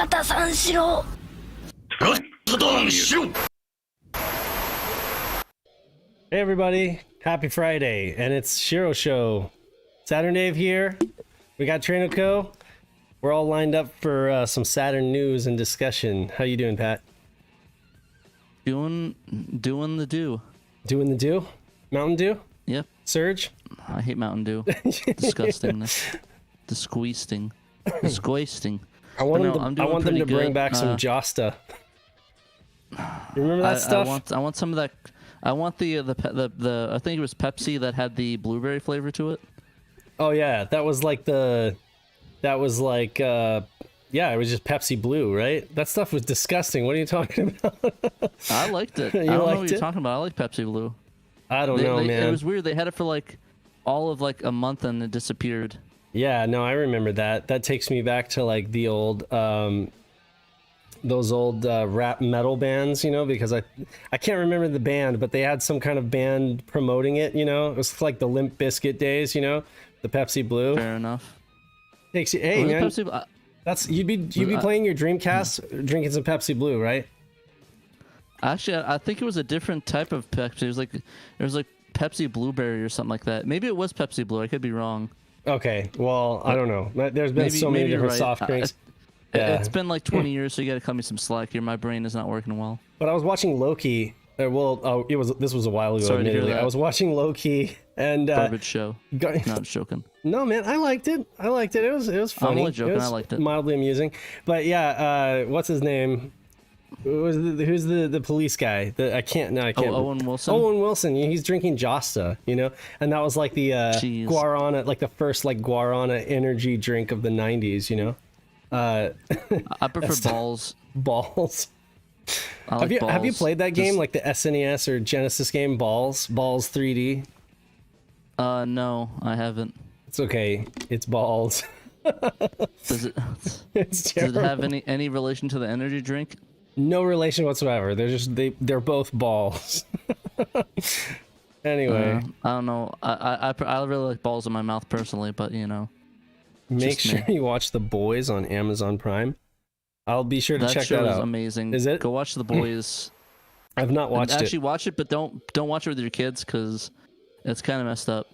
方さんしろ。ゴッドダウンしろ。 Hey everybody, happy Friday, and it's SHIRO Show. Saturn Dave here. We got Trainer Co. We're all lined up for some Saturn news and discussion. How you doing, Pat? Doing the do. Doing the do? Mountain Dew? Yep. Surge? I hate Mountain Dew. Disgusting. Disgusting. Disgusting. I want them to bring good. back some Josta. You remember that stuff? I want some of that. I want the I think it was Pepsi that had the blueberry flavor to it. Oh yeah, that was like yeah, it was just Pepsi Blue, right? That stuff was disgusting. What are you talking about? I liked it. I don't know what you're talking about. I like Pepsi Blue. I don't know, man. It was weird. They had it for like all of like a month and it disappeared. Yeah, no, I remember that. That takes me back to like the old those old rap metal bands, you know, because I can't remember the band, but they had some kind of band promoting it, you know. It was like the Limp Bizkit days, you know, the Pepsi Blue. Fair enough. Takes you, hey man, Pepsi, that's you'd be playing your Dreamcast, drinking some Pepsi Blue, right? Actually, I think it was a different type of Pepsi. It was like Pepsi Blueberry or something like that. Maybe it was Pepsi Blue. I could be wrong. Okay, well, I don't know. There's been so many different soft drinks. Yeah. It's been like 20 years, so you got to cut me some slack here. My brain is not working well. But I was watching Loki. This was a while ago. Sorry to hear that. I was watching Loki and garbage show. Not joking. No man, I liked it. It was funny. I'm only joking. It was I liked it. Mildly amusing. But yeah, what's his name? Who's the police guy? I can't. Owen Wilson. Owen Wilson. He's drinking Josta, you know, and that was like the guarana, like the first like guarana energy drink of the '90s, you know. I prefer balls. Balls. I like Have you played that game, Just, like the SNES or Genesis game, Balls 3D? No, I haven't. It's okay. It's balls. Does it? It's Does it have terrible. any relation to the energy drink? No relation whatsoever. They're both balls. Anyway, I don't know. I really like balls in my mouth personally, but you know. make sure you watch The Boys on Amazon Prime. I'll be sure to check that out. That show is amazing. Is it? Go watch The Boys. I've not watched it. Actually, watch it, but don't watch it with your kids because it's kind of messed up.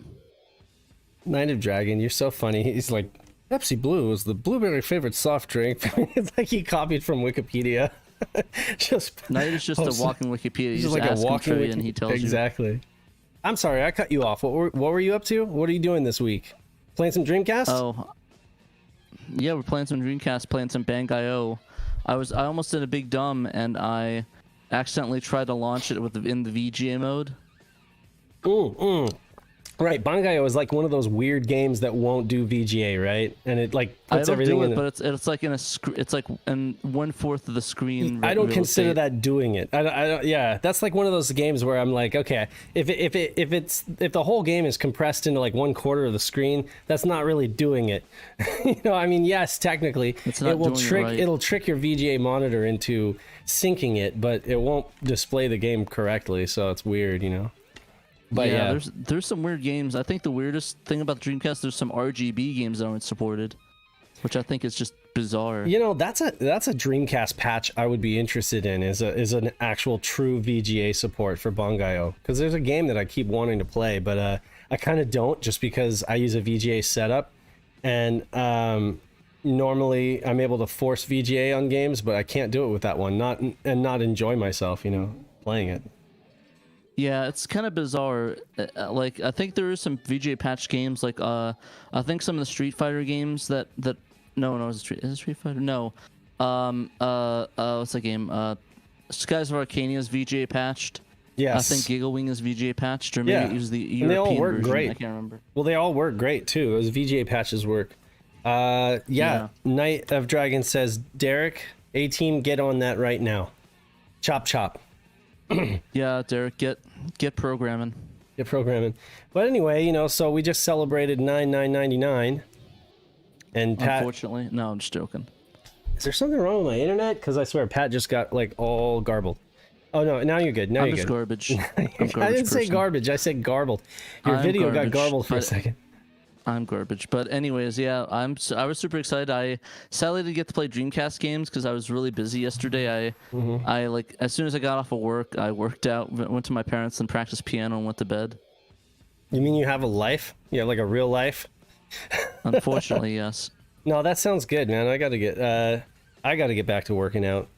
Night of Dragon, you're so funny. He's like, Pepsi Blue is the blueberry favorite soft drink. It's like he copied from Wikipedia. Night is just a walking Wikipedia. You just like ask a him walking trivia and he tells you. Exactly. I'm sorry, I cut you off. What were you up to? What are you doing this week? Playing some Dreamcast? Oh, yeah, we're playing some Dreamcast, playing some Bang.io. I almost did a big dumb, and I accidentally tried to launch it in the VGA mode. Right, Bangai is like one of those weird games that won't do VGA, right? And it like puts everything in. But it's like it's like in 1/4 of the screen. I don't consider that doing it. I don't. Yeah, that's like one of those games where I'm like, okay, if the whole game is compressed into like 1/4 of the screen, that's not really doing it. You know, I mean, yes, technically, it'll trick your VGA monitor into syncing it, but it won't display the game correctly. So it's weird, you know. But yeah, there's some weird games. I think the weirdest thing about the Dreamcast, there's some RGB games that aren't supported, which I think is just bizarre. You know, that's a Dreamcast patch I would be interested in, is an actual true VGA support for Bangai-O, because there's a game that I keep wanting to play, but I kind of don't, just because I use a VGA setup, and normally I'm able to force VGA on games, but I can't do it with that one, not enjoy myself, you know, playing it. Yeah, it's kind of bizarre. Like, I think there is some VGA patch games. Like, I think some of the Street Fighter games is it Street Fighter? No. What's that game? Skies of Arcadia is VGA patched. Yes. I think Gigglewing is VGA patched, or maybe it was the European and they all work version. great. I can't remember. Well, they all work great too. Those VGA patches work. Yeah. Night of Dragon says, Derek, A-Team, get on that right now. Chop chop. Yeah, Derek, get programming. Get programming. But anyway, you know, so we just celebrated 9/9/99, and Pat. Unfortunately, no, I'm just joking. Is there something wrong with my internet? Because I swear Pat just got like all garbled. Oh no, now you're good. Now I'm you're just good. garbage. I'm garbage I didn't say person. garbage. I said garbled. Your I'm video garbage, got garbled for a but second. I'm garbage. But anyways, yeah, I was super excited. I sadly didn't get to play Dreamcast games because I was really busy yesterday. I like as soon as I got off of work, I worked out, went to my parents and practiced piano and went to bed. You mean you have a life? You have like a real life? Unfortunately, yes. No, that sounds good, man. I gotta get back to working out.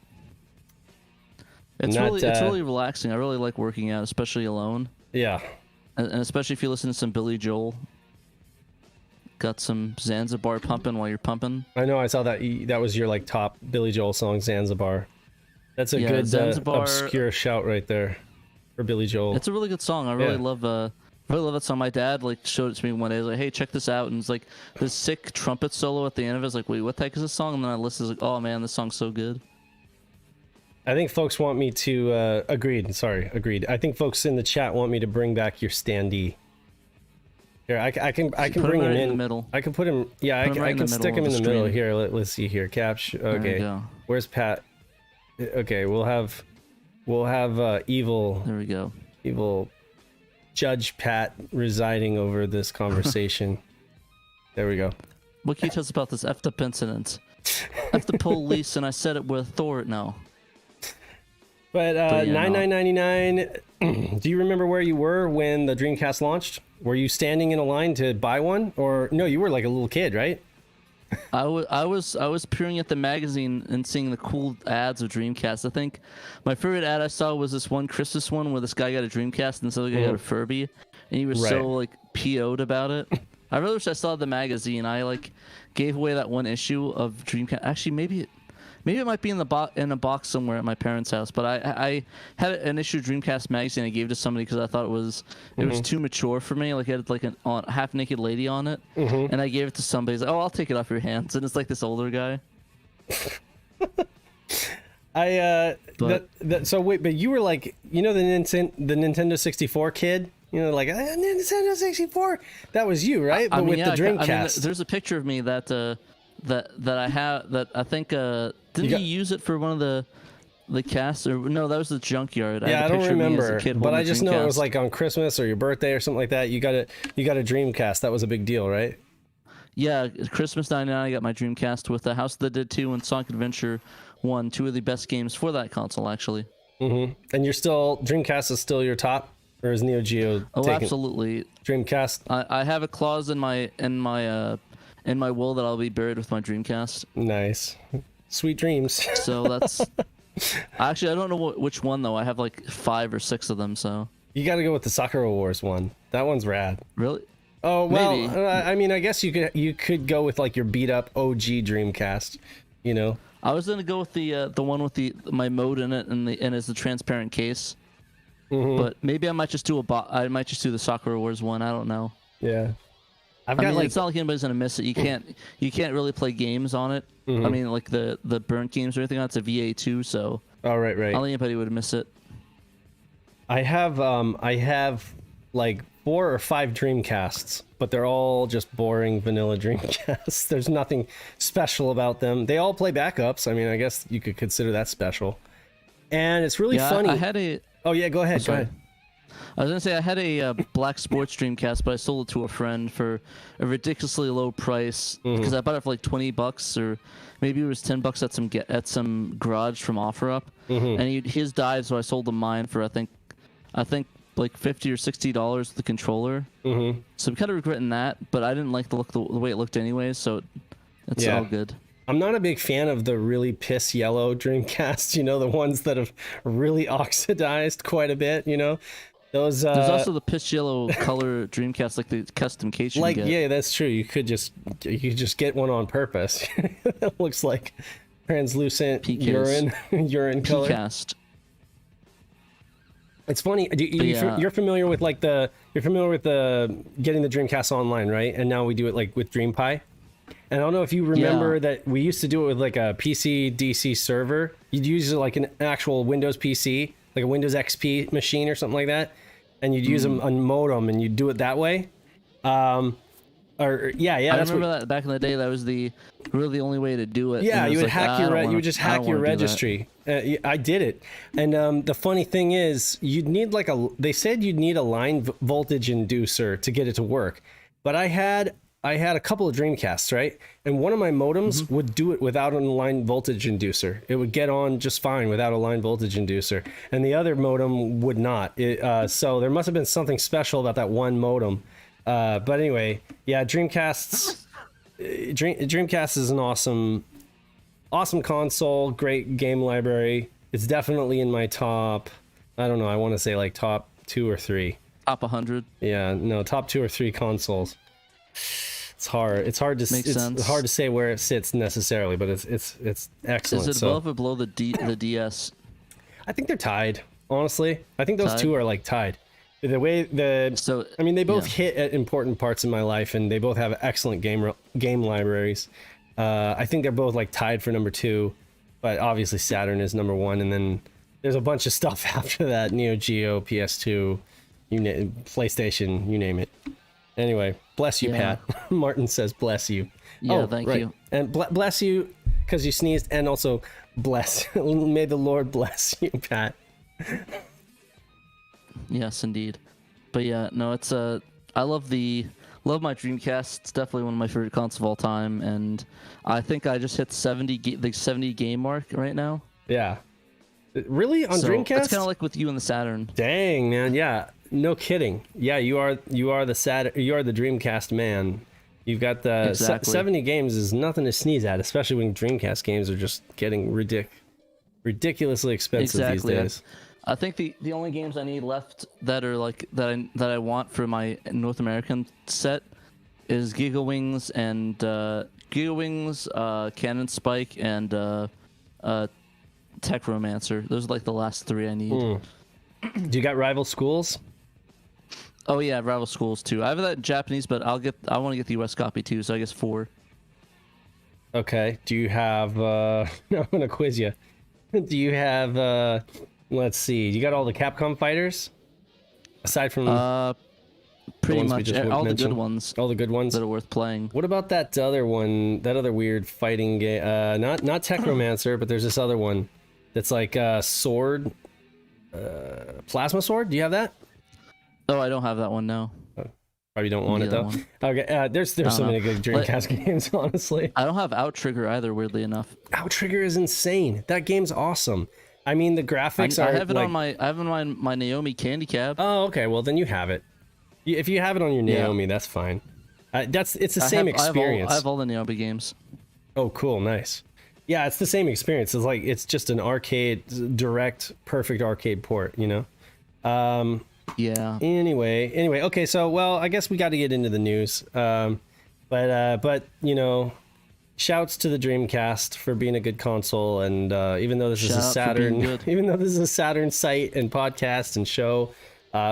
It's really relaxing. I really like working out, especially alone. Yeah. And especially if you listen to some Billy Joel. Got some Zanzibar pumping while you're pumping. I know. I saw that. That was your like top Billy Joel song, Zanzibar. That's a good obscure shout right there for Billy Joel. It's a really good song. I really love that song. My dad like showed it to me one day. He was like, "Hey, check this out!" And it's like this sick trumpet solo at the end of it. I was like, "Wait, what the heck is this song?" And then I listened. Like, "Oh man, this song's so good." I think folks want me to agreed. I think folks in the chat want me to bring back your standee. Here, I can bring him in. The middle. I can put him. Yeah, I can stick him in the middle here. Let's see here. Okay. Where's Pat? Okay, we'll have evil. There we go. Evil Judge Pat residing over this conversation. There we go. What can you tell us about this effed up incident? F the police, and I said it with authority. No. But yeah, $9.99. Do you remember where you were when the Dreamcast launched? Were you standing in a line to buy one, or no? You were like a little kid, right? I was peering at the magazine and seeing the cool ads of Dreamcast. I think my favorite ad I saw was this one Christmas one where this guy got a Dreamcast and this other guy got a Furby, and he was so like PO'd about it. I really wish I saw the magazine. I like gave away that one issue of Dreamcast. Actually, maybe it might be in a box somewhere at my parents' house. But I had an issue of Dreamcast magazine I gave to somebody because I thought it was too mature for me. Like it had like a half naked lady on it, and I gave it to somebody. He's like, "Oh, I'll take it off your hands." And it's like this older guy. So wait, but you were like, you know, the Nintendo 64 kid. You know, like Nintendo 64. That was you, right? But with the Dreamcast. There's a picture of me that I have. That I think didn't you use it for one of the casts? Or no, that was the junkyard. Yeah, I don't remember. But I just know it was like on Christmas or your birthday or something like that. You got a Dreamcast. That was a big deal, right? Yeah, Christmas '99. I got my Dreamcast with the House That Did Too and Sonic Adventure 1, two of the best games for that console, actually. And Dreamcast is still your top. Or is Neo Geo? Oh, absolutely. Dreamcast. I have a clause in my will that I'll be buried with my Dreamcast. Nice, sweet dreams. So that's actually I don't know which one though. I have like 5 or 6 of them. So you got to go with the Sakura Wars one. That one's rad. Really? Oh well, I mean, I guess you could go with like your beat up OG Dreamcast. You know. I was gonna go with the one with my mode in it and it's the transparent case. But maybe I might just do the Sakura Wars one. I don't know. Yeah, I mean, it's not like anybody's gonna miss it. You can't really play games on it. I mean, like the burnt games or anything. That's a VA2, so. Oh right. I don't think anybody would miss it. I have like 4 or 5 Dreamcasts, but they're all just boring vanilla Dreamcasts. There's nothing special about them. They all play backups. I mean, I guess you could consider that special. And it's really funny. I had a. Oh yeah, go ahead. Go ahead. I was gonna say I had a black sports Dreamcast, but I sold it to a friend for a ridiculously low price because I bought it for like $20 or maybe it was $10 at some garage from OfferUp, and his died, so I sold him mine for I think like $50 or $60 the controller. So I'm kind of regretting that, but I didn't like the way it looked anyways, so it's all good. I'm not a big fan of the really piss yellow Dreamcast, you know, the ones that have really oxidized quite a bit, you know. Those there's also the piss yellow color Dreamcast, like the custom case you get. Yeah, that's true. You could just get one on purpose. It looks like translucent urine color. P-cast. It's funny. You're familiar with the getting the Dreamcast online, right? And now we do it like with DreamPie. And I don't know if you remember that we used to do it with like a PC DC server. You'd use like an actual Windows PC, like a Windows XP machine or something like that, and you'd use them on modem, and you'd do it that way. I remember that back in the day. That was the only way to do it. Yeah, you would hack you would just hack your registry. I did it, and the funny thing is, you'd need they said you'd need a line voltage inducer to get it to work, but I had I had a couple of Dreamcasts, right? And one of my modems would do it without a line voltage inducer. It would get on just fine without a line voltage inducer. And the other modem would not. So there must have been something special about that one modem. But anyway, yeah, Dreamcast is an awesome console, great game library. It's definitely in my top, I don't know, I want to say like top 2 or 3. Top 100. Yeah, no, top 2 or 3 consoles. It's hard. It's hard to say where it sits necessarily, but it's excellent. Is it above or below the DS? I think they're tied. Honestly, I think those two are like tied. I mean, they both hit at important parts in my life, and they both have excellent game libraries. I think they're both like tied for number 2, but obviously Saturn is number 1, and then there's a bunch of stuff after that: Neo Geo, PS2, PlayStation, you name it. Anyway, bless you, Pat. Martin says bless you. Yeah, thank you. And bless you because you sneezed, and also bless. May the Lord bless you, Pat. Yes, indeed. But yeah, no, it's I love my Dreamcast. It's definitely one of my favorite consoles of all time, and I think I just hit the 70 game mark right now. Yeah. Really? On Dreamcast? It's kind of like with you and the Saturn. Dang, man. Yeah. No kidding. Yeah, you are the Dreamcast man. You've got the 70 games is nothing to sneeze at, especially when Dreamcast games are just getting ridiculously expensive these days. I think the only games I need left that are like that I want for my North American set is Giga Wings and Cannon Spike and Tech Romancer. Those are like the last 3 I need. Do you got Rival Schools? Oh yeah, Rival Schools too. I have that in Japanese, but I want to get the US copy too, so I guess 4. Okay. Do you have no, I'm gonna quiz you. Do you have let's see, you got all the Capcom fighters? Aside from pretty much all the good ones. All the good ones that are worth playing. What about that other one, that other weird fighting game? Not Techromancer, but there's this other one that's like sword, plasma sword. Do you have that? Oh, I don't have that one, no. Probably don't want it though. Okay, there's so many good Dreamcast games, honestly. I don't have Outrigger either, weirdly enough. Outrigger is insane. That game's awesome. I mean, the graphics are. I have it on my Naomi Candy Cab. Oh, okay. Well, then you have it. If you have it on your Naomi, that's fine. It's the same experience. I have all the Naomi games. Oh, cool, nice. Yeah, it's the same experience. It's just an arcade, direct, perfect arcade port. You know. Yeah. Anyway. Okay. So, well, I guess we got to get into the news. But you know, shouts to the Dreamcast for being a good console, and even though this is a Saturn site and podcast and show,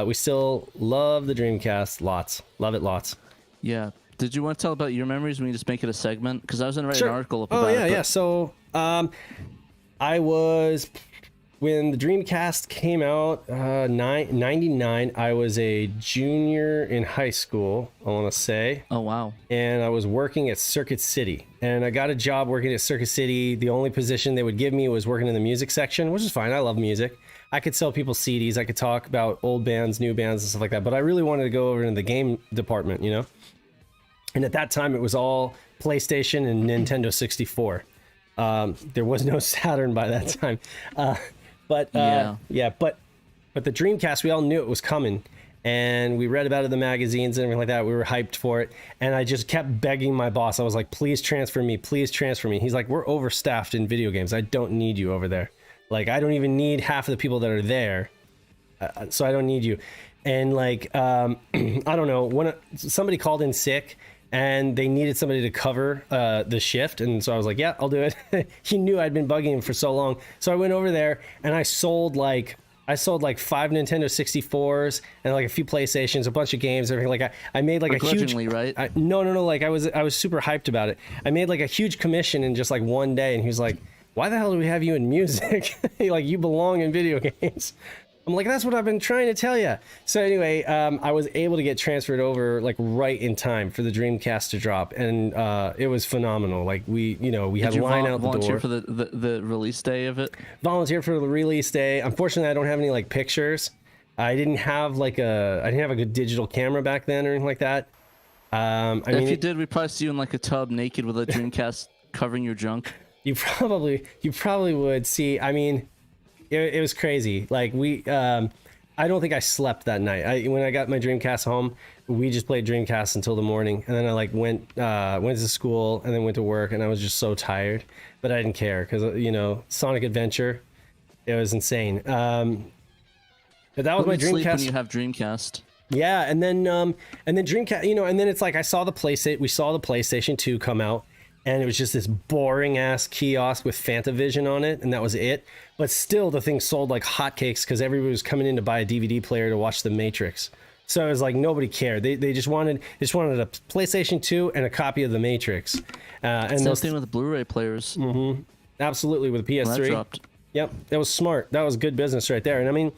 we still love the Dreamcast lots. Love it lots. Yeah. Did you want to tell about your memories when you just make it a segment? Because I was going to write an article about it. Yeah. So, I was. When the Dreamcast came out, 99, I was a junior in high school, I want to say. Oh, wow. And I was working at Circuit City. And I got a job working at Circuit City. The only position they would give me was working in the music section, which is fine. I love music. I could sell people CDs. I could talk about old bands, new bands, and stuff like that. But I really wanted to go over into the game department, you know? And at that time, it was all PlayStation and Nintendo 64. There was no Saturn by that time. But the Dreamcast, we all knew it was coming, and we read about it in the magazines and everything like that. We were hyped for it, and I just kept begging my boss. I was like, please transfer me. He's like, we're overstaffed in video games. I don't need you over there. Like, I don't even need half of the people that are there, so I don't need you. And like, I don't know, when somebody called in sick, and they needed somebody to cover the shift, and so I was like, yeah, I'll do it. He knew I'd been bugging him for so long, so I went over there and I sold like 5 Nintendo 64s and like a few PlayStations, a bunch of games, everything. Like I made like a huge, right? No, like I was super hyped about it. I made like a huge commission in just like one day, and he was like, why the hell do we have you in music? Like, you belong in video games. I'm like, that's what I've been trying to tell you. So anyway, I was able to get transferred over like right in time for the Dreamcast to drop, and it was phenomenal. Like, we had a line out the door. Volunteer for the release day of it? Volunteer for the release day. Unfortunately, I don't have any like pictures. I didn't have a good digital camera back then or anything like that. I If mean, you did, we'd probably see you in like a tub naked with a Dreamcast covering your junk. you probably would see. I mean, it was crazy. Like I don't think I slept that night. When I got my Dreamcast home, we just played Dreamcast until the morning, and then I like went to school and then went to work, and I was just so tired, but I didn't care because Sonic Adventure, it was insane. But that was my Sleep when Dreamcast. you have Dreamcast. Yeah, and then Dreamcast, and then it's like we saw the PlayStation 2 come out, and it was just this boring ass kiosk with Fantavision on it, and that was it. But still, the thing sold like hotcakes because everybody was coming in to buy a DVD player to watch The Matrix. So it was like nobody cared. They just wanted a PlayStation 2 and a copy of The Matrix. And Same thing with the Blu-ray players. Absolutely, with the When that PS3. dropped. Yep, that was smart. That was good business right there. And I mean,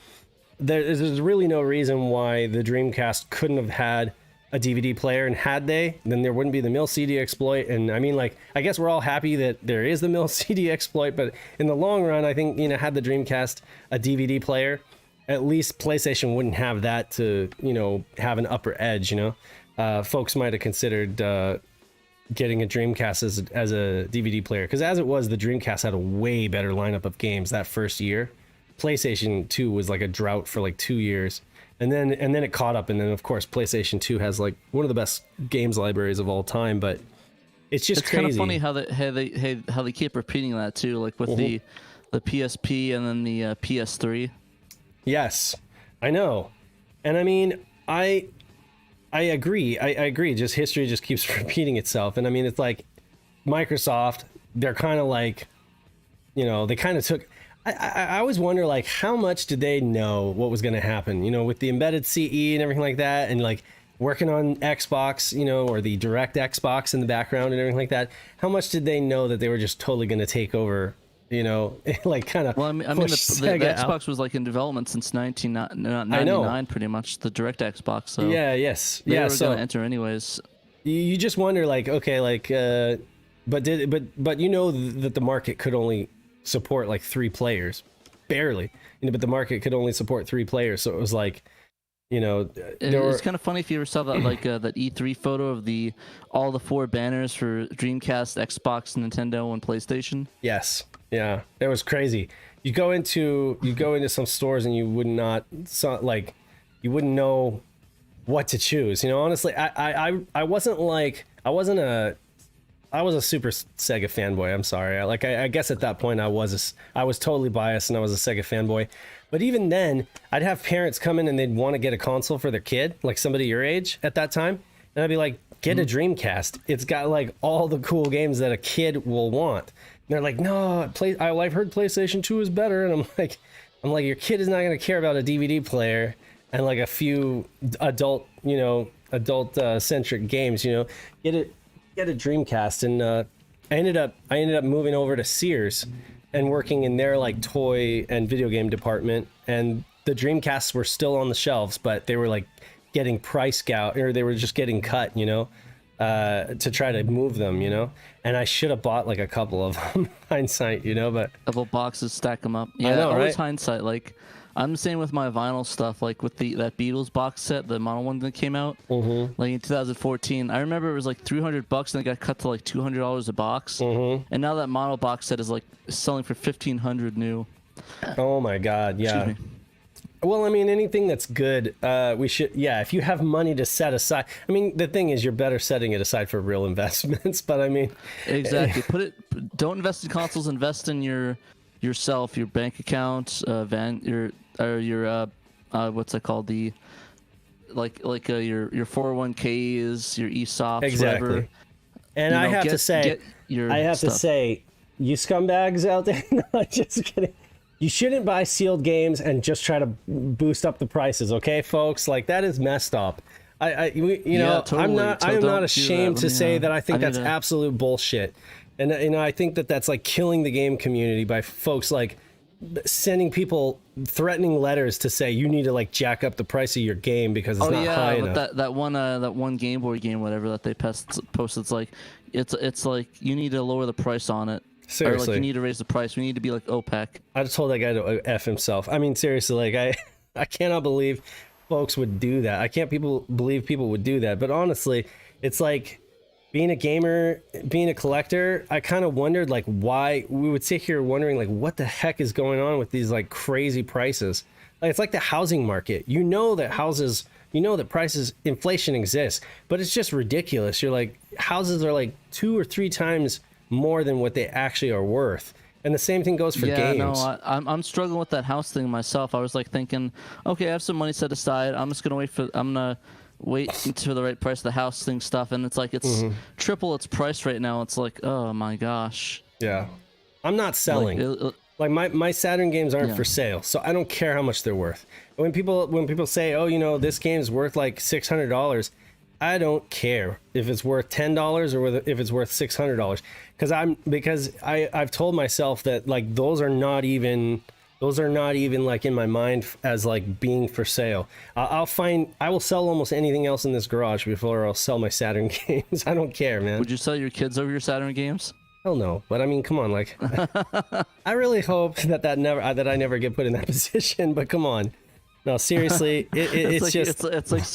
there's really no reason why the Dreamcast couldn't have had a DVD player, and had they, then there wouldn't be the mill CD exploit. And I mean, like, I guess we're all happy that there is the mill CD exploit, but in the long run, I think, had the Dreamcast a DVD player, at least PlayStation wouldn't have that to, have an upper edge, folks might have considered getting a Dreamcast as a DVD player, because as it was, the Dreamcast had a way better lineup of games that first year. PlayStation 2 was like a drought for like 2 years, and then it caught up, and then of course PlayStation 2 has like one of the best games libraries of all time. But it's just It's crazy. kind of funny how they keep repeating that too, like with the PSP and then the PS3. Yes, I know, and I mean, I agree. I agree. Just history just keeps repeating itself, and I mean, it's like Microsoft. They're kind of like, they kind of took. I always wonder, like, how much did they know what was going to happen, with the embedded CE and everything like that, and like working on Xbox, or the direct Xbox in the background and everything like that. How much did they know that they were just totally going to take over, like kind of. Well, I mean, the Xbox was like in development since 1999, pretty much, the direct Xbox. So yeah, yes, they yeah. were So going to enter anyways. you just wonder, like, okay, like, but that the market could only support like 3 players, barely, but the market could only support 3 players, so it was like, it's kind of funny if you ever saw that like that E3 photo of all the 4 banners for Dreamcast, Xbox, Nintendo, and PlayStation. Yes, yeah, it was crazy. You go into some stores and you wouldn't know what to choose. Honestly, I was a super Sega fanboy. I'm sorry. I guess at that point I was totally biased, and I was a Sega fanboy. But even then, I'd have parents come in and they'd want to get a console for their kid, like somebody your age at that time, and I'd be like, get a Dreamcast. It's got like all the cool games that a kid will want. And they're like, no, I've heard PlayStation 2 is better, and I'm like, your kid is not going to care about a DVD player and like a few adult centric games. Get a Dreamcast. And I ended up moving over to Sears and working in their like toy and video game department, and the Dreamcasts were still on the shelves, but they were like getting price gouged, or they were just getting cut, to try to move them, and I should have bought like a couple of them, hindsight, but Couple boxes, stack them up. Yeah, I know, always right? hindsight. Like, I'm the same with my vinyl stuff, like with that Beatles box set, the mono one that came out, like in 2014. I remember it was like $300, and it got cut to like $200 a box. And now that mono box set is like selling for $1,500 new. Oh my God, yeah. Excuse me. Well, I mean, anything that's good, we should, if you have money to set aside. I mean, the thing is, you're better setting it aside for real investments, but I mean. Exactly. Don't invest in consoles, invest in yourself, your bank account, your what's that called? The your 401ks, your ESOPs, Exactly. whatever. And I have to say, you scumbags out there, no, just kidding. You shouldn't buy sealed games and just try to boost up the prices, okay, folks? Like, that is messed up. Totally. I'm So not ashamed to say that I think that's absolute bullshit. And I think that that's like killing the game community by folks like sending people threatening letters to say you need to like jack up the price of your game because it's not high enough. that one Game Boy game, whatever, that they posted, it's like you need to lower the price on it. Seriously, or like you need to raise the price. We need to be like OPEC. I just told that guy to F himself. I mean, seriously, like I cannot believe folks would do that. I can't believe people would do that. But honestly, It's like being a gamer, being a collector, I kind of wondered like why we would sit here wondering like what the heck is going on with these like crazy prices. Like it's like the housing market. You know that houses, you know that prices, inflation exists, but it's just ridiculous. You're like, houses are like 2 or 3 times more than what they actually are worth. And the same thing goes for games. No, I'm struggling with that house thing myself. I was like thinking, okay, I have some money set aside. I'm gonna wait until the right price of the house thing stuff, and it's like it's triple its price right now. It's like, oh my gosh. Yeah, I'm not selling. Like my Saturn games aren't for sale, so I don't care how much they're worth. When people say, oh, you know, this game's worth like $600, I don't care if it's worth $10 or if it's worth $600, because I've told myself that like those are not even like in my mind as like being for sale. I will sell almost anything else in this garage before I'll sell my Saturn games. I don't care, man. Would you sell your kids over your Saturn games? Hell no, but I mean, come on, like, I really hope that I never get put in that position. But come on, no, seriously, it's like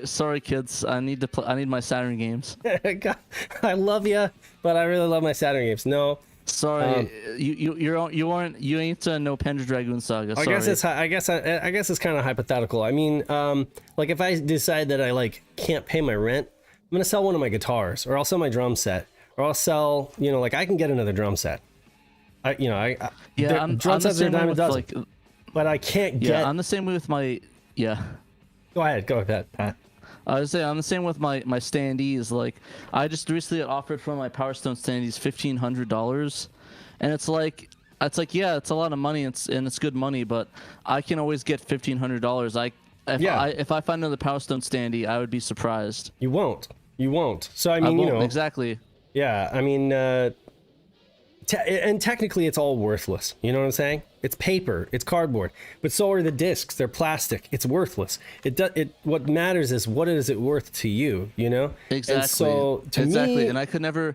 sorry kids, I need my Saturn games. God, I love you, but I really love my Saturn games. No, sorry, you ain't no Panzer Dragoon Saga. Sorry. I guess it's kind of hypothetical. I mean, like if I decide that I like can't pay my rent, I'm gonna sell one of my guitars, or I'll sell my drum set. Or I'll sell, you know, like I can get another drum set. Drum sets are a dime a dozen, like, but I can't get. Yeah, I'm the same way with my. Yeah. Go ahead, Pat. I was saying I'm the same with my standees. Like I just recently got offered for my Power Stone standees $1,500, and it's like yeah, it's a lot of money. It's good money, but I can always get $1,500. If I find another Power Stone standee, I would be surprised. You won't. So I mean, you know, exactly. Yeah, I mean, and technically it's all worthless. You know what I'm saying? It's paper, it's cardboard, but so are the discs. They're plastic. It's worthless. What matters is what is it worth to you? You know? Exactly. And so to me, and I can never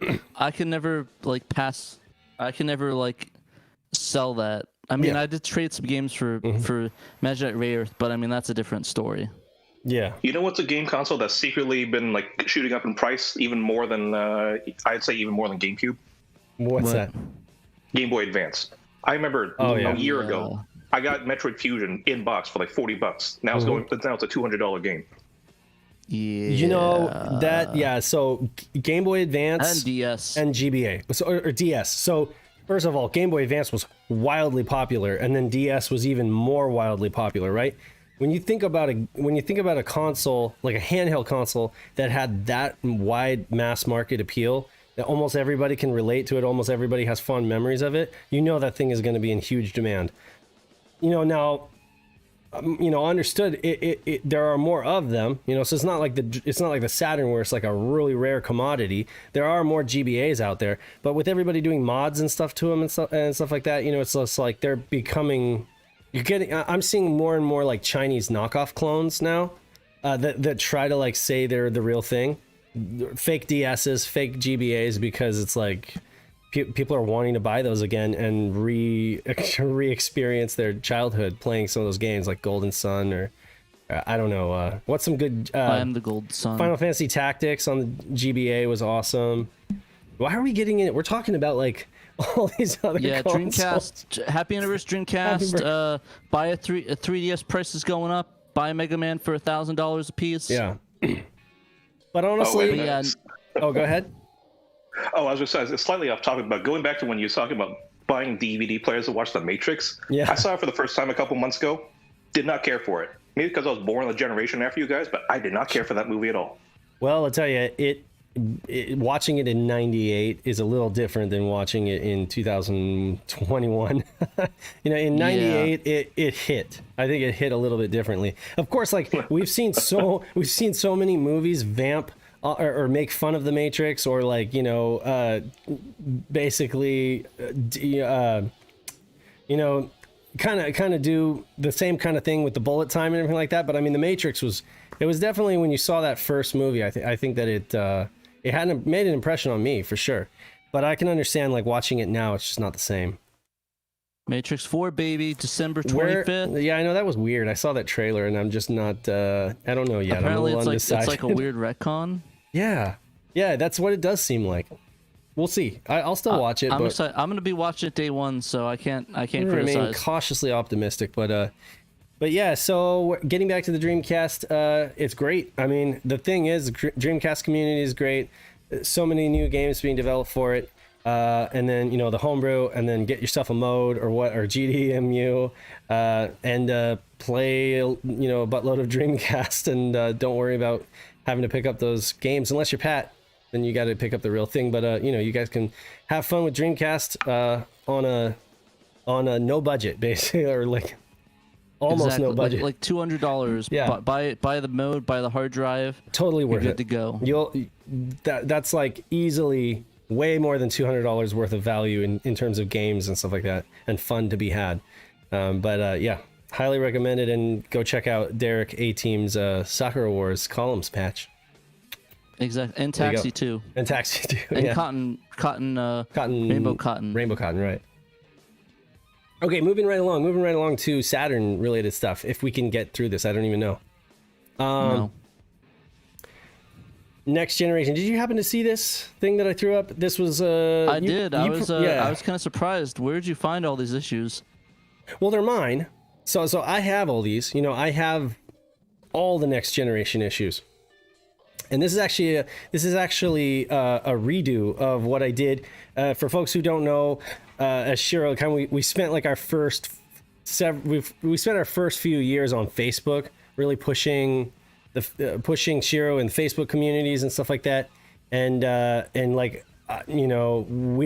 sell that. I mean, I did trade some games for Magic Ray Earth, but I mean that's a different story. Yeah. You know what's a game console that's secretly been like shooting up in price even more than I'd say even more than GameCube? What's that? Game Boy Advance. I remember a year ago I got Metroid Fusion in box for like $40. Now it's now it's a $200 game. Yeah. You know that so Game Boy Advance and DS and GBA. So or DS. So first of all, Game Boy Advance was wildly popular, and then DS was even more wildly popular, right? When you think about a console, like a handheld console that had that wide mass market appeal, that almost everybody can relate to it, almost everybody has fond memories of it, you know that thing is going to be in huge demand. You know, now, understood. There are more of them. You know, so it's not like the Saturn where it's like a really rare commodity. There are more GBAs out there, but with everybody doing mods and stuff to them and stuff like that, you know, it's just like they're becoming. I'm seeing more and more like Chinese knockoff clones now that try to like say they're the real thing, fake DSs, fake GBAs, because it's like people are wanting to buy those again and re-experience their childhood playing some of those games like Golden Sun or I don't know. What's some good? I am the Golden Sun. Final Fantasy Tactics on the GBA was awesome. Why are we getting in it? We're talking about like all these other consoles. Dreamcast. Happy anniversary, Dreamcast. Buy a 3DS price is going up. Buy a Mega Man for $1,000 a piece. Yeah. But honestly, go ahead. Oh, I was just saying, it's slightly off topic, but going back to when you were talking about buying DVD players to watch The Matrix. Yeah. I saw it for the first time a couple months ago. Did not care for it. Maybe because I was born a generation after you guys, but I did not care for that movie at all. Well, I'll tell you, watching it in 98 is a little different than watching it in 2021. You know, in 98 it hit. I think it hit a little bit differently. Of course, like we've seen so many movies vamp or make fun of the Matrix, or like, you know, basically you know, kind of do the same kind of thing with the bullet time and everything like that. But I mean, the Matrix was definitely, when you saw that first movie, I think that it hadn't made an impression on me for sure. But I can understand, like, watching it now, it's just not the same. Matrix 4, baby, December 25th. Yeah, I know, that was weird. I saw that trailer and I'm just not, I don't know yet. Apparently it's like a weird retcon. Yeah, that's what it does seem like. We'll see. I'll still watch it. I'm excited. I'm gonna be watching it day one, so I can't criticize. Remain cautiously optimistic, but yeah. So getting back to the Dreamcast, it's great. I mean, the thing is, the Dreamcast community is great. So many new games being developed for it, and then the homebrew, and then get yourself a mode or GDMU, and play a buttload of Dreamcast, and don't worry about having to pick up those games unless you're Pat. Then you got to pick up the real thing. But you guys can have fun with Dreamcast on a no budget, basically, or like almost no budget, like $200. Yeah, buy the mode, buy the hard drive. Totally worth it. Good to go. That's like easily way more than $200 worth of value in terms of games and stuff like that, and fun to be had. But yeah, highly recommend it, and go check out Derek A Team's Sakura Wars columns patch. Exactly, and Taxi too. And Taxi too. And yeah. Cotton, Rainbow Cotton. Rainbow Cotton, right. Okay, moving right along to Saturn related stuff. If we can get through this, I don't even know. No. Next Generation. Did you happen to see this thing that I threw up? This was I did. I was kind of surprised. Where did you find all these issues? Well, they're mine. So I have all these. I have all the Next Generation issues. And this is actually a redo of what I did. For folks who don't know, as SHIRO, we spent like our first we spent our first few years on Facebook, really pushing SHIRO in Facebook communities and stuff like that. And we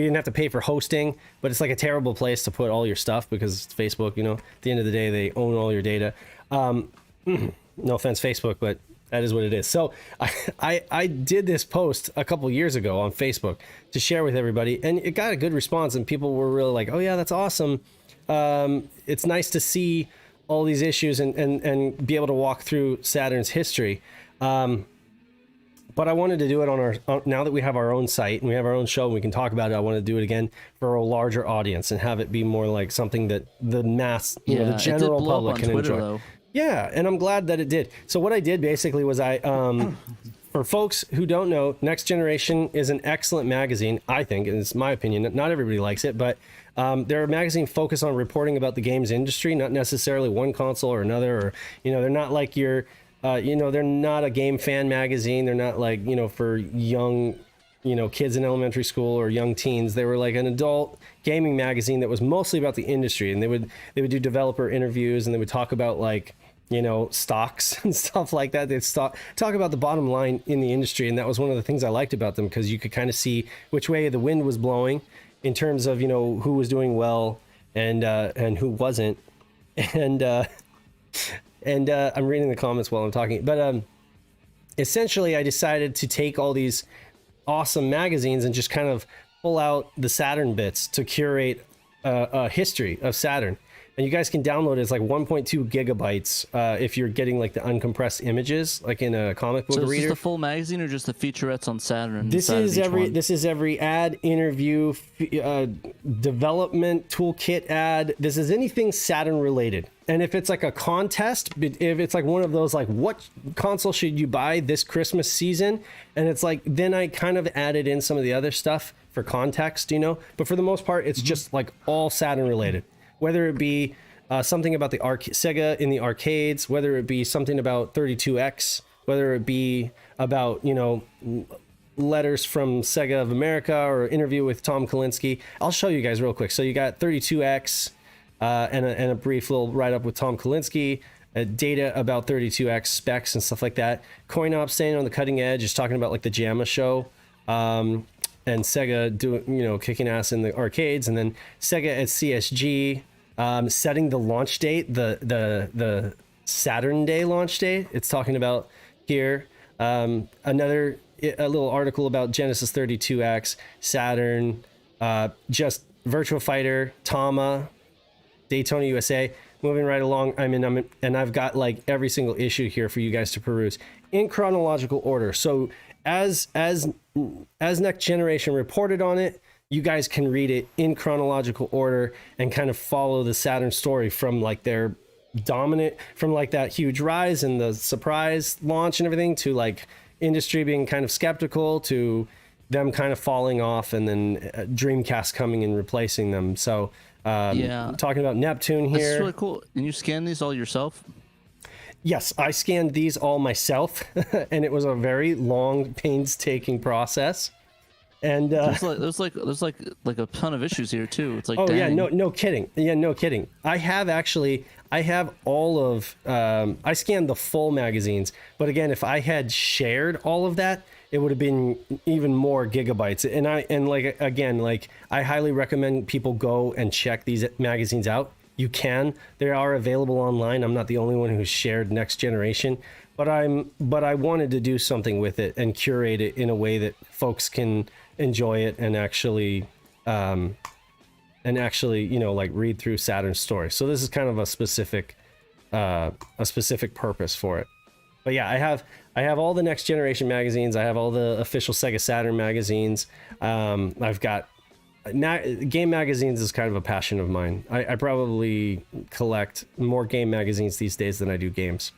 didn't have to pay for hosting, but it's like a terrible place to put all your stuff because it's Facebook. At the end of the day, they own all your data. No offense, Facebook, but that is what it is. So I did this post a couple years ago on Facebook to share with everybody, and it got a good response, and people were really like, oh yeah, that's awesome. It's nice to see all these issues and be able to walk through Saturn's history. But I wanted to do it on now that we have our own site and we have our own show and we can talk about it, I want to do it again for a larger audience and have it be more like something that the mass, the general public can enjoy. Though. Yeah, and I'm glad that it did. So what I did basically was for folks who don't know, Next Generation is an excellent magazine, I think, and it's my opinion. Not everybody likes it, but they're a magazine focused on reporting about the games industry, not necessarily one console or another, or, they're not like your, they're not a game fan magazine. They're not like, for young, kids in elementary school or young teens. They were like an adult gaming magazine that was mostly about the industry, and they would do developer interviews, and they would talk about like, stocks and stuff like that. They'd talk about the bottom line in the industry, and that was one of the things I liked about them, because you could kind of see which way the wind was blowing in terms of who was doing well and who wasn't. And I'm reading the comments while I'm talking, but essentially I decided to take all these awesome magazines and just kind of pull out the Saturn bits to curate a history of Saturn. And you guys can download it as like 1.2 gigabytes if you're getting like the uncompressed images, like in a comic book reader. So is this the full magazine or just the featurettes on Saturn? This is every ad, interview, development toolkit ad. This is anything Saturn related. And if it's like a contest, if it's like one of those like, what console should you buy this Christmas season? And it's like, then I kind of added in some of the other stuff for context, but for the most part, it's just like all Saturn related. Whether it be something about the Sega in the arcades, whether it be something about 32X, whether it be about, letters from Sega of America or interview with Tom Kalinske. I'll show you guys real quick. So you got 32X and a brief little write-up with Tom Kalinske, data about 32X specs and stuff like that. CoinOp staying on the cutting edge, is talking about like the JAMA show. And Sega doing, kicking ass in the arcades, and then Sega at CSG, setting the launch date, the Saturn Day launch date. It's talking about here. A little article about Genesis 32X, Saturn, just Virtua Fighter, Tama, Daytona USA. Moving right along, and I've got like every single issue here for you guys to peruse in chronological order. So as Next Generation reported on it, you guys can read it in chronological order and kind of follow the Saturn story from like their dominant, from like that huge rise and the surprise launch and everything to like industry being kind of skeptical to them kind of falling off, and then Dreamcast coming and replacing them. So talking about Neptune here. That's really cool. And you scan these all yourself? Yes, I scanned these all myself, and it was a very long, painstaking process. And there's like a ton of issues here too. It's like, oh dang. yeah, no kidding. Yeah, no kidding. I have all of I scanned the full magazines, but again, if I had shared all of that, it would have been even more gigabytes. And I highly recommend people go and check these magazines out. You can. They are available online. I'm not the only one who's shared Next Generation, but I wanted to do something with it and curate it in a way that folks can enjoy it and actually read through Saturn's story. So this is kind of a specific purpose for it. But yeah, I have all the Next Generation magazines. I have all the official Sega Saturn magazines. I've got game magazines is kind of a passion of mine. I probably collect more game magazines these days than I do games.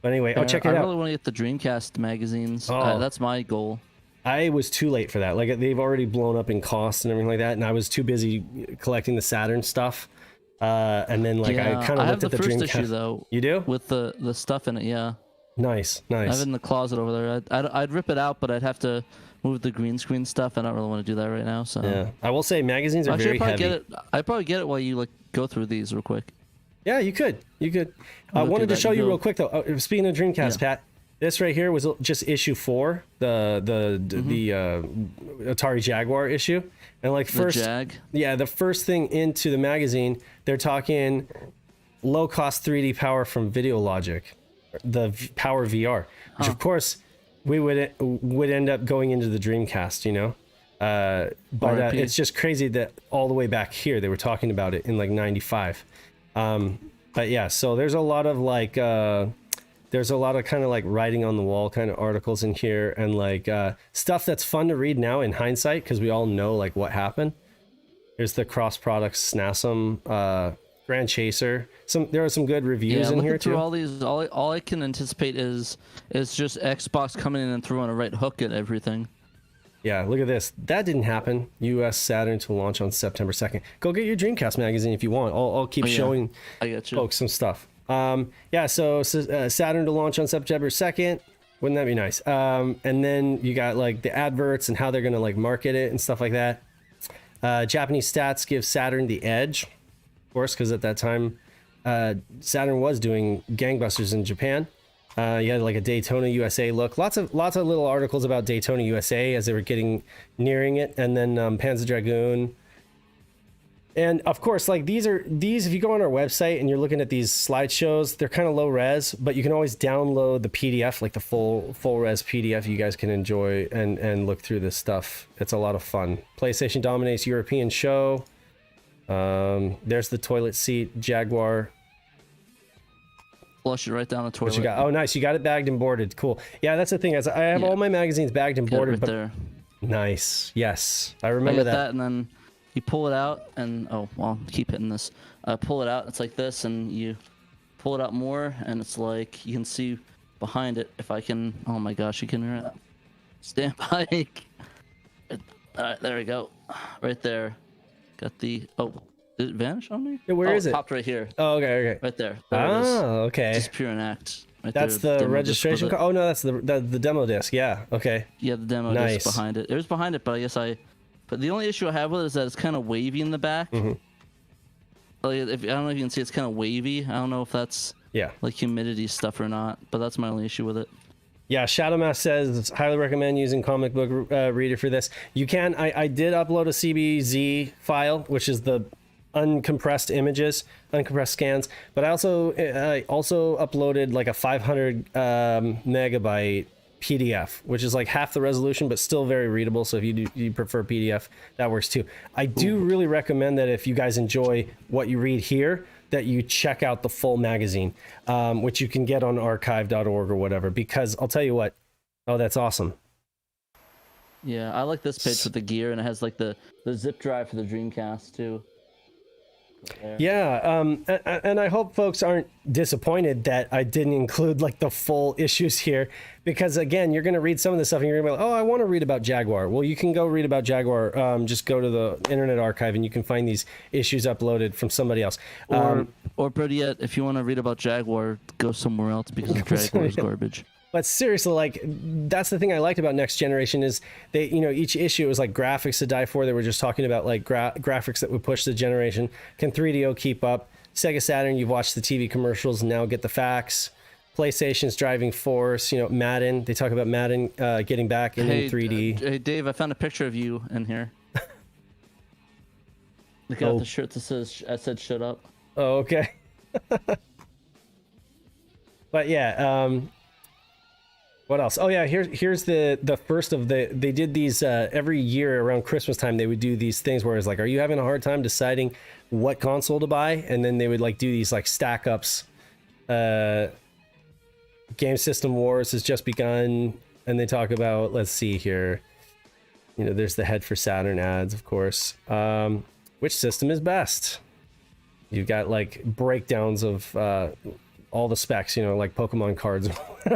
But anyway, check it out. I really want to get the Dreamcast magazines. That's my goal. I was too late for that. Like, they've already blown up in cost and everything like that, and I was too busy collecting the Saturn stuff. And then I kind of looked at the Dreamcast. Issue though. You do? With the stuff in it, yeah. Nice. I have it in the closet over there. I'd rip it out, but I'd have to move the green screen stuff. I don't really want to do that right now. So yeah, I will say magazines are very heavy. I'd probably get it while you go through these real quick. Yeah, you could. I wanted to show you real quick though. Speaking of Dreamcast, Pat, this right here was just issue 4, the Atari Jaguar issue, and the first thing into the magazine, they're talking low cost 3D power from VideoLogic, the Power VR, which of course we would end up going into the Dreamcast, but it's just crazy that all the way back here they were talking about it in like 95. But yeah, so there's a lot of kind of like writing on the wall kind of articles in here, and stuff that's fun to read now in hindsight because we all know like what happened. Here's the cross products SNASM Grand Chaser. There are some good reviews in here too. Through all these, all I can anticipate is just Xbox coming in and throwing a right hook at everything. Yeah, look at this. That didn't happen. U.S. Saturn to launch on September 2nd. Go get your Dreamcast magazine if you want. I'll keep showing folks some stuff. So Saturn to launch on September 2nd. Wouldn't that be nice? And then you got like the adverts and how they're gonna like market it and stuff like that. Japanese stats give Saturn the edge, of course, because at that time Saturn was doing gangbusters in Japan. You had like a Daytona USA look. Lots of little articles about Daytona USA as they were nearing it, and then Panzer Dragoon. And of course, like these, if you go on our website and you're looking at these slideshows, they're kind of low res, but you can always download the PDF, like the full res PDF. You guys can enjoy and look through this stuff. It's a lot of fun. PlayStation dominates European show. There's the toilet seat Jaguar. Flush it right down the toilet. What you got? Oh, nice. You got it bagged and boarded. Cool. Yeah, that's the thing. I have all my magazines bagged and boarded. Right there. Nice. Yes, I remember that. And then you pull it out, and keep hitting this. Pull it out. It's like this, and you pull it out more, and it's like you can see behind it. If I can, oh my gosh, you can hear it. Stand by. All right, there we go. Right there. Got the Did it vanish on me? Yeah, where is it? It popped right here. Oh, okay. Right there. Okay. Just pure and act. Right that's there, the registration card? Oh, no, that's the demo disc. Yeah, okay. Yeah, the demo disc behind it. It was behind it, but I guess But the only issue I have with it is that it's kind of wavy in the back. Mm-hmm. Like, I don't know if you can see, it's kind of wavy. I don't know if that's like humidity stuff or not, but that's my only issue with it. Yeah, Shadowmask says, highly recommend using Comic Book Reader for this. You can. I did upload a CBZ file, which is the uncompressed images, uncompressed scans, but I also uploaded like a 500 megabyte PDF, which is like half the resolution, but still very readable. So if you prefer PDF, that works too. I do really recommend that if you guys enjoy what you read here, that you check out the full magazine, which you can get on archive.org or whatever, because I'll tell you what, that's awesome. Yeah, I like this page with the gear, and it has like the zip drive for the Dreamcast too. Yeah, and I hope folks aren't disappointed that I didn't include like the full issues here, because again, you're going to read some of this stuff and you're going to be like, oh, I want to read about Jaguar. Well, you can go read about Jaguar. Just go to the Internet Archive and you can find these issues uploaded from somebody else. Or better yet, if you want to read about Jaguar, go somewhere else because Jaguar is garbage. But seriously, like, that's the thing I liked about Next Generation is they, you know, each issue was like graphics to die for. They were just talking about like graphics that would push the generation. Can 3DO keep up? Sega Saturn, you've watched the TV commercials, now get the facts. PlayStation's driving force, you know, Madden. They talk about Madden getting back in 3D. Hey, Dave, I found a picture of you in here. Look at the shirt that says, I said shut up. Oh, okay. But yeah, what else? Oh yeah, here's the first of they did these every year around Christmas time. They would do these things where it's like, are you having a hard time deciding what console to buy? And then they would like do these like stack ups. Game System Wars has just begun, and they talk about, let's see here, you know, there's the Head for Saturn ads, of course. Which system is best? You've got like breakdowns of all the specs, you know, like Pokemon cards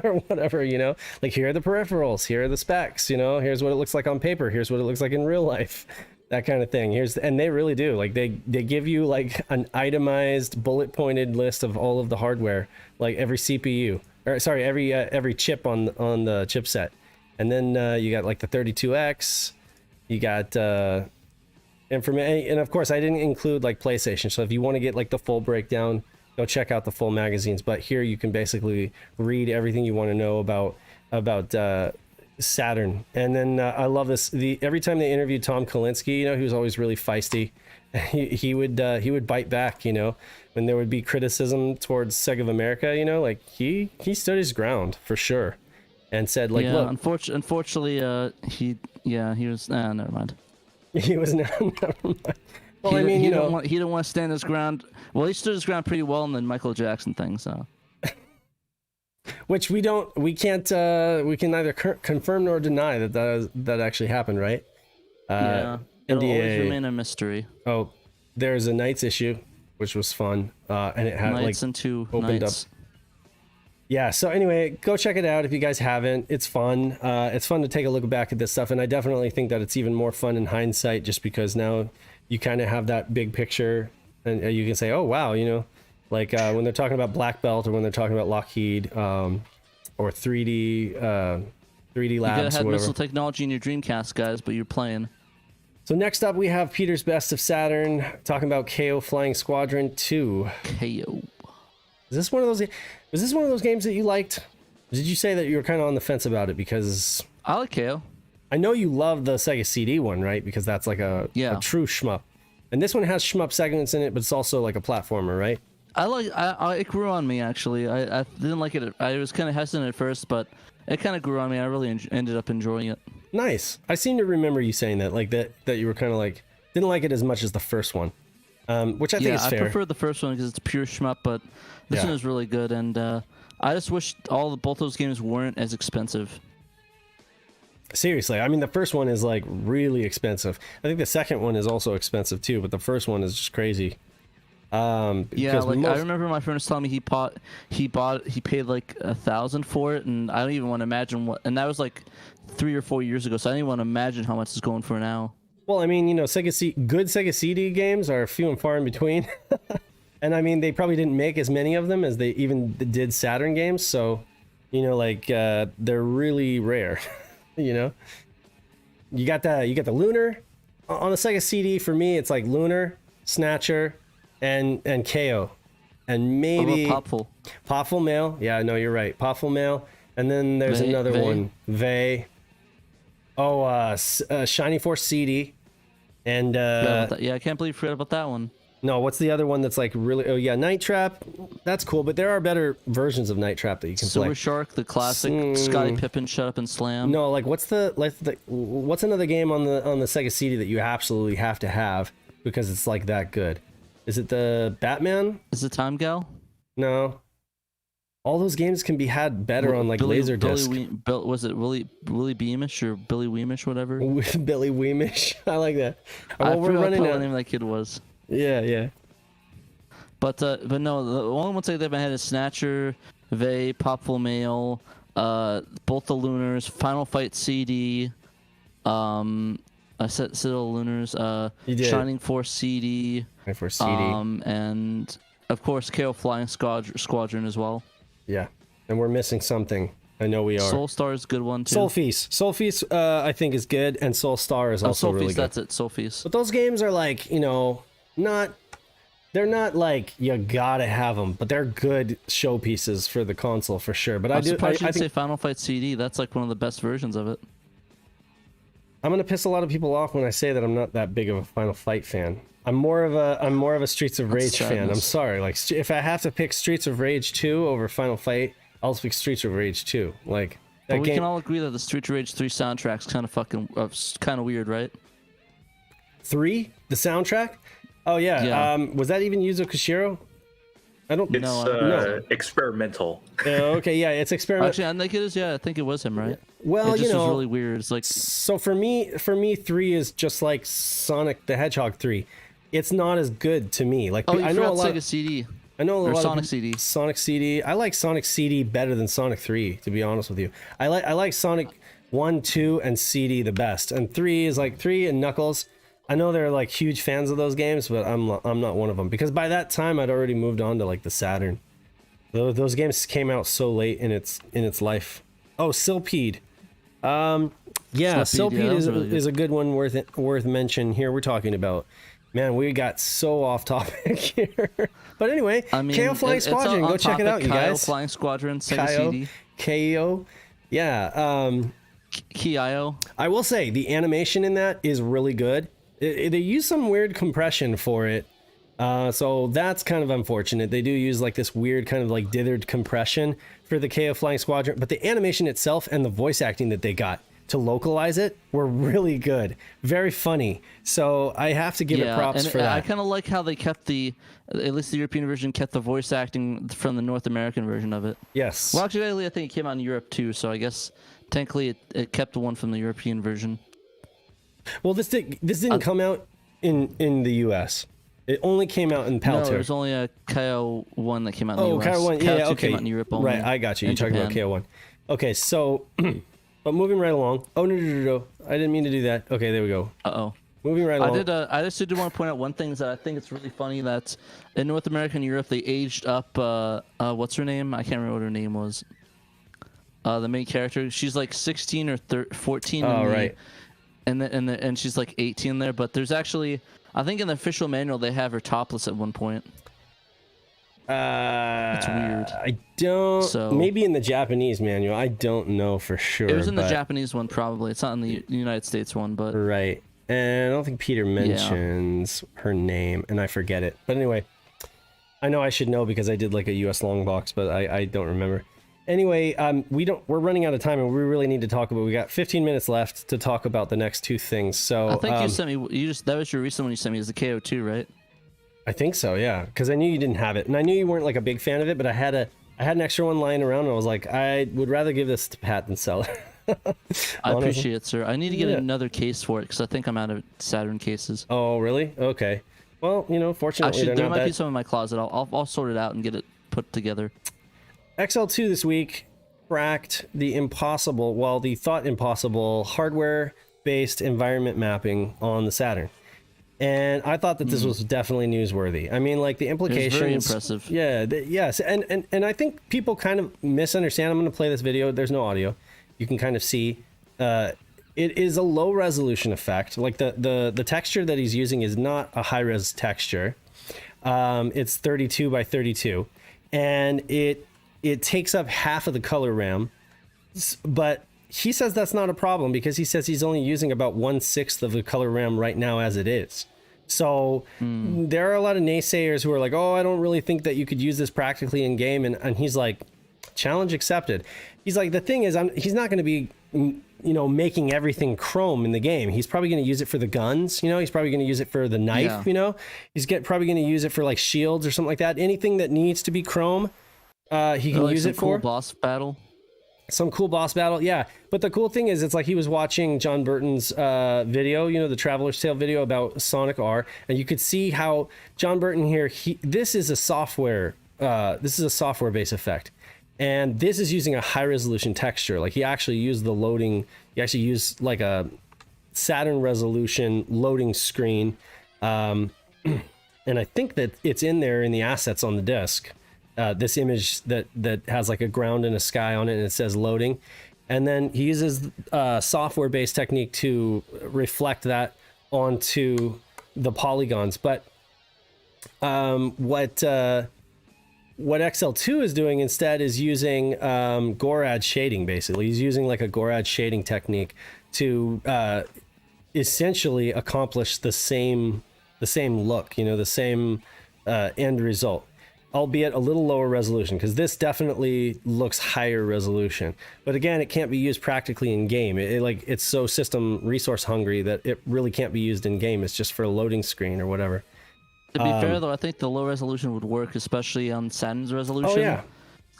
or whatever, you know, like here are the peripherals, here are the specs, you know, here's what it looks like on paper, here's what it looks like in real life, that kind of thing. And they really do, like they give you like an itemized bullet pointed list of all of the hardware, like every CPU, or sorry, every chip on the chipset. And then you got like the 32X, you got information, and of course I didn't include like PlayStation, so if you want to get like the full breakdown, go check out the full magazines. But here you can basically read everything you want to know about Saturn. And then I love this. Every time they interviewed Tom Kalinske, you know, he was always really feisty. He would bite back, you know, when there would be criticism towards Sega of America, you know, like he stood his ground for sure, and said like, look, unfortunately, he was never mind. He was never mind. Well, I mean, he didn't want to stand his ground. Well, he stood his ground pretty well in the Michael Jackson thing, so. Which we can neither confirm nor deny that actually happened, right? Yeah, it'll always remain a mystery. Oh, there's a Knights issue, which was fun, and it had Knights like and two opened Knights. up. Yeah, so anyway, go check it out if you guys haven't. It's fun. It's fun to take a look back at this stuff, and I definitely think that it's even more fun in hindsight, just because now you kind of have that big picture, and you can say, oh wow, you know, like when they're talking about Black Belt, or when they're talking about Lockheed, or 3D Labs. You gotta have missile technology in your Dreamcast, guys, but you're playing. So next up, we have Peter's Best of Saturn, talking about KO Flying Squadron 2. KO. Was this one of those games that you liked? Did you say that you were kind of on the fence about it? Because I like KO. I know you love the Sega CD one, right? Because that's like a true shmup. And this one has shmup segments in it, but it's also like a platformer, right? It grew on me, actually. I didn't like it. I was kind of hesitant at first, but it kind of grew on me. I really ended up enjoying it. Nice. I seem to remember you saying that, like that you were kind of like, didn't like it as much as the first one. Which I think is fair. I prefer the first one because it's pure shmup, but this one is really good, and I just wish both those games weren't as expensive. Seriously, I mean, the first one is like really expensive. I think the second one is also expensive too, but the first one is just crazy. I remember my friend was telling me he paid like $1,000 for it, and I don't even want to imagine what. And that was like 3 or 4 years ago, so I don't even want to imagine how much it's going for now. Well, I mean, you know, good Sega CD games are few and far in between. And I mean, they probably didn't make as many of them as they even did Saturn games. So, you know, like they're really rare. You know, you got the Lunar on the Sega CD. For me, it's like Lunar, Snatcher, and KO, and maybe Popful Mail. Yeah, no, you're right, Popful Mail. And then there's another one, Vey. Oh, Shiny Force CD. And I can't believe you forgot about that one. No, what's the other one that's like really? Oh yeah, Night Trap. That's cool, but there are better versions of Night Trap that you can play. Silver Shark, the classic. Scottie Pippen, Shut Up and Slam. No, like what's another game on the Sega CD that you absolutely have to have because it's like that good? Is it the Batman? Is it Time Gal? No. All those games can be had better on like Laserdisc. Was it Willie Beamish or Billy Weemish, whatever? Billy Weemish. I like that. I forgot what the name of that kid was. Yeah. But no, the only ones they've had is Snatcher, Vey, Popful Mail, both the Lunars, Final Fight CD, I said Citadel Lunars, Shining Force CD, and of course KO Flying Squadron as well. Yeah, and we're missing something. I know we are. Soulstar is a good one too. Soul Feast, I think is good, and Soulstar is also really good. That's it, Soul Feast. But those games are like, they're not like you gotta have them, but they're good showpieces for the console for sure. But I'm surprised you didn't say Final Fight CD. That's like one of the best versions of it. I'm gonna piss a lot of people off when I say that I'm not that big of a Final Fight fan. I'm more of a Streets of Rage fan. I'm sorry. Like, if I have to pick Streets of Rage 2 over Final Fight, I'll pick Streets of Rage 2. Like, but we can all agree that the Streets of Rage 3 soundtrack's kind of weird, right? 3? The soundtrack? Oh yeah. Was that even Yuzo Koshiro? I don't know. It's experimental. Okay, yeah, it's experimental. Actually, I think it is. Yeah, I think it was him, right? Well, it just was really weird. It's like, so for me, 3 is just like Sonic the Hedgehog 3. It's not as good to me. Like, I know a lot Sega CD. I know a lot Sonic of CD. Sonic CD. I like Sonic CD better than Sonic 3, to be honest with you. I like Sonic 1, 2, and CD the best. And 3 is like 3 and Knuckles. I know they're like huge fans of those games, but I'm not one of them, because by that time I'd already moved on to like the Saturn. Those games came out so late in its life. Oh, Silpede. Silpede is a good one worth mention here. We're talking about, man, we got so off topic here. But anyway, KO Flying Squadron, go check it out, you guys. KO Flying Squadron, Sega CD. KO, yeah. Kio. I will say the animation in that is really good. They use some weird compression for it, so that's kind of unfortunate. They do use like this weird kind of like dithered compression for the KO Flying Squadron, but the animation itself and the voice acting that they got to localize it were really good, very funny. So I have to give it props for that. I kind of like how they kept at least the European version kept the voice acting from the North American version of it. Yes. Well, actually, I think it came out in Europe too, so I guess technically it kept the one from the European version. Well, this didn't come out in the U.S. It only came out in Palter. No, there's only a KO 1 that came out in the U.S. KO 1, yeah, okay. Came out in Europe only. Right, I got you. You're talking about KO 1. Okay, so, but moving right along. Oh, no. I didn't mean to do that. Okay, there we go. Uh-oh. Moving right along. I just did want to point out one thing, is that I think it's really funny that in North America and Europe, they aged up, what's her name? I can't remember what her name was. The main character. She's like 16 or 14. Oh, right. And she's like 18 there, but there's actually, I think in the official manual they have her topless at one point. It's weird. I don't. So maybe in the Japanese manual, I don't know for sure. It was in the Japanese one probably. It's not in the United States one, but right. And I don't think Peter mentions her name, and I forget it. But anyway, I know I should know because I did like a US long box, but I don't remember. Anyway, we're running out of time, and we really need to talk about. We got 15 minutes left to talk about the next two things. So I think you sent me. That was your recent one you sent me. Is the KO2, right? I think so, yeah. Because I knew you didn't have it, and I knew you weren't like a big fan of it. But I had an extra one lying around, and I was like, I would rather give this to Pat than sell it. I appreciate it, sir. I need to get another case for it because I think I'm out of Saturn cases. Oh, really? Okay. Well, fortunately, actually, there might be some in my closet. I'll sort it out and get it put together. XL2 this week cracked the thought impossible hardware-based environment mapping on the Saturn. And I thought that this was definitely newsworthy. I mean, like the implications. It was very impressive. Yeah, yes. And I think people kind of misunderstand. I'm going to play this video. There's no audio. You can kind of see. It is a low resolution effect. Like the texture that he's using is not a high-res texture. It's 32 by 32. And it takes up half of the color RAM, but he says that's not a problem because he says he's only using about 1/6 of the color RAM right now as it is. So there are a lot of naysayers who are like, oh, I don't really think that you could use this practically in game. And he's like, challenge accepted. He's like, the thing is, he's not going to be, making everything chrome in the game. He's probably going to use it for the guns. He's probably going to use it for the knife. Yeah. He's probably going to use it for like shields or something like that. Anything that needs to be chrome. He can use it for cool boss battle. Some cool boss battle, yeah. But the cool thing is, it's like he was watching John Burton's video, you know, the Traveler's Tale video about Sonic R, and you could see how John Burton here, this is a software-based effect, and this is using a high-resolution texture. Like he actually used the loading, he actually used like a Saturn resolution loading screen, and I think that it's in there in the assets on the disc. This image that has like a ground and a sky on it, and it says loading, and then he uses software-based technique to reflect that onto the polygons. But what XL2 is doing instead is using Gorad shading. Basically, he's using like a Gorad shading technique to essentially accomplish the same look, you know, the same end result, albeit a little lower resolution, because this definitely looks higher resolution. But again, it can't be used practically in game. It's so system resource hungry that it really can't be used in game. It's just for a loading screen or whatever. To be fair, though, I think the low resolution would work, especially on Saturn's resolution. Oh yeah.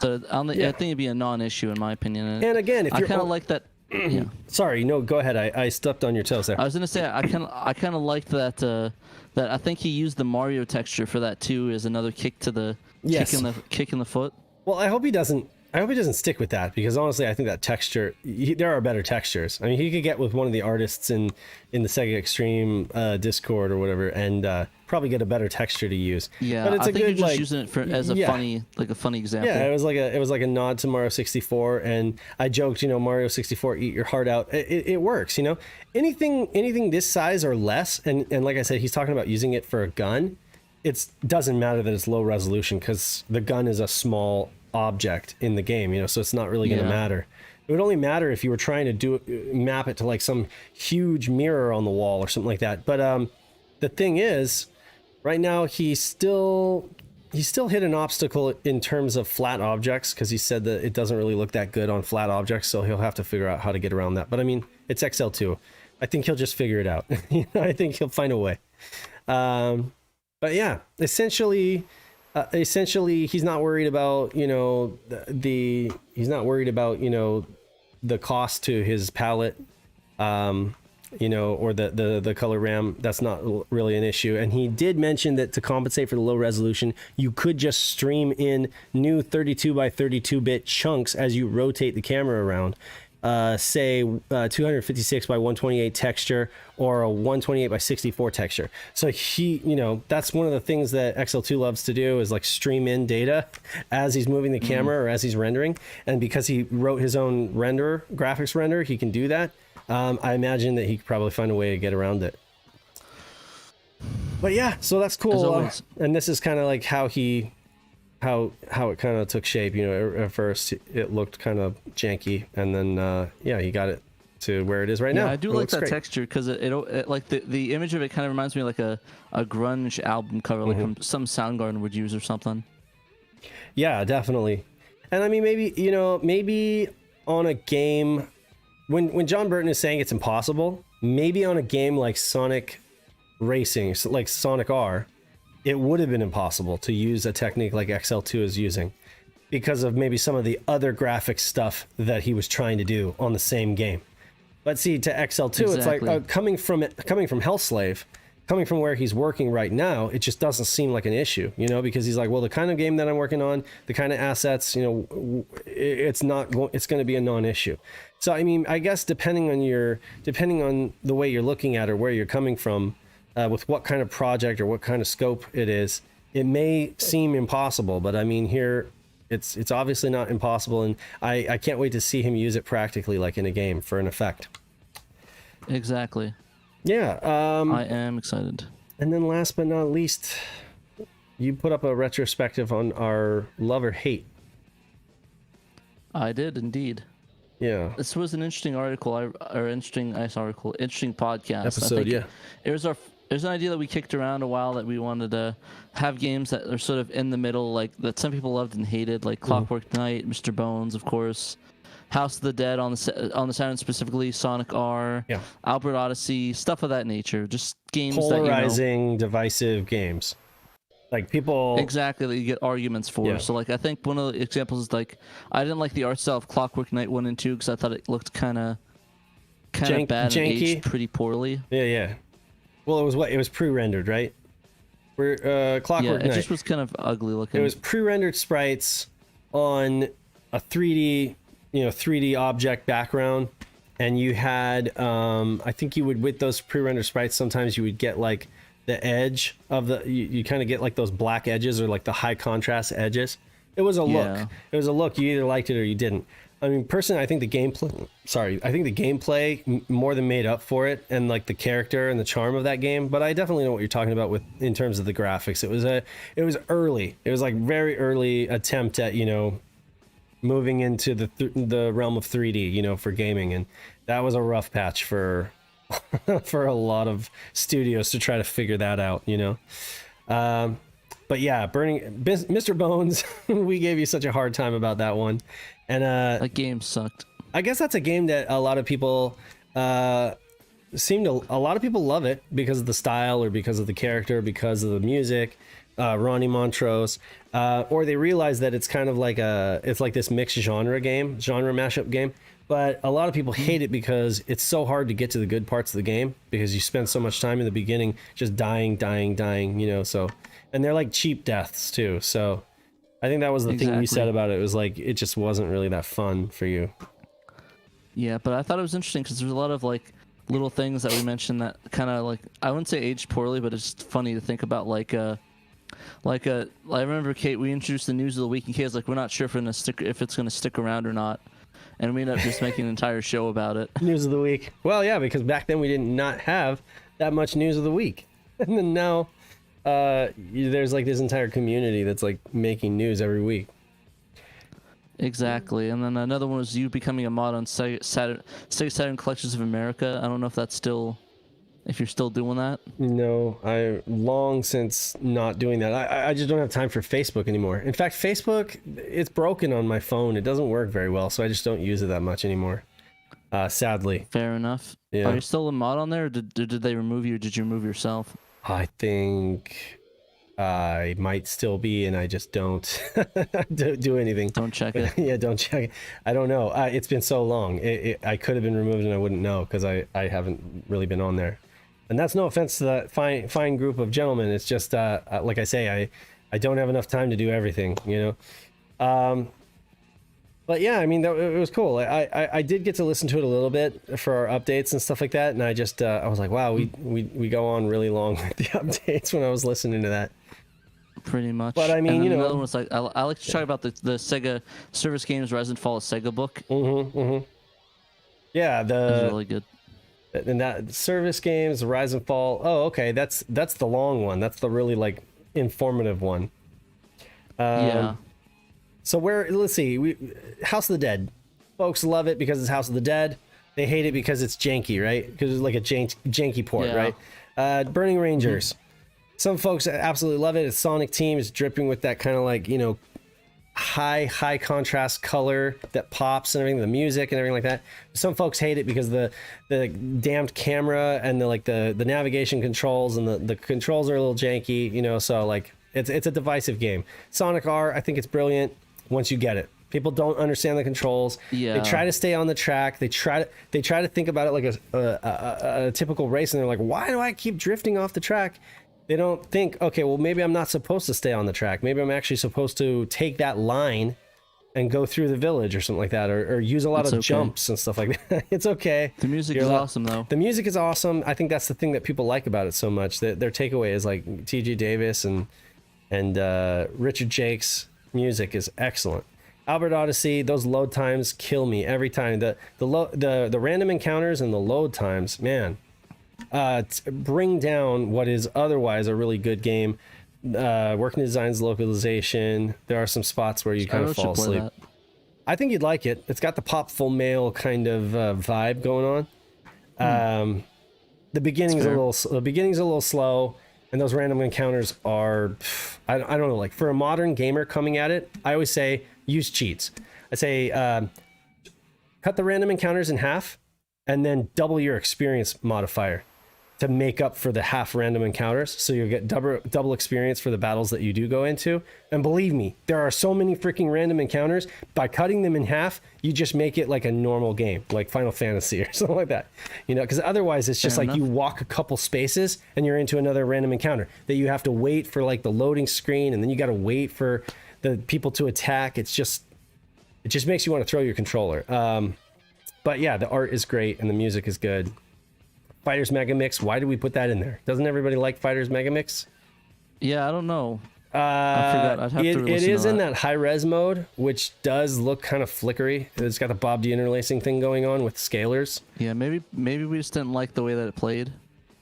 So I think it'd be a non-issue in my opinion. And again, if I you're kind of like that. Yeah. Sorry, no, go ahead. I stepped on your toes there. I was gonna say I kind of liked that. That I think he used the Mario texture for that too, as another kick to the kick in the foot. Well, I hope he doesn't stick with that, because honestly, I think that texture, there are better textures. I mean, he could get with one of the artists in the Sega Extreme Discord or whatever, and probably get a better texture to use. Yeah, but it's I think you're just using it as a funny example. Yeah, it was like a nod to Mario 64, and I joked, you know, Mario 64, eat your heart out. It works, you know. Anything this size or less, and like I said, he's talking about using it for a gun. It doesn't matter that it's low resolution, because the gun is a small object in the game, you know, so it's not really going to matter. It would only matter if you were trying to map it to like some huge mirror on the wall or something like that. But the thing is, right now he still hit an obstacle in terms of flat objects, because he said that it doesn't really look that good on flat objects, so he'll have to figure out how to get around that. But I mean, it's XL2. I think he'll just figure it out. I think he'll find a way. But yeah, essentially he's not worried about, you know, he's not worried about, you know, the cost to his palette, you know, or the color RAM. That's not really an issue. And he did mention that to compensate for the low resolution, you could just stream in new 32 by 32 bit chunks as you rotate the camera around. Say 256 by 128 texture, or a 128 by 64 texture. So he, you know, that's one of the things that XL2 loves to do, is like stream in data as he's moving the camera or as he's rendering. And because he wrote his own graphics render, he can do that. I imagine that he could probably find a way to get around it. But yeah, so that's cool. And this is kind of like how it kind of took shape. You know, at first it looked kind of janky, and then he got it to where it is right now. I do like that texture, because it like the image of it kind of reminds me of like a grunge album cover, like some Soundgarden would use or something. Yeah, definitely. And I mean, maybe on a game, when John Burton is saying it's impossible, maybe on a game like Sonic Racing, like Sonic R, it would have been impossible to use a technique like XL2 is using, because of maybe some of the other graphic stuff that he was trying to do on the same game. But see, to XL2, It's like coming from Hellslave, coming from where he's working right now, it just doesn't seem like an issue, you know, because he's like, well, the kind of game that I'm working on, the kind of assets, you know, it's going to be a non-issue. So I mean, I guess depending on the way you're looking at it, or where you're coming from, with what kind of project or what kind of scope it is, it may seem impossible, but I mean, here it's obviously not impossible, and I can't wait to see him use it practically, like in a game, for an effect. Exactly. Yeah. I am excited. And then last but not least, you put up a retrospective on our love or hate. I did indeed. Yeah. This was an interesting article, interesting podcast. Episode, yeah. There's an idea that we kicked around a while, that we wanted to have games that are sort of in the middle, like that some people loved and hated, like Clockwork Knight, Mr. Bones, of course, House of the Dead on the Saturn, specifically Sonic R, Albert Odyssey, stuff of that nature. Just games polarizing, divisive games. Like people exactly that you get arguments for. Yeah. So like I think one of the examples is like I didn't like the art style of Clockwork Knight 1 and 2 because I thought it looked kind of bad and janky. aged pretty poorly. Yeah. Well, it was pre-rendered, right? Clockwork It Knight. just was kind of ugly looking. It was pre-rendered sprites on a 3D object background, and you had I think you would, with those pre-rendered sprites, sometimes you would get like the edge of you kind of get like those black edges or like the high contrast edges. It was a look. It was a look. You either liked it or you didn't. I mean, personally, I think the gameplay more than made up for it, and like the character and the charm of that game. But I definitely know what you're talking about in terms of the graphics. It was early. It was like very early attempt at moving into the realm of 3D, for gaming, and that was a rough patch for for a lot of studios to try to figure that out. But yeah, Mr. Bones, we gave you such a hard time about that one. And that game sucked. I guess that's a game that a lot of people love it because of the style or because of the character, because of the music, Ronnie Montrose, or they realize that it's kind of like it's like this mixed genre mashup game. But a lot of people hate it because it's so hard to get to the good parts of the game because you spend so much time in the beginning just dying, so, and they're like cheap deaths too. So I think that was the thing you said about it. It was like, it just wasn't really that fun for you. Yeah, but I thought it was interesting because there's a lot of like little things that we mentioned that kind of like, I wouldn't say aged poorly, but it's just funny to think about I remember Kate, we introduced the news of the week and Kate's like, we're not sure if it's going to stick around or not. And we ended up just making an entire show about it. News of the week. Well, yeah, because back then we did not have that much news of the week. And then now there's like this entire community that's like making news every week. Exactly. And then another one was you becoming a mod on Sega Saturn Collections of America. I don't know if you're still doing that. No, I long since not doing that. I just don't have time for Facebook anymore. In fact, Facebook, it's broken on my phone. It doesn't work very well, so I just don't use it that much anymore. Sadly. Fair enough. Yeah. Are you still a mod on there, or did they remove you, or did you remove yourself? I think I might still be, and I just don't do anything. Don't check it. Yeah, don't check it. I don't know. It's been so long. I could have been removed, and I wouldn't know because I haven't really been on there. And that's no offense to that fine group of gentlemen. It's just, like I say, I don't have enough time to do everything, But yeah, I mean, it was cool. I did get to listen to it a little bit for our updates and stuff like that. And I just, I was like, wow, we go on really long with the updates when I was listening to that. Pretty much. But I mean, another one was like, I like to talk about the Sega Service Games Rise and Fall of Sega book. Yeah, It was really good. And that service games, Rise and Fall. Oh, okay, that's the long one. That's the really like informative one. Yeah. So let's see, House of the Dead. Folks love it because it's House of the Dead. They hate it because it's janky, right? Because it's like a janky port, right? Burning Rangers. Some folks absolutely love it. It's Sonic Team. It's dripping with that kind of like, high contrast color that pops and everything, the music and everything like that. Some folks hate it because the damped camera and the navigation controls and the controls are a little janky, so like it's a divisive game. Sonic R, I think it's brilliant once you get it. People don't understand the controls. Yeah. They try to stay on the track. They try to think about it like a typical race, and they're like, why do I keep drifting off the track? They don't think, okay, well, maybe I'm not supposed to stay on the track. Maybe I'm actually supposed to take that line and go through the village or something like that, or use a lot of jumps and stuff like that. It's okay. The music is awesome, though. The music is awesome. I think that's the thing that people like about it so much. That their takeaway is like T.G. Davis and Richard Jake's music is excellent. Albert Odyssey, those load times kill me every time. The random encounters and the load times, man. Bring down what is otherwise a really good game. Working designs, localization. There are some spots where you kind of fall asleep. I think you'd like it. It's got the pop full mail kind of vibe going on. The beginning's a little slow, and those random encounters are, I don't know. Like for a modern gamer coming at it, I always say use cheats. I say cut the random encounters in half, and then double your experience modifier. to make up for the half random encounters. So you'll get double experience for the battles that you do go into. And believe me, there are so many freaking random encounters. By cutting them in half, you just make it like a normal game, like Final Fantasy or something like that. You know, because otherwise it's just Fair like enough. you walk a couple spaces and you're into another random encounter that you have to wait for like the loading screen, and then you got to wait for the people to attack. It just makes you want to throw your controller. But yeah, the art is great and the music is good. Fighters Mega Mix, why did we put that in there? Doesn't everybody like Fighters Mega Mix? Yeah, I don't know. I forgot. I'd have to It listen is to in that high res mode, which does look kind of flickery. It's got the Bob D interlacing thing going on with scalers. Yeah, maybe we just didn't like the way that it played.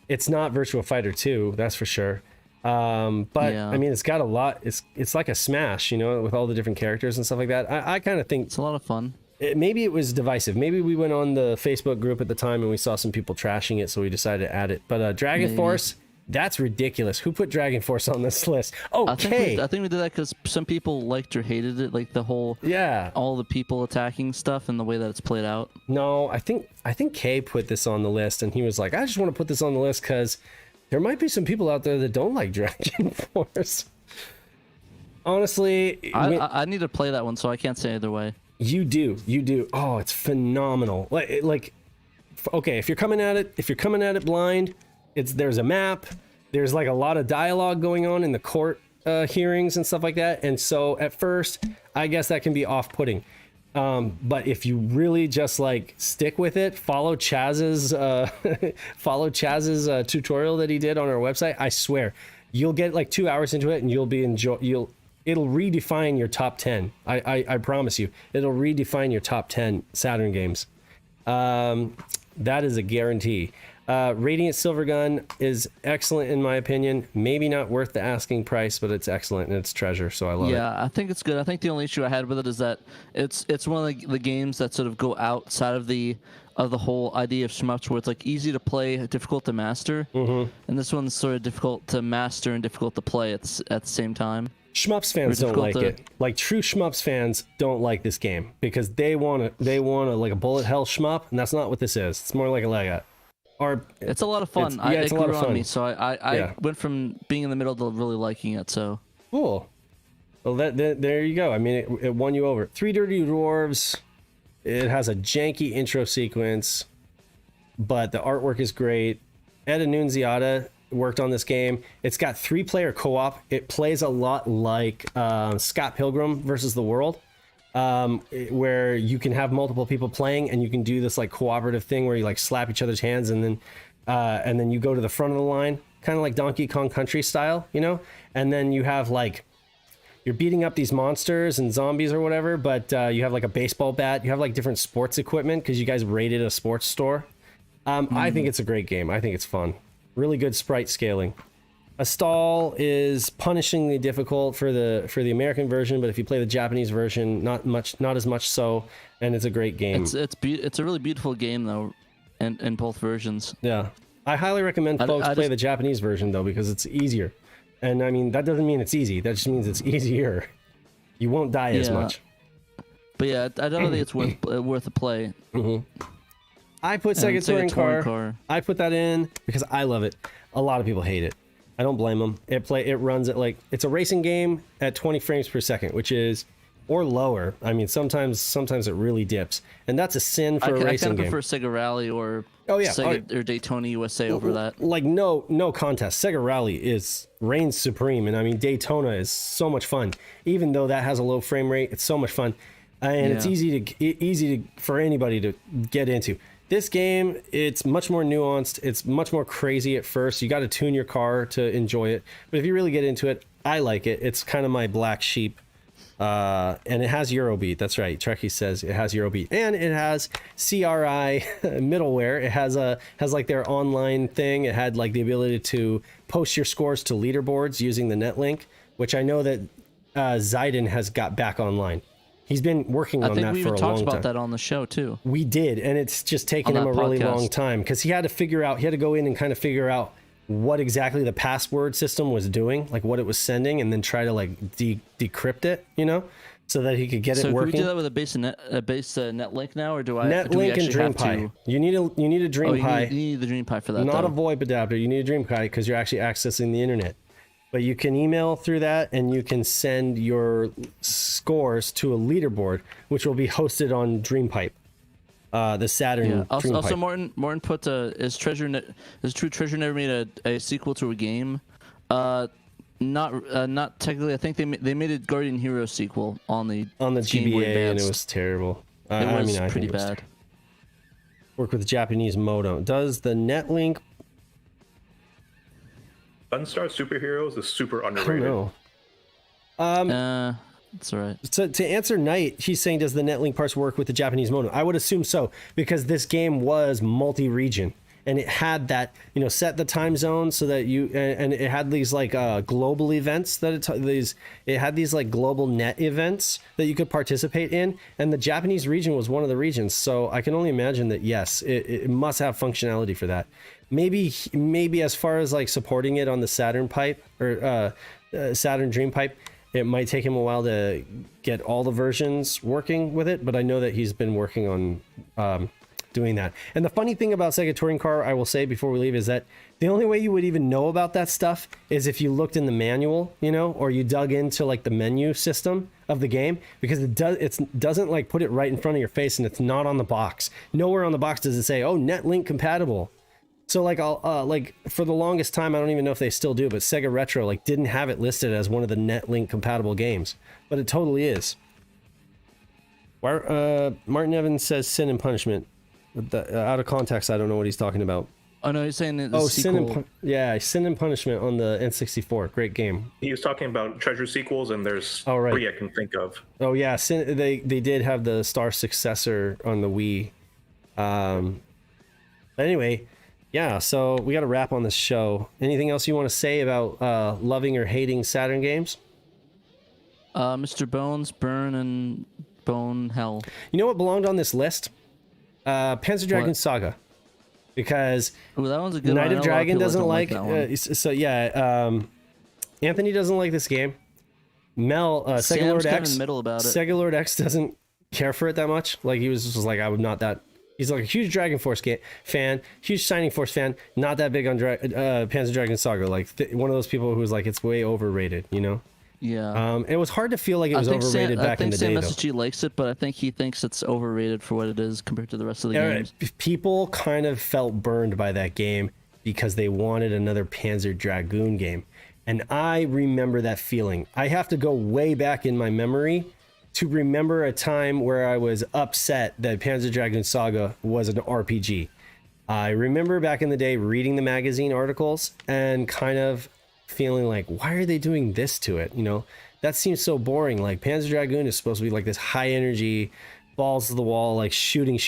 It's not Virtua Fighter 2, that's for sure. But Yeah. I mean, it's got a lot. It's like a Smash, you know, with all the different characters and stuff like that. I kind of think It's a lot of fun. maybe it was divisive. Maybe we went on the Facebook group at the time and we saw some people trashing it, so we decided to add it. But Dragonforce, that's ridiculous. Who put Dragonforce on this list? Okay. I think we did that because some people liked or hated it, like the whole all the people attacking stuff and the way that it's played out. No, I think Kay put this on the list, and he was like, I just want to put this on the list because there might be some people out there that don't like Dragonforce. Honestly, I need to play that one, so I can't say either way. You do. Oh, it's phenomenal. Like, okay, if you're coming at it blind, there's a map. There's like a lot of dialogue going on in the court hearings and stuff like that. And so at first, I guess that can be off-putting. But if you really just like stick with it, follow Chaz's tutorial that he did on our website, I swear, you'll get like 2 hours into it and it'll redefine your top 10. I promise you, it'll redefine your top 10 Saturn games. That is a guarantee. Radiant Silvergun is excellent in my opinion. Maybe not worth the asking price, but it's excellent and it's treasure, so I love it. Yeah, I think it's good. I think the only issue I had with it is that it's one of the games that sort of go outside of the whole idea of shmups, where it's like easy to play, difficult to master, and this one's sort of difficult to master and difficult to play at the same time. Shmups fans don't like it. Like true Shmups fans don't like this game because they want like a bullet hell shmup, and that's not what this is. It's more like a it's a lot of fun. It's a lot of fun. Me, so I went from being in the middle to really liking it. So cool. Well, there you go. I mean, it won you over. Three Dirty Dwarves. It has a janky intro sequence, but the artwork is great. Ed Annunziata worked on this game. It's got 3-player co-op. It plays a lot like Scott Pilgrim versus the World, where you can have multiple people playing and you can do this like cooperative thing where you like slap each other's hands and then you go to the front of the line, kind of like Donkey Kong Country style, you know? And then you have like, you're beating up these monsters and zombies or whatever, but you have like a baseball bat. You have like different sports equipment because you guys raided a sports store. I think it's a great game. I think it's fun. Really good sprite scaling. Astal is punishingly difficult for the American version, but if you play the Japanese version, not as much so, and it's a great game. It's a really beautiful game though, in both versions. Yeah, I highly recommend folks play the Japanese version though, because it's easier. And I mean, that doesn't mean it's easy. That just means it's easier. You won't die as much. But yeah, I don't think it's worth a play. I put Sega Touring Car. I put that in because I love it. A lot of people hate it. I don't blame them. It runs at like, it's a racing game at 20 frames per second, which is, or lower. I mean, sometimes it really dips, and that's a sin for a racing game. I prefer Sega Rally or Sega or Daytona USA over that. Like no contest. Sega Rally reigns supreme, and I mean Daytona is so much fun. Even though that has a low frame rate, it's so much fun, and it's easy for anybody to get into. This game, it's much more nuanced. It's much more crazy at first. You got to tune your car to enjoy it. But if you really get into it, I like it. It's kind of my black sheep. And it has Eurobeat. That's right. Trekkie says it has Eurobeat. And it has CRI middleware. It has like their online thing. It had like the ability to post your scores to leaderboards using the netlink, which I know that Zaiden has got back online. He's been working on that for a long time. I think we even talked about that on the show too. We did, and it's just taken him a really long time because he had to go in and kind of figure out what exactly the password system was doing, like what it was sending, and then try to like decrypt it, you know? so that he could get So it can working. we do that with a base net link now, or do we Netlink and actually have DreamPi. to? You need a DreamPi. You need the DreamPi for that. Not though. a VoIP adapter. You need a DreamPi because you're actually accessing the internet. But you can email through that, and you can send your scores to a leaderboard, which will be hosted on DreamPipe, the Saturn. Yeah. Also, DreamPipe. Martin put is True Treasure never made a sequel to a game? Not technically. I think they made a Guardian Hero sequel on the Game Boy GBA, and Advance. it was terrible. It was I pretty think it was bad. Work with Japanese modem. Does the Netlink? Sunstar Superheroes is super I don't underrated. know. That's all right. So to answer Knight, he's saying, does the Netlink parts work with the Japanese modem? I would assume so, because this game was multi-region, and it had that, set the time zone so that and it had these like global events that it had these like global net events that you could participate in, and the Japanese region was one of the regions. So I can only imagine that yes, it must have functionality for that. Maybe as far as like supporting it on the Saturn pipe or Saturn Dream pipe, it might take him a while to get all the versions working with it, but I know that he's been working on doing that. And the funny thing about Sega Touring Car, I will say before we leave, is that the only way you would even know about that stuff is if you looked in the manual, or you dug into like the menu system of the game, because it doesn't like put it right in front of your face, and it's not on the box. Nowhere on the box does it say, "Oh, Netlink compatible." So like for the longest time, I don't even know if they still do, but Sega Retro like didn't have it listed as one of the Netlink compatible games, but it totally is. Martin Evans says Sin and Punishment. Out of context, I don't know what he's talking about. Oh no, he's saying the sequel. Sin and Punishment on the N64. Great game. He was talking about treasure sequels, and there's right. 3 I can think of. Oh yeah, they did have the Star Successor on the Wii. But anyway, yeah, so we got to wrap on this show. Anything else you want to say about loving or hating Saturn games? Mr. Bones, Burn, and Bone Hell. You know what belonged on this list? Panzer Dragoon Saga. Because that one's a good Night one. of Dragon doesn't like that one. Anthony doesn't like this game. Mel, Sega Sam's Lord kind of X, in the middle about it. Sega Lord X doesn't care for it that much. Like he was just like, I would not that. He's like a huge Dragonforce fan, huge Shining Force fan, not that big on Panzer Dragoon Saga. Like one of those people who's like, it's way overrated, Yeah. It was hard to feel like it was overrated back in the day, though. I think Sam SSG likes it, but I think he thinks it's overrated for what it is compared to the rest of the games. People kind of felt burned by that game because they wanted another Panzer Dragoon game. And I remember that feeling. I have to go way back in my memory to remember a time where I was upset that Panzer Dragoon Saga was an RPG. I remember back in the day reading the magazine articles and kind of feeling like, why are they doing this to it? That seems so boring. Like Panzer Dragoon is supposed to be like this high energy, balls to the wall, like shooting,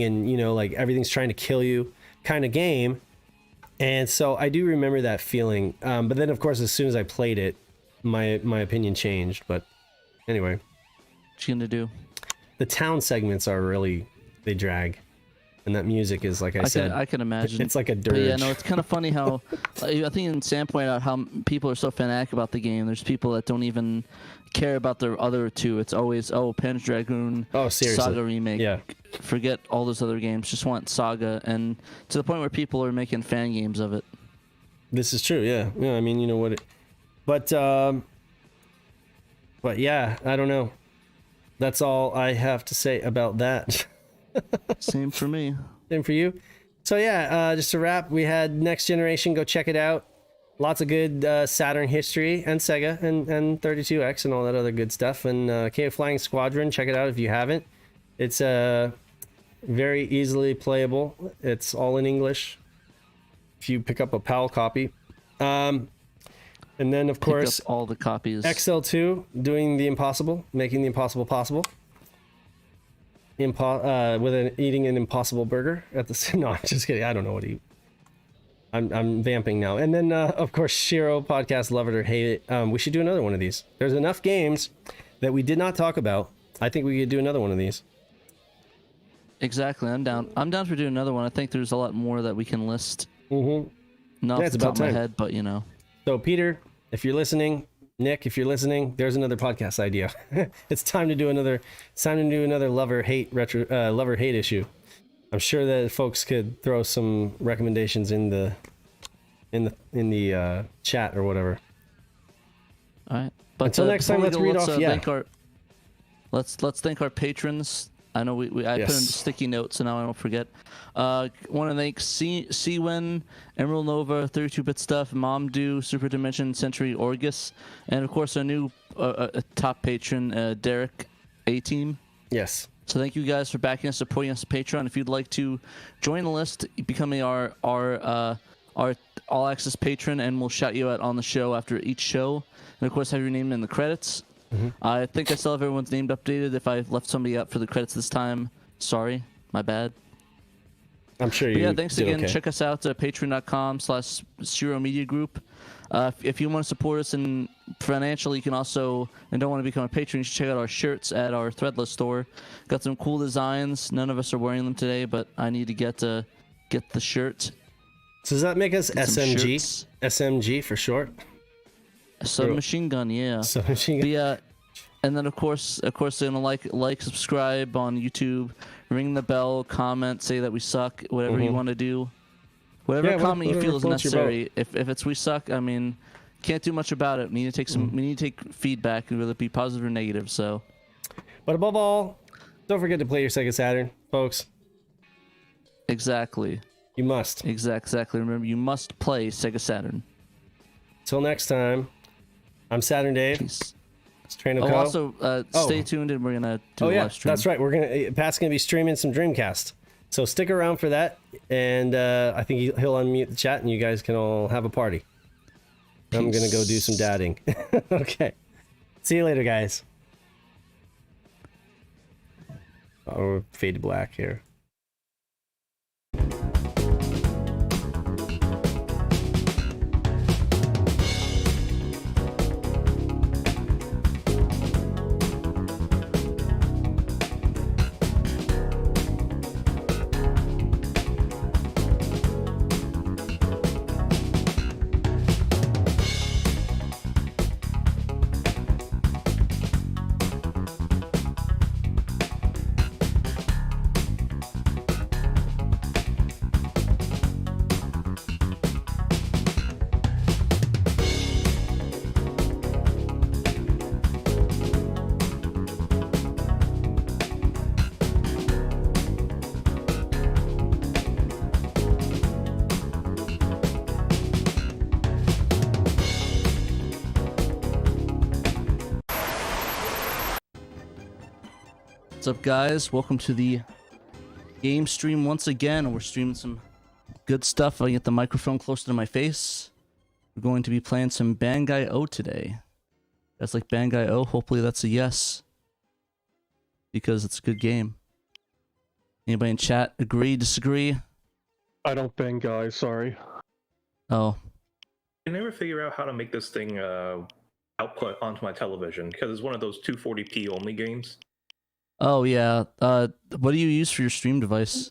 and like everything's trying to kill you kind of game. And so I do remember that feeling. But then of course, as soon as I played it, my opinion changed. But anyway, What you gonna do? the town segments are really, they drag. And that music is, like I said, I can imagine. it's like a dirge. But yeah, no, it's kind of funny how I think Sam pointed out how people are so fanatic about the game. There's people that don't even care about the other two. It's always Panzer Dragoon, seriously. Saga remake. Yeah. Forget all those other games. Just want Saga, and to the point where people are making fan games of it. This is true, yeah. I mean, you know what? But yeah, I don't know. That's all I have to say about that. Same for me. Same for you. So yeah, just to wrap, we had Next Generation. Go check it out. Lots of good Saturn history and Sega and 32X and all that other good stuff. And K Flying Squadron, check it out if you haven't. It's very easily playable. It's all in English if you pick up a PAL copy. And then of course, Pick up all the copies. XL2 doing the impossible, making the impossible possible. Eating an impossible burger at the no, I'm just kidding. I don't know what he. I'm vamping now. And then of course, SHIRO podcast, love it or hate it. We should do another one of these. There's enough games that we did not talk about. I think we could do another one of these. Exactly. I'm down. I'm down for doing another one. I think there's a lot more that we can list. Mm-hmm. Not Yeah, off the it's top of about my time. head, but So Peter, if you're listening, Nick, if you're listening, there's another podcast idea. It's time to do another. It's time to do another love or hate issue. I'm sure that folks could throw some recommendations in the chat or whatever. All right. But until next time, let's read off. Let's thank our patrons. I know I put in sticky notes, so now I don't forget. Want to thank Cwin, Emerald Nova, 32-Bit Stuff, Momdu, Super Dimension, Century Orgus, and of course our new top patron, Derek A-Team. Yes. So thank you guys for backing us, supporting us on Patreon. If you'd like to join the list, becoming our all access patron, and we'll shout you out on the show after each show, and of course have your name in the credits. I think I still have everyone's name updated. If I left somebody out for the credits this time, sorry, my bad. I'm sure you. But yeah, thanks again. Okay. Check us out at patreon.com/SHIRO Media Group. If you want to support us financially, you can also, and don't want to become a patron, you should check out our shirts at our Threadless store. Got some cool designs. None of us are wearing them today, but I need to get the shirt. So does that make us SMG? SMG for short. Submachine gun, yeah. Submachine gun. Yeah, and then of course, they're gonna like, subscribe on YouTube, ring the bell, comment, say that we suck, whatever you want to do, whatever comment you feel is necessary. If it's we suck, I mean, can't do much about it. We need to take we need to take feedback, whether it be positive or negative. So, but above all, don't forget to play your Sega Saturn, folks. Exactly. You must. Exactly. Remember, you must play Sega Saturn. Till next time. I'm Saturn Dave. Peace. It's Train Also, stay tuned, and we're gonna do a live stream. That's right. Pat's gonna be streaming some Dreamcast, so stick around for that. And I think he'll unmute the chat, and you guys can all have a party. Peace. I'm gonna go do some dadding. Okay. See you later, guys. Oh, fade to black here. What's up, guys? Welcome to the game stream once again. We're streaming some good stuff. I get the microphone closer to my face. We're going to be playing some Bangai O today. That's like Bangai O. Hopefully that's a yes, because it's a good game. Anybody in chat agree, disagree? I don't Bangai, sorry. Oh. I never figure out how to make this thing output onto my television, because it's one of those 240p only games. Oh yeah. What do you use for your stream device?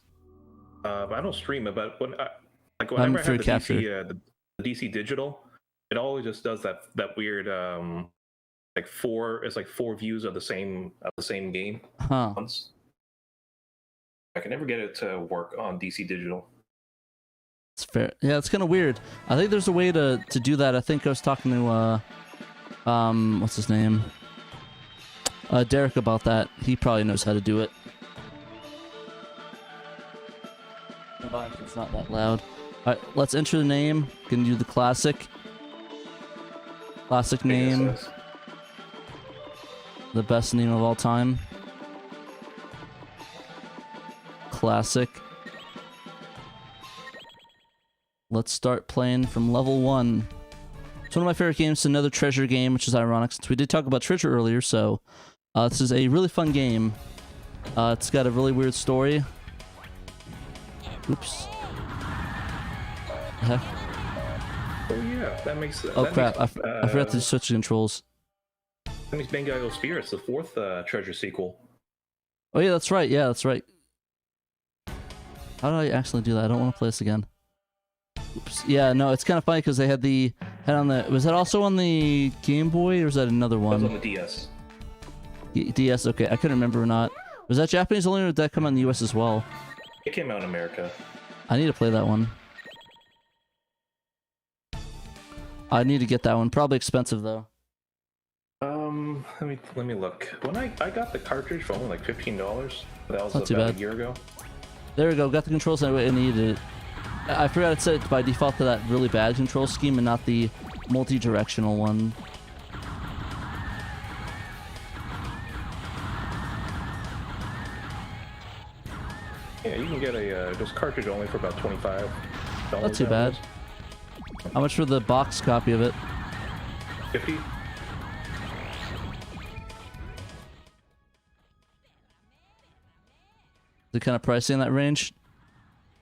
I don't stream it, but whenever I have the DC digital, it always just does that weird four views of the same game. Huh. Once. I can never get it to work on DC digital. It's fair. Yeah, it's kind of weird. I think there's a way to do that. I think I was talking to what's his name? Derek about that. He probably knows how to do it. It's not that loud. Alright, let's enter the name. Gonna do the classic. Classic name. Yes. The best name of all time. Classic. Let's start playing from level 1. It's one of my favorite games. Another treasure game, which is ironic since we did talk about treasure earlier, so this is a really fun game. It's got a really weird story. Oops. The heck? Oh yeah, that makes sense. Oh crap, I forgot to switch the controls. That makes Bangai O Spirits the fourth treasure sequel. Oh yeah, that's right. Yeah, that's right. How did I actually do that? I don't want to play this again. Oops. Yeah, no, it's kind of funny because they had on the. Was that also on the Game Boy or was that another one? That was on the DS. DS. Okay, I couldn't remember or not. Was that Japanese only, or did that come out in the US as well? It came out in America. I need to play that one. I need to get that one. Probably expensive though. Let me look. When I got the cartridge for only like $15. That was Not too about bad. a year ago. There we go. Got the controls anyway. I needed it. I forgot it set by default to that really bad control scheme and not the multi-directional one. Yeah, you can get a just cartridge only for about $25. Not too bad. How much for the box copy of it? 50. The kind of pricing in that range?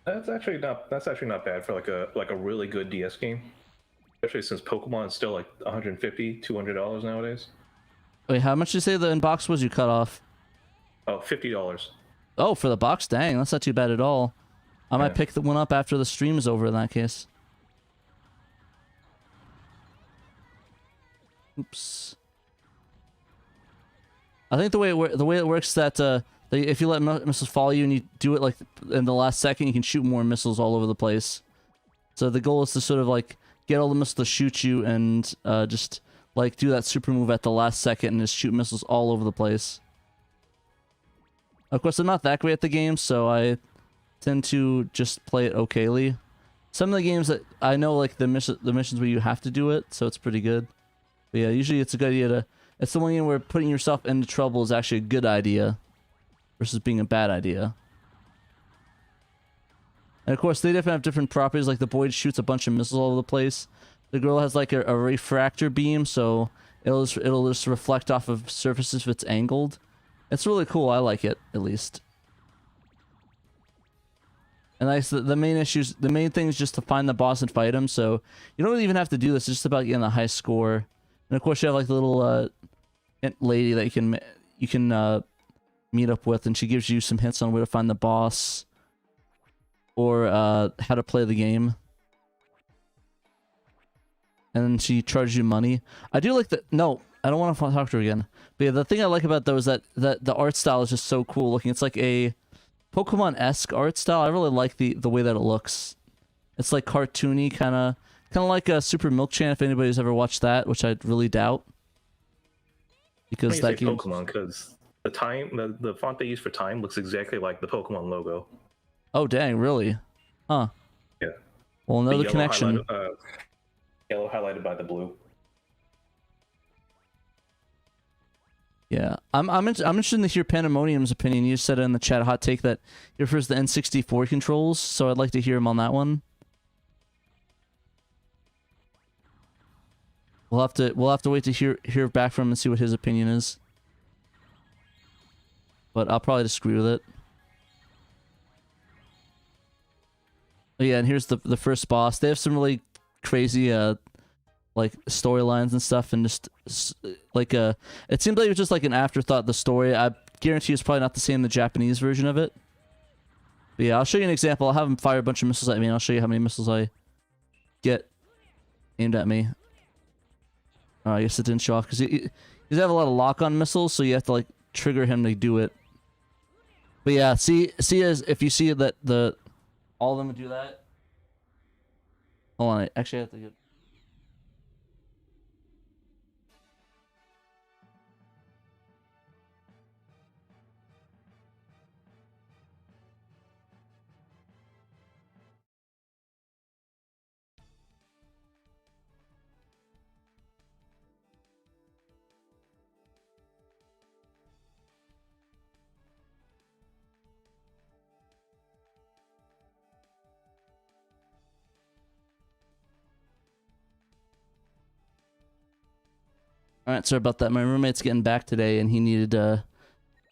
That's actually not bad for like a really good DS game. Especially since Pokemon is still like $150, $200 nowadays. Wait, how much did you say the in-box was you cut off? Oh, $50. Oh, for the box? Dang, that's not too bad at all. I might pick the one up after the stream is over in that case. Oops. I think the way it works is that if you let missiles follow you and you do it like in the last second, you can shoot more missiles all over the place. So the goal is to sort of like get all the missiles to shoot you and just like do that super move at the last second and just shoot missiles all over the place. Of course, I'm not that great at the game, so I tend to just play it okayly. Some of the games that I know, like the missions where you have to do it, so it's pretty good. But yeah, usually it's a good idea to. It's the one game where putting yourself into trouble is actually a good idea, versus being a bad idea. And of course, they definitely have different properties. Like the boy shoots a bunch of missiles all over the place. The girl has like a refractor beam, so it'll just reflect off of surfaces if it's angled. It's really cool. I like it, at least. And the main thing is just to find the boss and fight him. So you don't really even have to do this. It's just about getting a high score. And of course, you have like the little lady that you can meet up with, and she gives you some hints on where to find the boss or how to play the game. And then she charges you money. I do like the no. I don't want to talk to her again. But yeah, the thing I like about those is that the art style is just so cool looking. It's like a Pokemon-esque art style. I really like the way that it looks. It's like cartoony, kind of like a Super Milk Chan, if anybody's ever watched that, which I really doubt. Because that game... Pokemon, because the font they use for time looks exactly like the Pokemon logo. Oh dang, really? Huh. Yeah. Well, another connection. Yellow highlighted by the blue. Yeah, I'm interested to hear Pandemonium's opinion. You said in the chat, hot take, that he prefers the N64 controls, so I'd like to hear him on that one. We'll have to wait to hear back from him and see what his opinion is. But I'll probably disagree with it. Oh, yeah, and here's the first boss. They have some really crazy like storylines and stuff, and just like it seems like it was just like an afterthought. The story, I guarantee, it's probably not the same in the Japanese version of it. But yeah, I'll show you an example. I'll have him fire a bunch of missiles at me, and I'll show you how many missiles I get aimed at me. Oh, I guess it didn't show off because you have a lot of lock-on missiles, so you have to like trigger him to do it. But yeah, see as if you see that all of them would do that. Hold on, actually I have to get. Alright, sorry about that. My roommate's getting back today, and he needed, I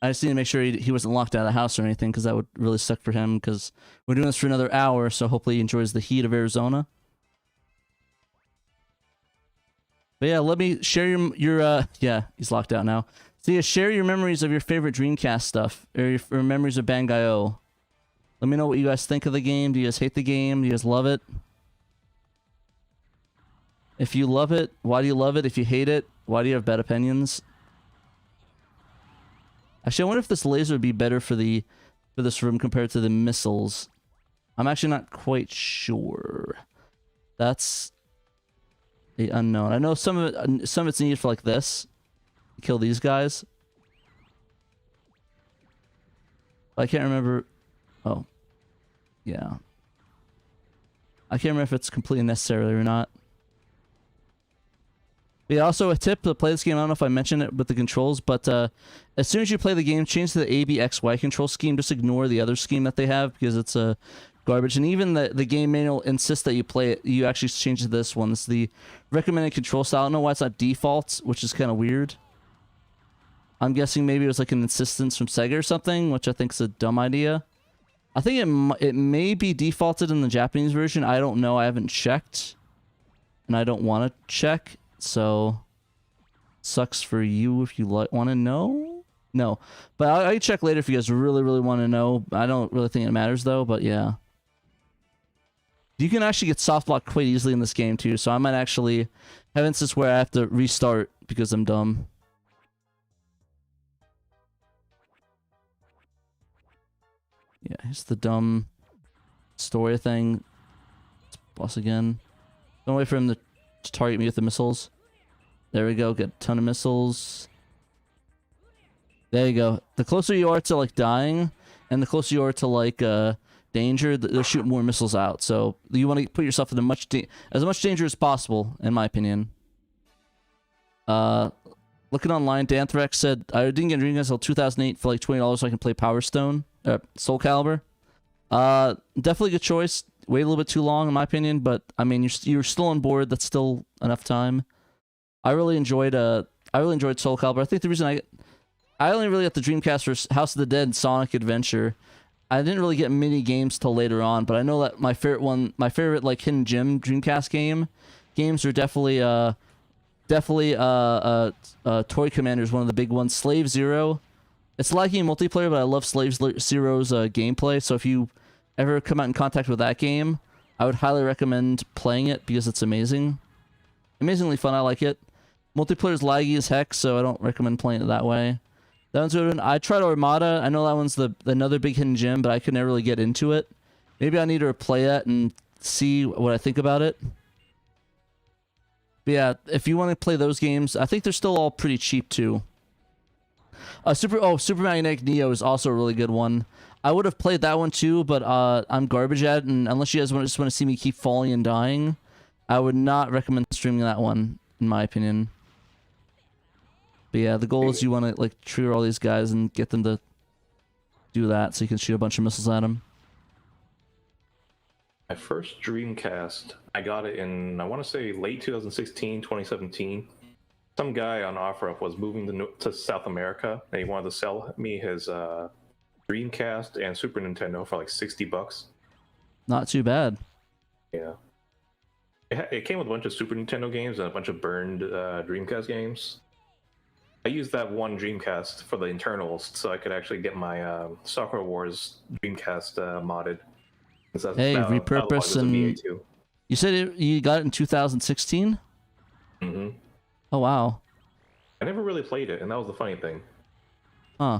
just need to make sure he wasn't locked out of the house or anything, because that would really suck for him, because we're doing this for another hour, so hopefully he enjoys the heat of Arizona. But yeah, let me share your yeah, he's locked out now. So yeah, share your memories of your favorite Dreamcast stuff, or memories of Bang.io. Let me know what you guys think of the game. Do you guys hate the game? Do you guys love it? If you love it, why do you love it? If you hate it, why do you have bad opinions? Actually, I wonder if this laser would be better for this room compared to the missiles. I'm actually not quite sure. That's the unknown. I know some of it's needed for like this, to kill these guys. I can't remember. Oh, yeah. I can't remember if it's completely necessary or not. But yeah, also a tip to play this game. I don't know if I mentioned it with the controls, but as soon as you play the game, change to the A, B, X, Y control scheme. Just ignore the other scheme that they have because it's garbage. And even the game manual insists that you play it. You actually change to this one. It's the recommended control style. I don't know why it's not default, which is kind of weird. I'm guessing maybe it was like an insistence from Sega or something, which I think is a dumb idea. I think it may be defaulted in the Japanese version. I don't know. I haven't checked, and I don't want to check. So, sucks for you if you want to know. No, but I'll check later if you guys really, really want to know. I don't really think it matters though. But yeah, you can actually get soft lock quite easily in this game too. So I might actually have instances where I have to restart because I'm dumb. Yeah, here's the dumb story thing. Boss again. Don't wait for him to target me with the missiles. There we go. Get a ton of missiles. There you go. The closer you are to like dying, and the closer you are to like danger, they'll shoot more missiles out. So you want to put yourself in as much danger as possible, in my opinion. Looking online, Danthrax said I didn't get Dreamcast until 2008 for like $20 so I can play Power Stone. Soul Calibur. Definitely a good choice. Wait a little bit too long in my opinion, but I mean you're still on board. That's still enough time. I really enjoyed Soul Calibur. I think the reason I only really got the Dreamcast for House of the Dead and Sonic Adventure. I didn't really get many games till later on, but I know that my favorite like Hidden Gem Dreamcast games are definitely Toy Commander is one of the big ones. Slave Zero. It's lacking multiplayer, but I love Slave Zero's gameplay. So if you ever come out in contact with that game, I would highly recommend playing it because it's amazing. Amazingly fun, I like it. Multiplayer is laggy as heck, so I don't recommend playing it that way. That one's good. I tried Armada. I know that one's another big hidden gem, but I could never really get into it. Maybe I need to play that and see what I think about it. But yeah, if you want to play those games, I think they're still all pretty cheap too. Super Magnetic Neo is also a really good one. I would have played that one too, but I'm garbage at it, and unless you guys just want to see me keep falling and dying, I would not recommend streaming that one, in my opinion. But yeah, the goal is you want to like trigger all these guys and get them to do that so you can shoot a bunch of missiles at them. My first Dreamcast, I got it in, I want to say late 2016, 2017. Some guy on OfferUp was moving to South America, and he wanted to sell me his Dreamcast and Super Nintendo for like $60. Not too bad. Yeah. It came with a bunch of Super Nintendo games and a bunch of burned Dreamcast games. I used that one Dreamcast for the internals, so I could actually get my Soccer Wars Dreamcast modded. Hey, repurpose and you said you got it in 2016? Mm-hmm. Oh wow. I never really played it, and that was the funny thing. Huh.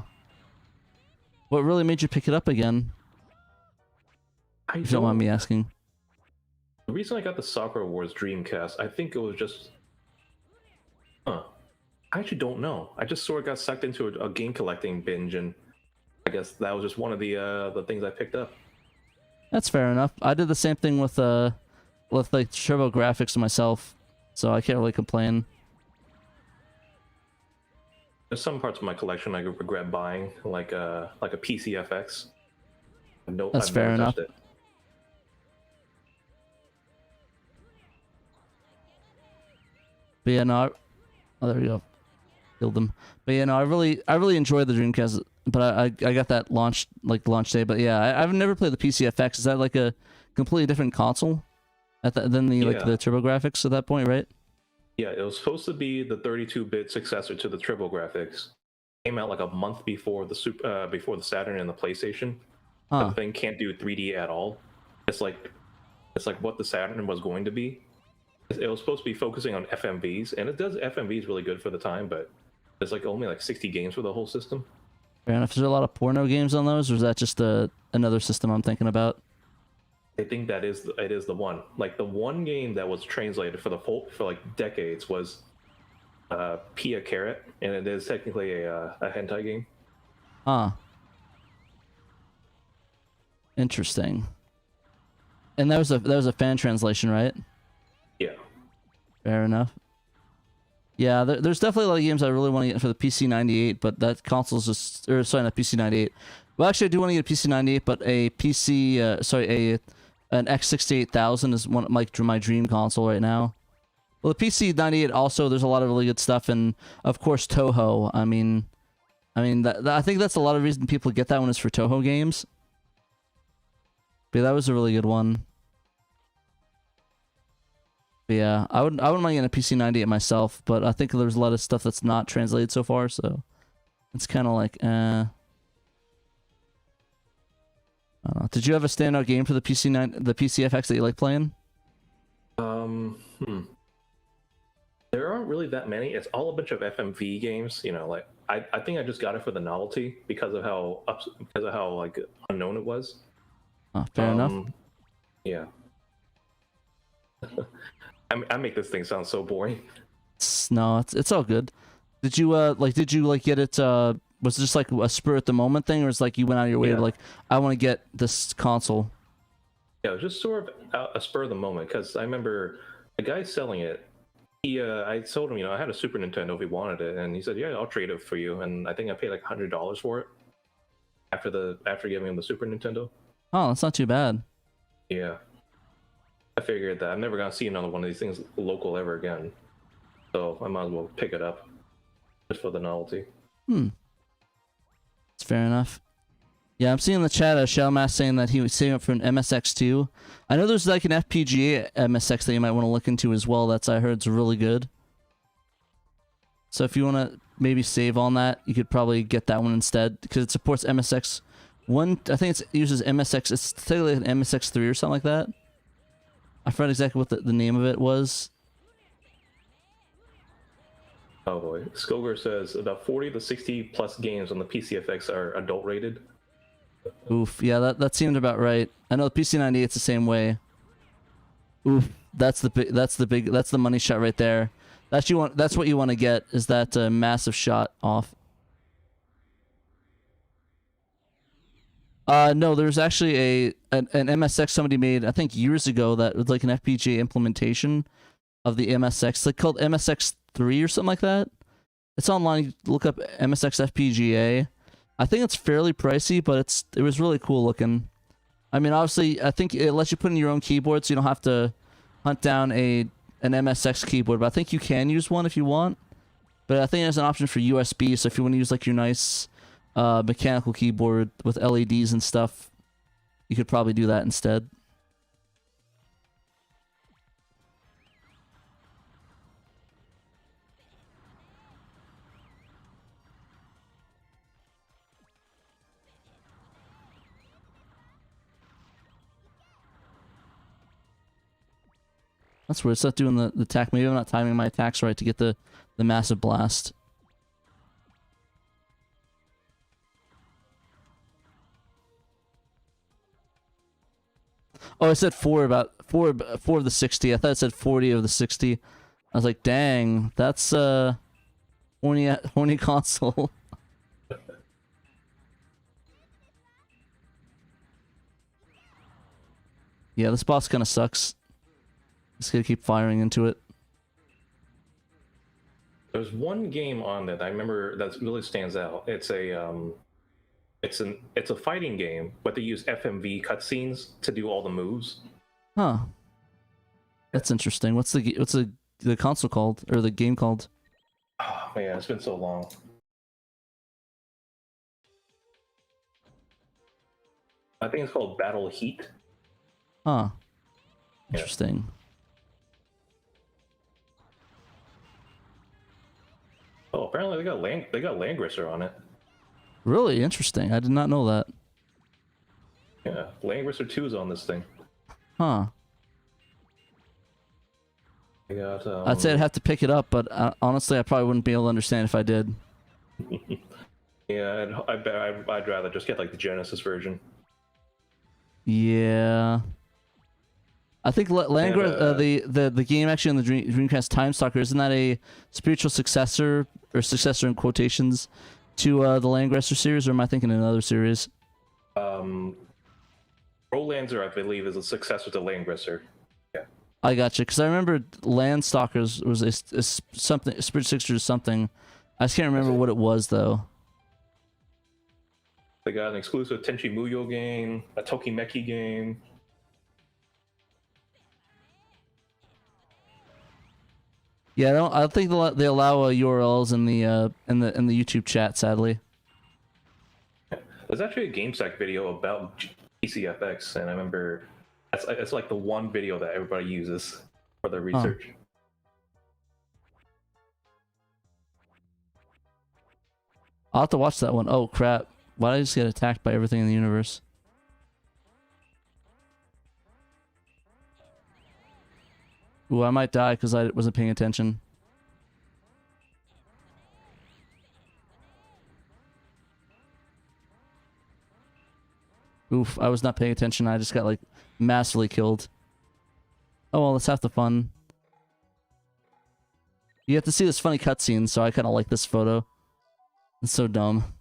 What really made you pick it up again? I if you don't mind me asking. The reason I got the Soccer Wars Dreamcast, I think it was just... I actually don't know. I just sort of got sucked into a game collecting binge, and I guess that was just one of the things I picked up. That's fair enough. I did the same thing with like Turbo Graphics myself, so I can't really complain. There's some parts of my collection I regret buying, like a PCFX. That's fair enough. It. But yeah, no. Oh, there we go. Killed them. But yeah, no. I really enjoyed the Dreamcast, but I got that launch day. But yeah, I've never played the PCFX. Is that like a completely different console than the the TurboGrafx at that point, right? Yeah, it was supposed to be the 32-bit successor to the TurboGrafx. Came out like a month before the Saturn and the PlayStation. Huh. The thing can't do 3D at all. It's like what the Saturn was going to be. it was supposed to be focusing on FMVs, and it does FMVs really good for the time, but there's like only like 60 games for the whole system. Fair enough. Is there a lot of porno games on those, or is that just another system I'm thinking about? I think it is the one. Like the one game that was translated for like decades was Pia Carrot, and it is technically a hentai game. Huh. Interesting. And that was a fan translation, right? Yeah. Fair enough. Yeah, there's definitely a lot of games I really want to get for the PC 98, but that console's just, or sorry, not PC 98. Well, actually, I do want to get a PC 98, but a PC, an X68000 is my dream console right now. Well, the PC 98 also, there's a lot of really good stuff, and of course Toho. I mean, I think that's a lot of reason people get that one is for Toho games. But yeah, that was a really good one. But yeah, I wouldn't mind getting a PC 98 myself, but I think there's a lot of stuff that's not translated so far, so it's kind of like, I don't know. Did you have a standout game for the the PCFX that you like playing? There aren't really that many. It's all a bunch of FMV games. You know, like I think I just got it for the novelty because of how like unknown it was. Oh, fair enough. Yeah. I make this thing sound so boring. No, it's all good. Did you get it? Was it just like a spur at the moment thing, or is like you went out of your way to like, I want to get this console? Yeah, it was just sort of a spur of the moment because I remember the guy selling it. I told him, you know, I had a Super Nintendo if he wanted it, and he said, "Yeah, I'll trade it for you." And I think I paid like $100 for it after giving him the Super Nintendo. Oh, that's not too bad. Yeah, I figured that I'm never gonna see another one of these things local ever again, so I might as well pick it up just for the novelty. It's fair enough. Yeah, I'm seeing in the chat Shellmass saying that he was saving up for an MSX2. I know there's like an FPGA MSX that you might want to look into as well. That's I heard it's really good. So if you want to maybe save on that, you could probably get that one instead because it supports MSX. I think it uses MSX. It's technically an MSX3 or something like that. I forgot exactly what the name of it was. Oh boy, Skoger says about 40 to 60 plus games on the PCFX are adult rated. Oof, yeah, that seemed about right. I know the PC 98 it's the same way. Oof, that's the money shot right there. That's what you want to get is that massive shot off. No, there's actually an MSX somebody made I think years ago that was like an FPGA implementation of the MSX, it's like called MSX3 or something like that. It's online. You look up MSX FPGA. I think it's fairly pricey, but it was really cool looking. I mean, obviously, I think it lets you put in your own keyboard, so you don't have to hunt down an MSX keyboard. But I think you can use one if you want. But I think there's an option for USB, so if you want to use like your nice mechanical keyboard with LEDs and stuff, you could probably do that instead. That's weird. It's not doing the attack. Maybe I'm not timing my attacks right to get the massive blast. Oh, I said four of the 60. I thought it said 40 of the 60. I was like, dang, that's horny console. Yeah, this boss kind of sucks. Just gotta keep firing into it. There's one game on that I remember that really stands out. It's a fighting game, but they use FMV cutscenes to do all the moves. Huh. That's interesting. What's the console called or the game called? Oh man, it's been so long. I think it's called Battle Heat. Huh. Interesting. Yeah. Oh, apparently they got Langrisser on it. Really interesting. I did not know that. Yeah, Langrisser 2 is on this thing. Huh. I got, I'd say I'd have to pick it up, but honestly, I probably wouldn't be able to understand if I did. Yeah, I'd rather just get like the Genesis version. Yeah. I think the game actually on the Dreamcast, Time Stalker, isn't that a spiritual successor, or successor in quotations, to the Landgrasser series, or am I thinking another series? Rolandser, I believe, is a successor to Landgrasser. Yeah. I gotcha, because I remember Landstalkers was a something, a spiritual successor to something. I just can't remember what it was, though. They got an exclusive Tenchi Muyo game, a Tokimeki game. Yeah, I don't think they allow URLs in the YouTube chat, sadly. There's actually a GameSec video about PCFX, and I remember it's like the one video that everybody uses for their research. Huh. I'll have to watch that one. Oh crap! Why did I just get attacked by everything in the universe? Ooh, I might die because I wasn't paying attention. Oof, I was not paying attention. I just got, like, massively killed. Oh, well, let's have the fun. You have to see this funny cutscene, so I kind of like this photo. It's so dumb.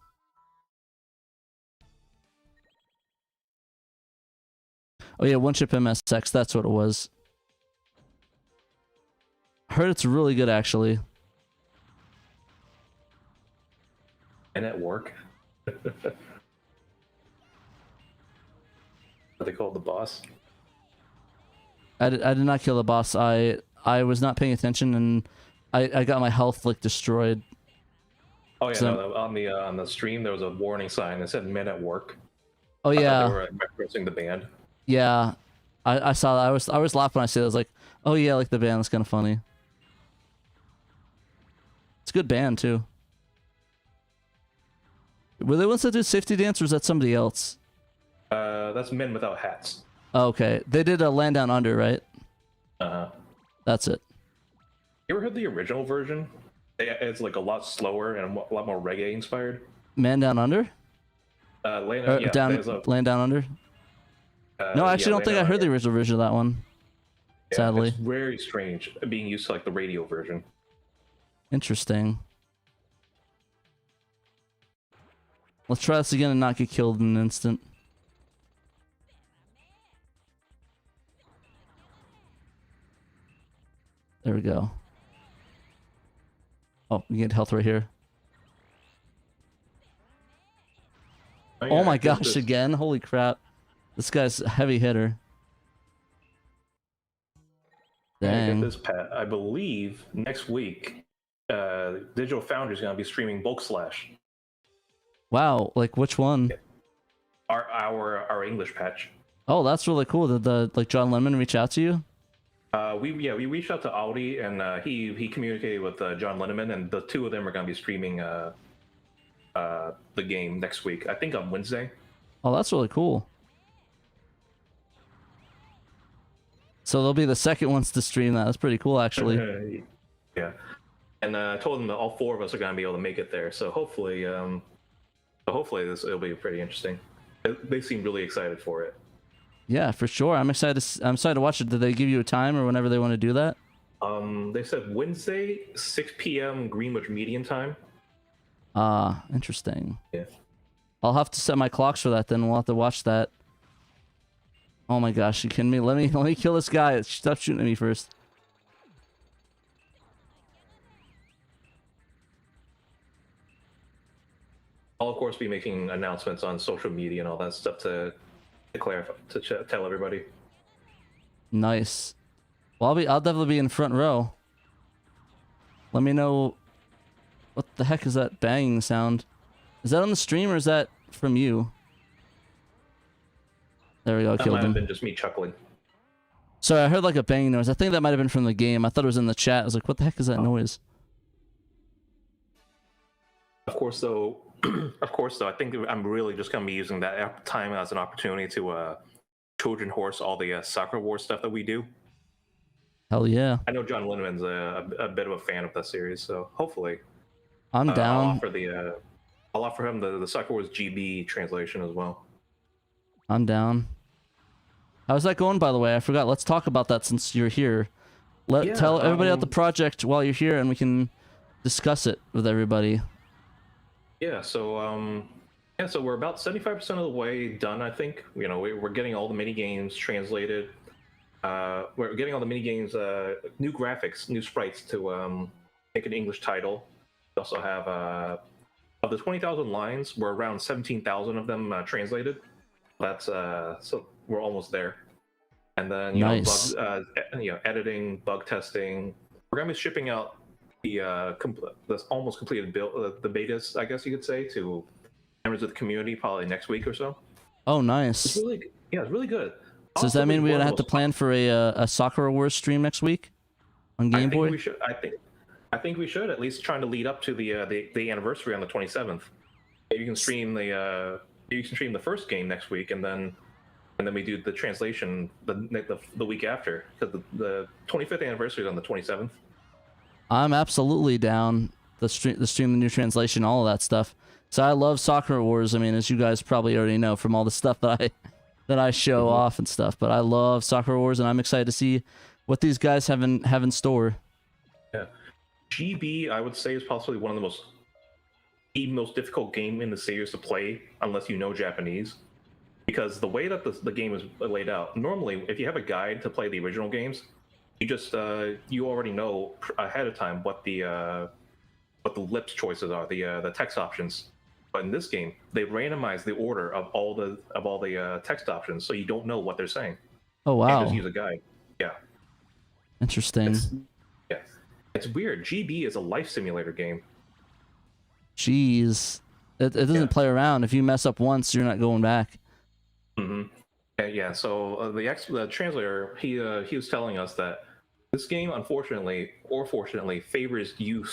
Oh yeah, One Chip MSX, that's what it was. Heard it's really good, actually. And at work. What they call the boss. I did not kill the boss. I was not paying attention, and I got my health, like, destroyed. Oh yeah, So, no, on the stream there was a warning sign that said "Men at Work." oh yeah, they were referencing the band. yeah. I saw that. I was laughing when I said it. I was like, oh yeah, like the band. That's kind of funny. It's a good band too. Were they ones that did Safety Dance, or was that somebody else? That's Men Without Hats. Oh, okay, they did a Land Down Under, right? That's it. You ever heard the original version? It's like a lot slower and a lot more reggae inspired. Man Down Under? Land Down Under? No, I actually don't think I heard the original version of that one. Yeah, sadly. It's very strange being used to like the radio version. Interesting. Let's try this again and not get killed in an instant. There we go. Oh, you get health right here. Oh my gosh, again? Holy crap. This guy's a heavy hitter. Dang. Get this, Pat. I believe next week, Digital Foundry is going to be streaming Bulk Slash. Wow, like which one? Our English patch. Oh, that's really cool. Did like John Lemon reach out to you? We reached out to Audi, and he communicated with John Linneman, and the two of them are going to be streaming the game next week. I think on Wednesday. Oh, that's really cool. So they'll be the second ones to stream that. That's pretty cool, actually. Yeah, and I told them that all four of us are going to be able to make it there. So hopefully, it'll be pretty interesting. They seem really excited for it. Yeah, for sure. I'm excited to watch it. Did they give you a time or whenever they want to do that? They said Wednesday, 6 p.m. Greenwich Median Time. Ah, interesting. Yeah. I'll have to set my clocks for that then. We'll have to watch that. Oh my gosh, you kidding me? Let me kill this guy. Stop shooting at me first. I'll of course be making announcements on social media and all that stuff to clarify, to tell everybody. Nice. Well, I'll definitely be in front row. Let me know. What the heck is that banging sound? Is that on the stream or is that from you? There we go. That Killed might him. have been just me chuckling. Sorry, I heard like a banging noise. I think that might have been from the game. I thought it was in the chat. I was like, what the heck is that noise? Of course, though, I think I'm really just going to be using that time as an opportunity to Trojan horse all the Soccer War stuff that we do. Hell yeah. I know John Linneman's a bit of a fan of that series, so hopefully I'm down. I'll offer him the Soccer Wars GB translation as well. I'm down. How's that going, by the way? I forgot. Let's talk about that since you're here. Tell everybody about the project while you're here, and we can discuss it with everybody. Yeah. So so we're about 75% of the way done. I think we're getting all the mini games translated. We're getting all the mini games, new graphics, new sprites to make an English title. We also have of the 20,000 lines, we're around 17,000 of them translated. That's so we're almost there. And then nice. Editing, bug testing. We're gonna be shipping out the almost completed build, the betas, I guess you could say, to members of the community probably next week or so. Oh, nice. It's really good. So does that mean we're gonna have to plan for a Soccer Wars stream next week on Game Boy? I think we should at least trying to lead up to the anniversary on the 27th. You can stream the first game next week, and then we do the translation the week after, because the 25th anniversary is on the 27th. I'm absolutely down. The new translation, all of that stuff. So I love Soccer Wars. I mean, as you guys probably already know from all the stuff that I show off and stuff. But I love Soccer Wars, and I'm excited to see what these guys have in store. Yeah, GB I would say is possibly one of the most difficult game in the series to play unless you know Japanese, because the way that the game is laid out. Normally, if you have a guide to play the original games, you just you already know ahead of time what the lips choices are, the text options. But in this game, they randomize the order of all the text options, so you don't know what they're saying. Oh wow! You just use a guide. Yeah. Interesting. It's weird. GB is a life simulator game. Jeez, it doesn't play around. If you mess up once, you're not going back. Yeah. So the translator, he was telling us that this game, unfortunately or fortunately, favors you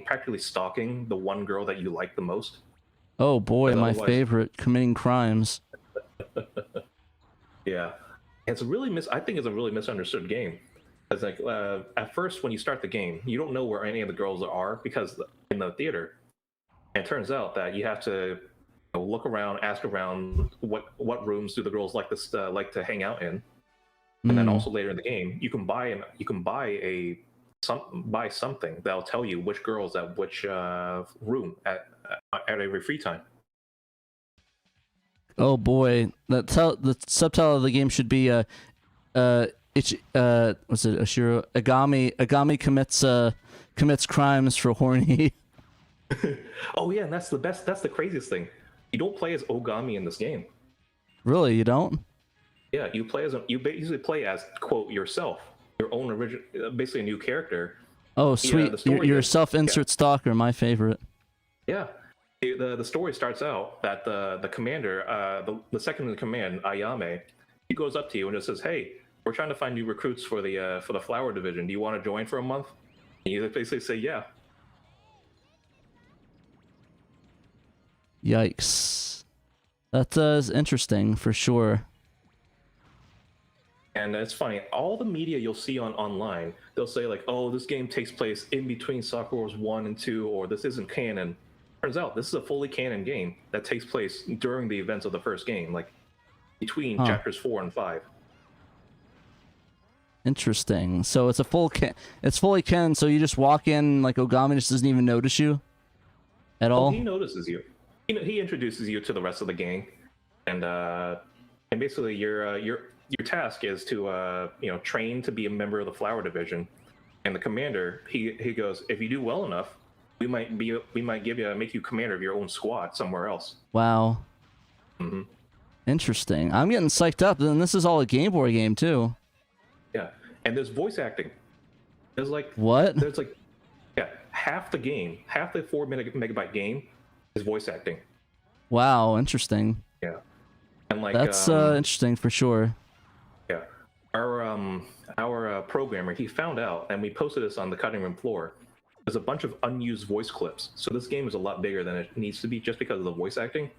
practically stalking the one girl that you like the most. Oh boy, my favorite, committing crimes. Yeah, I think it's a really misunderstood game. It's like at first when you start the game, you don't know where any of the girls are because in the theater, and it turns out that you have to look around, ask around what rooms do the girls like to hang out in, and then also later in the game you can buy something that'll tell you which girls at which room at every free time. Oh boy, the subtitle of the game should be what's it, SHIRO? Agami commits crimes for horny. Oh yeah, and that's the craziest thing. You don't play as Ogami in this game. Really, you don't? Yeah, you basically play as, quote, yourself, your own original, basically a new character. Oh sweet, you're a self-insert stalker, my favorite. Yeah, the story starts out that the commander, the second in command, Ayame, he goes up to you and just says, "Hey, we're trying to find new recruits for the flower division. Do you want to join for a month?" And you basically say, "Yeah." Yikes, that is interesting for sure. And it's funny, all the media you'll see online, they'll say like, "Oh, this game takes place in between Soccer Wars 1 and 2, or this isn't canon." Turns out this is a fully canon game that takes place during the events of the first game, like between chapters 4 and 5. Interesting. So it's it's fully canon, so you just walk in, like Ogami just doesn't even notice you at all? He notices you. He introduces you to the rest of the gang, and basically your task is to train to be a member of the flower division. And the commander, he goes, "If you do well enough, we might make you commander of your own squad somewhere else." Wow. Interesting. I'm getting psyched up. And this is all a Game Boy game too. Yeah, and there's voice acting. There's like what? There's like half the game, half the 4 megabyte game is voice acting. Wow, interesting. Yeah, and like that's interesting for sure. Yeah, our programmer, he found out, and we posted this on the cutting room floor. There's a bunch of unused voice clips, so this game is a lot bigger than it needs to be just because of the voice acting.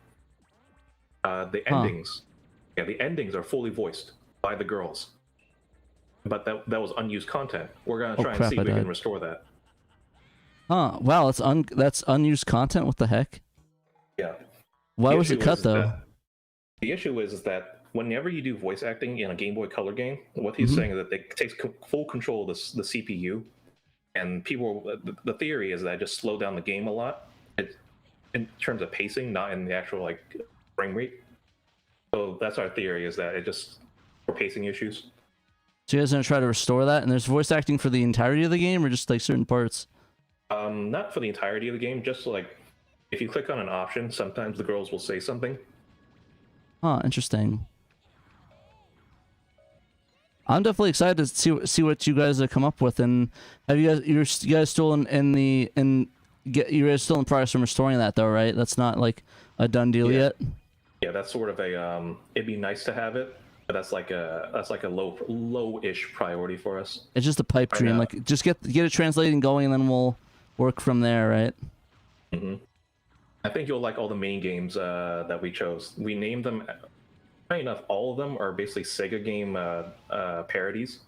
The endings are fully voiced by the girls. but that was unused content. We're gonna Oh, try and crap, see I if we can died. restore that. Huh? Wow, that's unused content. What the heck? Yeah. Why The was it issue cut is though? The issue is that whenever you do voice acting in a Game Boy Color game, what he's saying is that it takes full control of the CPU, and the theory is that it just slow down the game a lot. In terms of pacing, not in the actual like frame rate. So that's our theory, is that it just for pacing issues. So you guys gonna try to restore that? And there's voice acting for the entirety of the game, or just like certain parts? Not for the entirety of the game, just like if you click on an option, sometimes the girls will say something. Huh? Interesting. I'm definitely excited to see what you guys have come up with. And have you guys still you're still in progress from restoring that though, right? That's not like a done deal yet. Yeah, that's sort of a it'd be nice to have it, but that's like a low-ish priority for us. It's just a pipe Right dream. now. Like just get it translating going, and then we'll work from there, right? I think you'll like all the main games that we chose. We named them. Funny enough, all of them are basically Sega game parodies.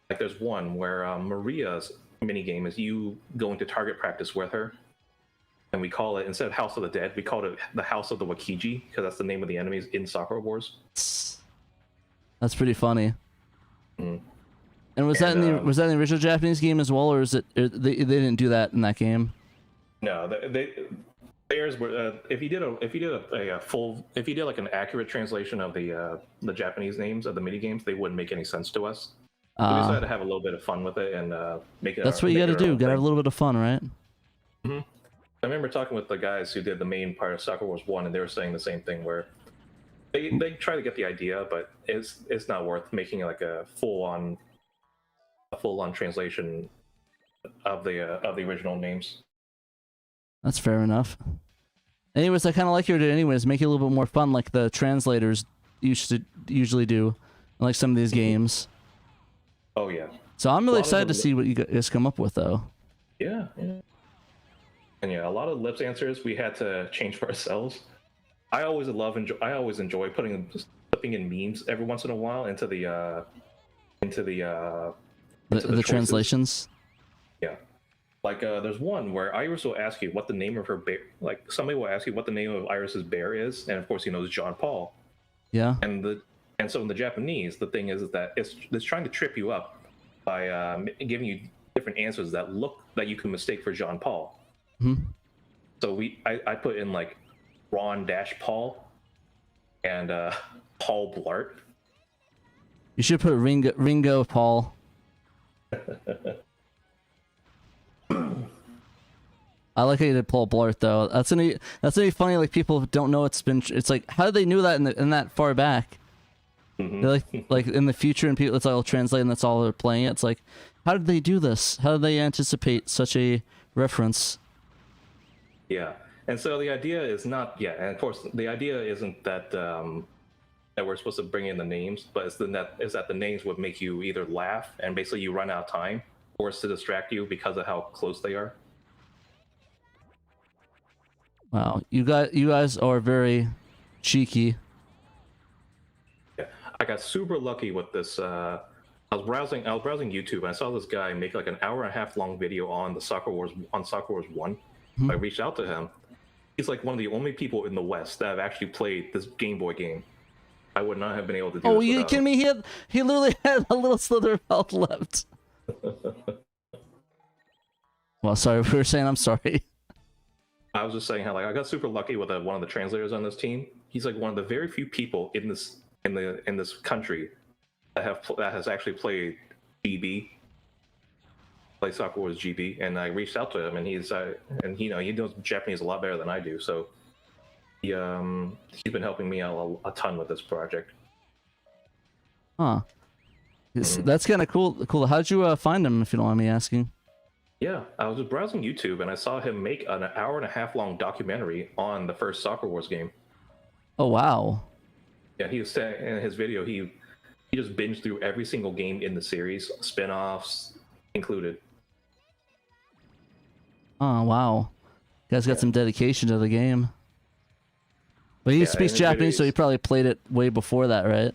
Like there's one where Maria's minigame is you going to target practice with her, and we call it, instead of House of the Dead, we called it the House of the Wakiji, because that's the name of the enemies in Sakura Wars. That's pretty funny. Mm. And was that in the original Japanese game as well, or is it they didn't do that in that game? No, theirs were if you did like an accurate translation of the Japanese names of the mini games, they wouldn't make any sense to us. So we decided to have a little bit of fun with it and make it. That's what you got to do. Got to have a little bit of fun, right? I remember talking with the guys who did the main part of Sakura Wars 1, and they were saying the same thing, where they try to get the idea, but it's not worth making like a full on translation of the original names. That's fair enough. Anyways, I kind of like your idea. Anyways, make it a little bit more fun, like the translators usually do, like some of these games. Oh yeah. So I'm really excited to see what you guys come up with, though. Yeah. And yeah, a lot of lips answers we had to change for ourselves. I always enjoy slipping in memes every once in a while into the translations. Yeah. Like there's one where Iris will ask you what the name of her bear, like somebody will ask you what the name of Iris's bear is, and of course he knows John Paul. Yeah. And so in the Japanese, the thing is that it's trying to trip you up by giving you different answers that you can mistake for Jean Paul. So I put in like Ron Paul and Paul Blart. You should put Ringo Paul. I like how you did Paul Blart though. That's gonna be funny. Like people don't know it's like how did they knew that in that far back? They're like in the future and people it's all translated and that's all they're playing. It's like how did they do this? How did they anticipate such a reference? Yeah, and so the idea is not and of course the idea isn't that that we're supposed to bring in the names, but it's that the names would make you either laugh and basically you run out of time, or it's to distract you because of how close they are. Wow, you guys are very cheeky. Yeah, I got super lucky with this. I was browsing YouTube and I saw this guy make like an hour-and-a-half long video on Sakura Wars 1. I reached out to him. He's like one of the only people in the West that have actually played this Game Boy game. I would not have been able to do this. Oh, you kidding me? He literally had a little slither of health left. Well, sorry, we were saying I'm sorry. I was just saying how like I got super lucky with one of the translators on this team. He's like one of the very few people in this country that has actually played GB. Play Sakura Wars GB, and I reached out to him, and he knows Japanese a lot better than I do, so he's been helping me out a ton with this project. Huh. That's kind of cool. How'd you find him, if you don't mind me asking? Yeah, I was just browsing YouTube, and I saw him make an hour-and-a-half long documentary on the first Sakura Wars game. Oh wow. Yeah, he was saying in his video he just binged through every single game in the series, spin-offs included. Oh wow, you guys got some dedication to the game. But he speaks Japanese, so he probably played it way before that, right?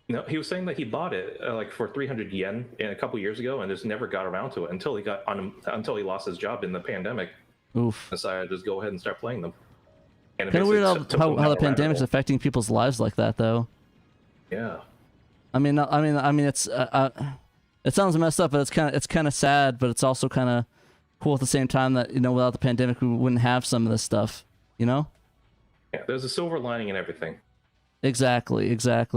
No, he was saying that he bought it like for 300 yen a couple years ago, and just never got around to it until he lost his job in the pandemic. Oof. Decided to just go ahead and start playing them. And Kind of weird how the pandemic pandemic's affecting people's lives like that, though. Yeah. I mean, it's it sounds messed up, but it's kind of sad, but it's also kind of cool at the same time that without the pandemic we wouldn't have some of this stuff, Yeah, there's a silver lining in everything. Exactly.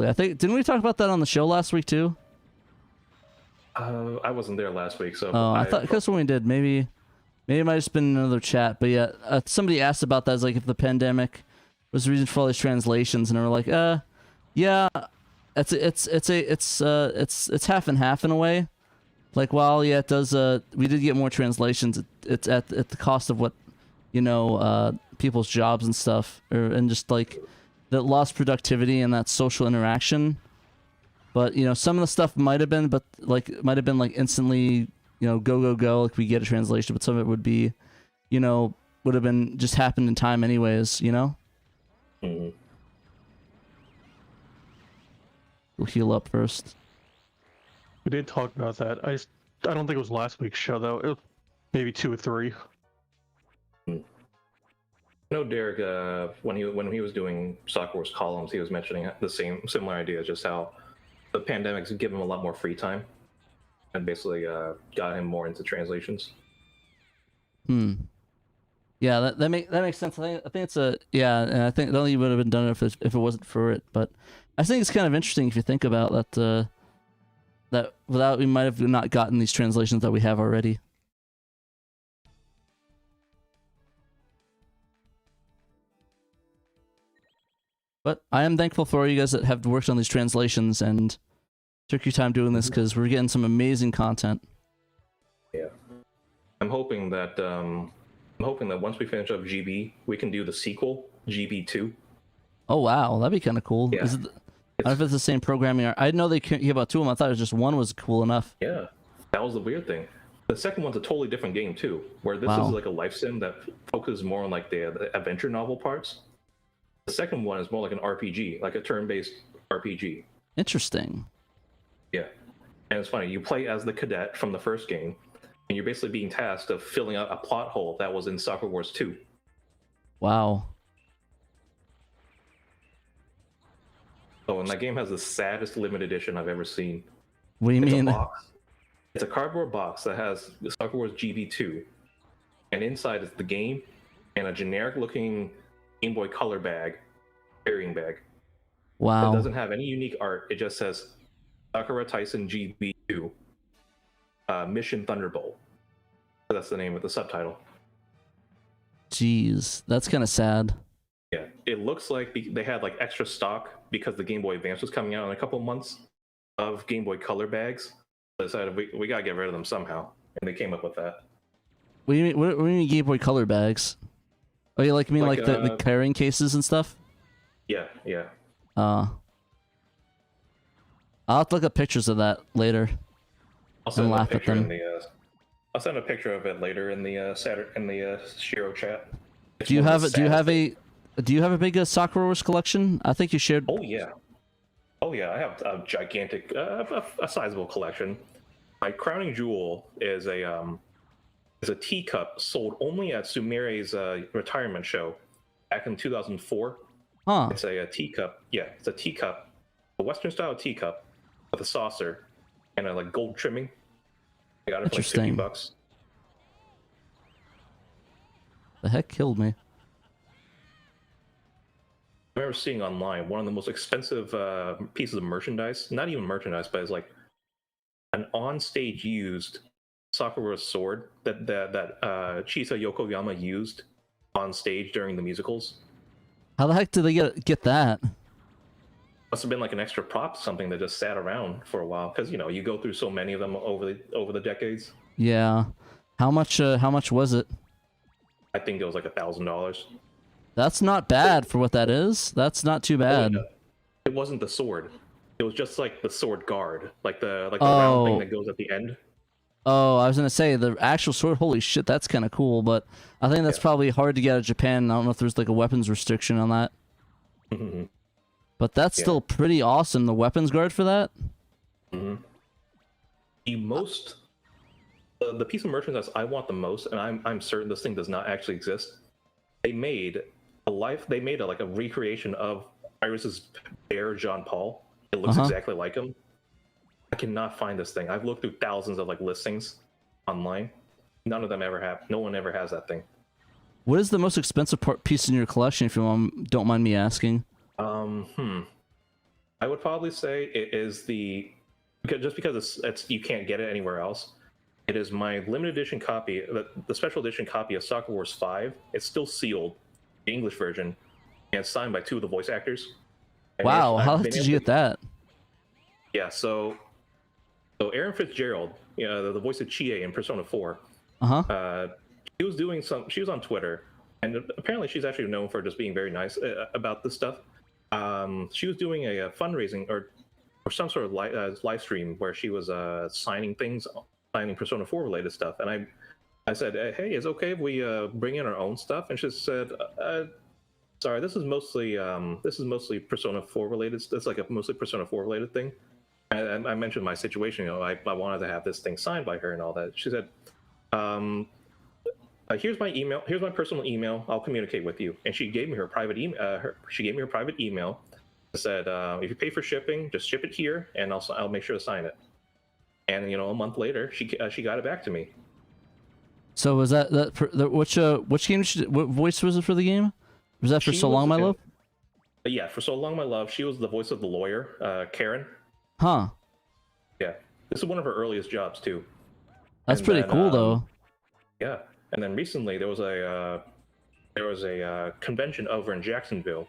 I think didn't we talk about that on the show last week too? I wasn't there last week, so. Oh, I thought that's when we did. Maybe it might have just been another chat, but yeah, somebody asked about that, like if the pandemic was the reason for all these translations, and they were like, yeah, it's half and half in a way. Like, while yeah, it does. We did get more translations. It's at the cost of what, people's jobs and stuff, and just like that lost productivity and that social interaction. But some of the stuff might have been, like instantly, go, like we get a translation. But some of it would be, would have been just happened in time anyways. Mm-hmm. We'll heal up first. We did talk about that. I don't think it was last week's show though. It was maybe 2 or 3. I know Derek, when he was doing Soccer Wars columns, he was mentioning the similar idea, just how the pandemic's given him a lot more free time, and basically got him more into translations. Yeah, that makes sense. I think it's and I think the only would have been done if it wasn't for it. But I think it's kind of interesting if you think about that. That without we might have not gotten these translations that we have already. But I am thankful for all you guys that have worked on these translations and took your time doing this, because we're getting some amazing content. Yeah, I'm hoping that once we finish up GB, we can do the sequel, GB2. Oh wow, that'd be kind of cool. Yeah. I don't know if it's the same programming. I didn't know they could give out 2 of them. I thought it was just one was cool enough. Yeah, that was the weird thing. The second one's a totally different game too, where this Wow. is like a life sim that focuses more on like the adventure novel parts. The second one is more like an RPG, like a turn-based RPG. Interesting. Yeah, and it's funny. You play as the cadet from the first game, and you're basically being tasked of filling out a plot hole that was in Soccer Wars 2. Wow. Oh, and that game has the saddest limited edition I've ever seen. What do you It's mean? a box. It's a cardboard box that has the Soccer Wars GB2, and inside is the game and a generic-looking Game Boy Color bag, carrying bag. Wow. It doesn't have any unique art. It just says Sakura Tyson GB2 Mission Thunderbolt. That's the name of the subtitle. Jeez, that's kind of sad. Yeah, it looks like they had like extra stock because the Game Boy Advance was coming out in a couple months of Game Boy Color bags. They decided we gotta get rid of them somehow, and they came up with that. What do you mean? What do you mean Game Boy Color bags? Oh, you mean Like, the carrying cases and stuff? Yeah. I'll have to look up pictures of that later. I'll send And a laugh at picture them. I'll send a picture of it later in the SHIRO chat. It's Do you one of have the saddest do you have a big Sakura Wars collection? I think you shared. Oh yeah, I have a gigantic, a sizable collection. My crowning jewel is a teacup sold only at Sumire's retirement show back in 2004. Huh. It's a teacup. Yeah, it's a teacup, a Western style teacup with a saucer and a like gold trimming. I got it for like Interesting. $50. The heck killed me. I remember seeing online one of the most expensive pieces of merchandise, not even merchandise, but it's like an on-stage used Sakura sword that Chisa Yokoyama used on stage during the musicals. How the heck did they get that? Must have been like an extra prop, something that just sat around for a while, because you go through so many of them over the decades. Yeah. How much was it? I think it was like $1,000. That's not bad for what that is. That's not too bad. It wasn't the sword. It was just like the sword guard, like the round thing that goes at the end. Oh, I was gonna say the actual sword. Holy shit, that's kind of cool. But I think that's probably hard to get out of Japan. I don't know if there's like a weapons restriction on that. But that's still pretty awesome. The weapons guard for that. Mm-hmm. The piece of merchandise I want the most, and I'm certain this thing does not actually exist. They made a recreation of Iris's bear Jean Paul. It looks exactly like him. I cannot find this thing. I've looked through thousands of listings online. None of them ever have. No one ever has that thing. What is the most expensive piece in your collection, if you don't mind me asking? I would probably say it is because it's you can't get it anywhere else. It is my limited edition copy, the special edition copy of Soccer Wars 5. It's still sealed, the English version, and it's signed by 2 of the voice actors. And wow, how did you get that? Yeah, so Aaron Fitzgerald, the voice of Chie in Persona 4. She was on Twitter, and apparently she's actually known for just being very nice about this stuff. She was doing a fundraising or some sort of live stream where she was signing Persona 4 related stuff, and I said, hey, is it okay if we bring in our own stuff? And she said, sorry, this is mostly Persona 4 related. It's like a mostly Persona 4 related thing. And I mentioned my situation. I wanted to have this thing signed by her and all that. She said, here's my email. Here's my personal email. I'll communicate with you. And she gave me her private email. She gave me her private email. Said, if you pay for shipping, just ship it here, and I'll make sure to sign it. And a month later, she got it back to me. So was which game? What voice was it for the game? Was that for So Long My Love? Yeah, for So Long My Love, she was the voice of the lawyer, Karen. Huh. Yeah, this is one of her earliest jobs too. That's pretty cool, though. Yeah, and then recently there was a convention over in Jacksonville.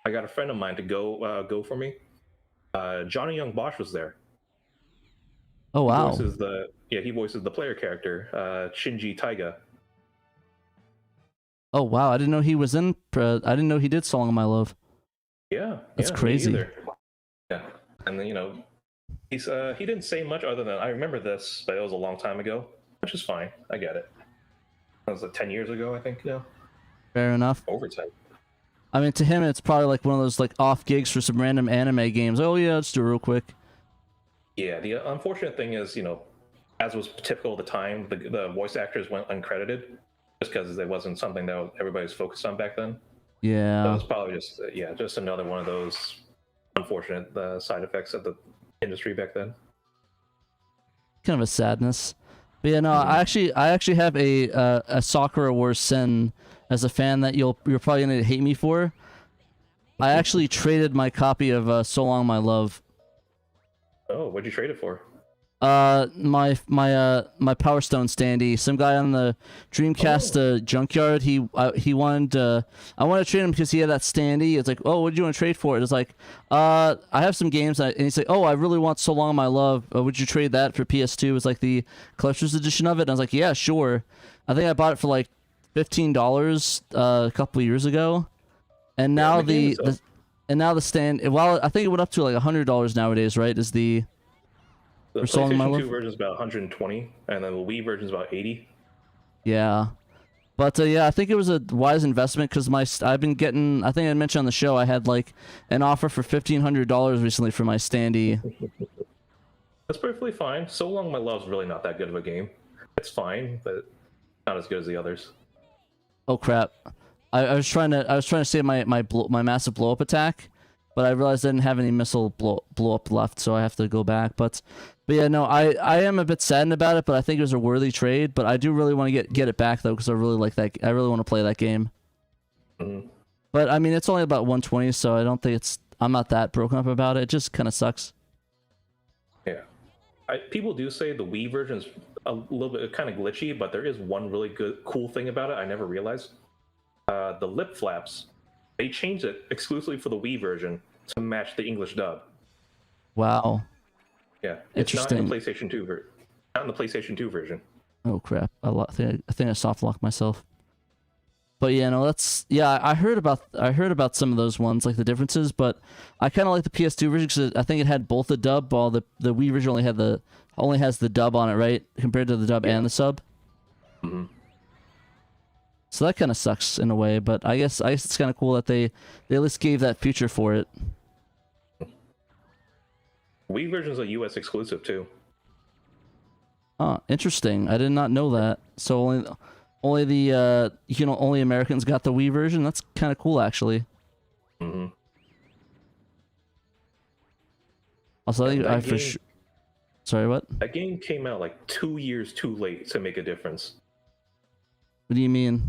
I got a friend of mine to go for me. Johnny Young Bosch was there. Oh wow! He voices the player character, Shinji Taiga. Oh wow! I didn't know he was in. I didn't know he did "Song of My Love." Yeah, that's crazy. Yeah, and then he didn't say much other than I remember this, but it was a long time ago, which is fine. I get it. That was 10 years ago, I think. Yeah. Fair enough. Over 10. I mean, to him, it's probably like one of those off gigs for some random anime games. Oh yeah, let's do it real quick. Yeah, the unfortunate thing is, as was typical of the time, the voice actors went uncredited just because it wasn't something that everybody was focused on back then. Yeah. So it's probably just another one of those unfortunate side effects of the industry back then. Kind of a sadness. But yeah, no, I actually have a Sakura Wars Sen as a fan that you're probably gonna hate me for. I actually traded my copy of So Long My Love. Oh, what'd you trade it for? My Power Stone standee. Some guy on the Dreamcast junkyard. He wanted. I wanted to trade him because he had that standee. It's like, oh, what do you want to trade for it? It's like, I have some games, and he's like, oh, I really want So Long My Love. Would you trade that for PS2? It's like the collector's edition of it. And I was like, yeah, sure. I think I bought it for like $15 a couple of years ago, and now the stand. Well, I think it went up to like $100 nowadays, right? Is the PlayStation 2 version is about 120, and then the Wii version is about 80. Yeah, but yeah, I think it was a wise investment because I've been getting. I think I mentioned on the show I had like an offer for $1,500 recently for my standee. That's perfectly fine. So Long My Love's really not that good of a game. It's fine, but not as good as the others. Oh crap! I was trying to save my massive blow up attack, but I realized I didn't have any missile blow up left, so I have to go back. But yeah, no, I am a bit saddened about it, but I think it was a worthy trade. But I do really want to get it back though, because I really like that. I really want to play that game. Mm-hmm. But I mean, it's only about 120, so I don't think I'm not that broken up about it. It just kind of sucks. Yeah, people do say the Wii version is a little bit kind of glitchy, but there is one really cool thing about it I never realized. The lip flaps, they changed it exclusively for the Wii version to match the English dub. Wow. Yeah, it's not in the PlayStation 2 version. Not in the PlayStation 2 version. Oh crap! I think I soft locked myself. But yeah, no, I heard about some of those ones, like the differences, but I kind of like the PS2 version because I think it had both the dub, while the Wii version only has the dub on it, right? Compared to the dub and the sub. Mm-hmm. So that kind of sucks in a way, but I guess it's kind of cool that they at least gave that feature for it. Wii version is a US exclusive too. Oh, interesting. I did not know that. So only the only Americans got the Wii version. That's kind of cool, actually. Mm-hmm. Also, I for game, sure. Sorry, what? That game came out like 2 years too late to make a difference. What do you mean?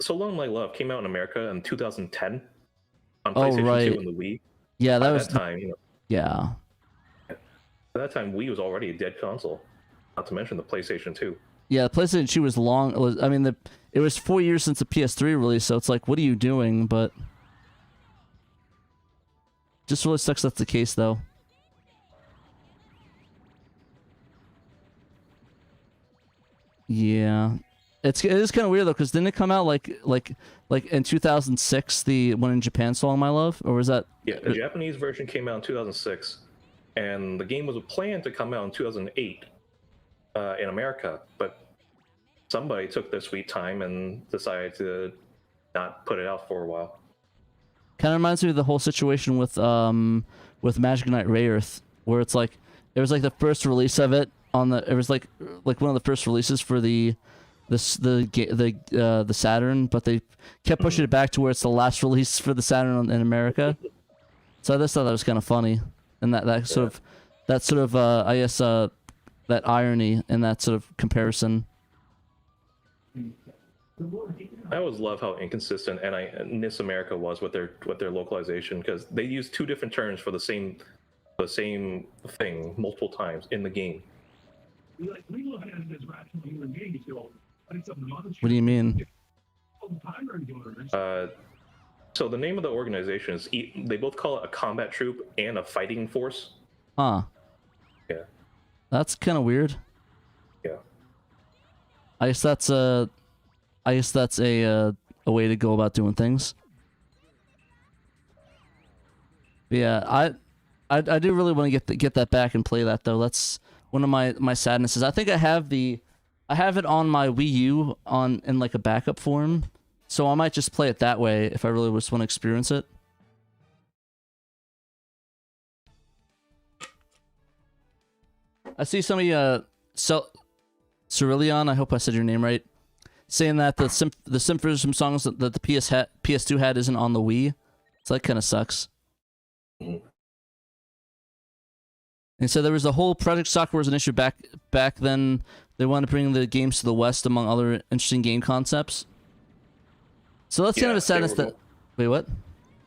So Long My Love came out in America in 2010 on Oh, PlayStation right. 2 and the Wii. Yeah, By was that time, you know. Yeah. At that time, Wii was already a dead console. Not to mention the PlayStation 2. Yeah, the PlayStation 2 was long. I mean, it was 4 years since the PS3 release, so it's like, what are you doing? But just really sucks that's the case, though. Yeah, it is kind of weird though, because didn't it come out like in 2006, the one in Japan, Song My Love, or was that? Yeah, the Japanese version came out in 2006, and the game was planned to come out in 2008 in America, but somebody took their sweet time and decided to not put it out for a while. Kind of reminds me of the whole situation with Magic Knight Ray Earth, where it was like the first release of it it was like one of the first releases for the Saturn, but they kept pushing it back to where it's the last release for the Saturn in America. So I just thought that was kind of funny, and that sort of I guess that irony in that sort of comparison. I always love how inconsistent NIS America was with their localization, because they used two different terms for the same thing multiple times in the game. What do you mean? So the name of the organization is they both call it a combat troop and a fighting force. Huh. Yeah. That's kind of weird. Yeah. I guess that's a way to go about doing things. But yeah, I do really want to get that back and play that though. That's one of my sadnesses. I think I have it on my Wii U in like a backup form, so I might just play it that way if I really just want to experience it. I see somebody Cerulean, I hope I said your name right, saying that the Symphonism songs that the PS2 had isn't on the Wii. So that kind of sucks. And so there was a whole Project Sakura was an issue back then. They wanted to bring the games to the West, among other interesting game concepts. So that's kind of a sadness that. Wait, what?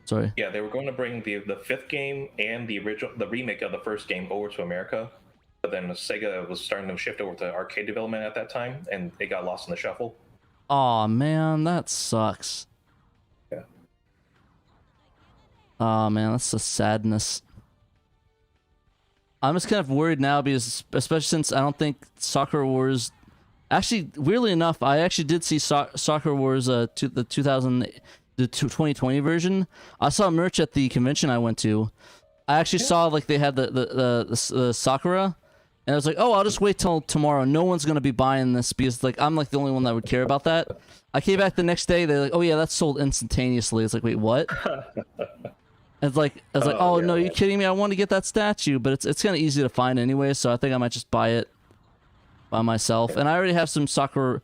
Sorry. Yeah, they were going to bring the fifth game and the remake of the first game over to America, but then Sega was starting to shift over to arcade development at that time, and it got lost in the shuffle. Aw, man, that sucks. Yeah. Aw, man, that's a sadness. I'm just kind of worried now because, especially since I don't think Sakura Wars. Actually, weirdly enough, I actually did see Sakura Wars the 2020 version. I saw merch at the convention I went to. I actually saw like they had the Sakura, and I was like, oh, I'll just wait till tomorrow. No one's gonna be buying this because like I'm like the only one that would care about that. I came back the next day. They're like, oh yeah, that's sold instantaneously. It's like, wait, what? It's like I was like, oh yeah, no, you kidding me? I want to get that statue, but it's kind of easy to find anyway, so I think I might just buy it by myself. And I already have some Sakura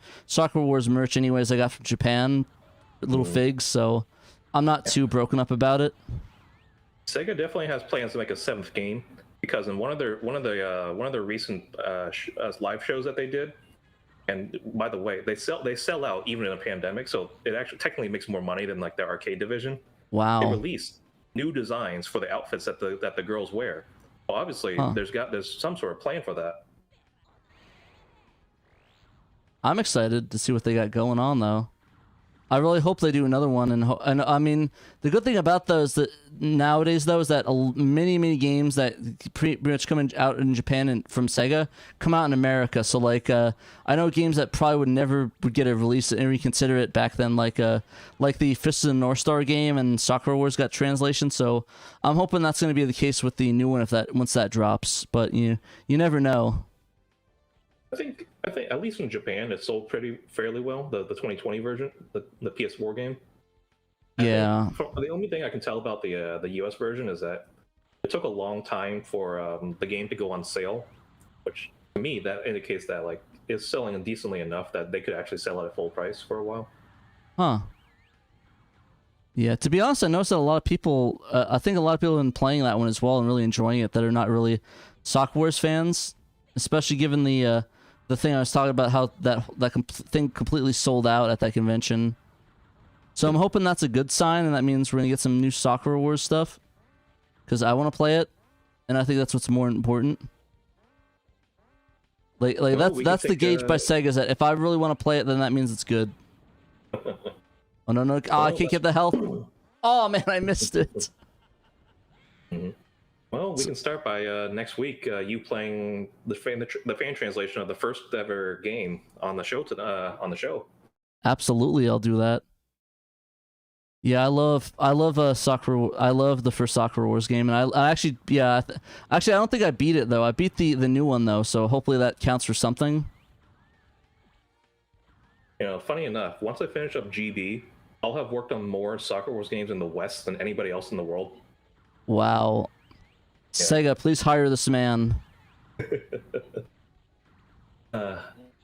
Wars merch anyways. I got from Japan, little figs, so I'm not too broken up about it. Sega definitely has plans to make a seventh game, because in one of their recent live shows that they did, and by the way, they sell out even in a pandemic, so it actually technically makes more money than like their arcade division. Wow. They released new designs for the outfits that the girls wear. Well, obviously, there's some sort of plan for that. I'm excited to see what they got going on, though. I really hope they do another one, and I mean, the good thing about those that nowadays though is that many games that pretty much come out in Japan and from Sega come out in America. So like, I know games that probably would get a release and reconsider it back then, like the Fist of the North Star game and Sakura Wars got translation. So I'm hoping that's going to be the case with the new one once that drops. But you never know. I think at least in Japan it sold fairly well, the 2020 version, the PS4 game. Yeah. The only thing I can tell about the US version is that it took a long time for the game to go on sale, which to me that indicates that like it's selling decently enough that they could actually sell it at full price for a while. Huh. Yeah, to be honest, I noticed that a lot of people, I think a lot of people have been playing that one as well and really enjoying it that are not really Soccer Wars fans, especially given the thing I was talking about, how that thing completely sold out at that convention. So I'm hoping that's a good sign, and that means we're gonna get some new Soccer Wars stuff, because I want to play it, and I think that's what's more important. Like that's the gauge by Sega, is that if I really want to play it, then that means it's good. Oh no no! Oh, I can't get the health. Oh man, I missed it. Well, we can start by next week. You playing the fan translation of the first ever game on the show Absolutely, I'll do that. Yeah, I love soccer. I love the first Soccer Wars game, and I actually, yeah, actually, I don't think I beat it though. I beat the new one though, so hopefully that counts for something. You know, funny enough, once I finish up GB, I'll have worked on more Soccer Wars games in the West than anybody else in the world. Wow. Yeah. Sega, please hire this man.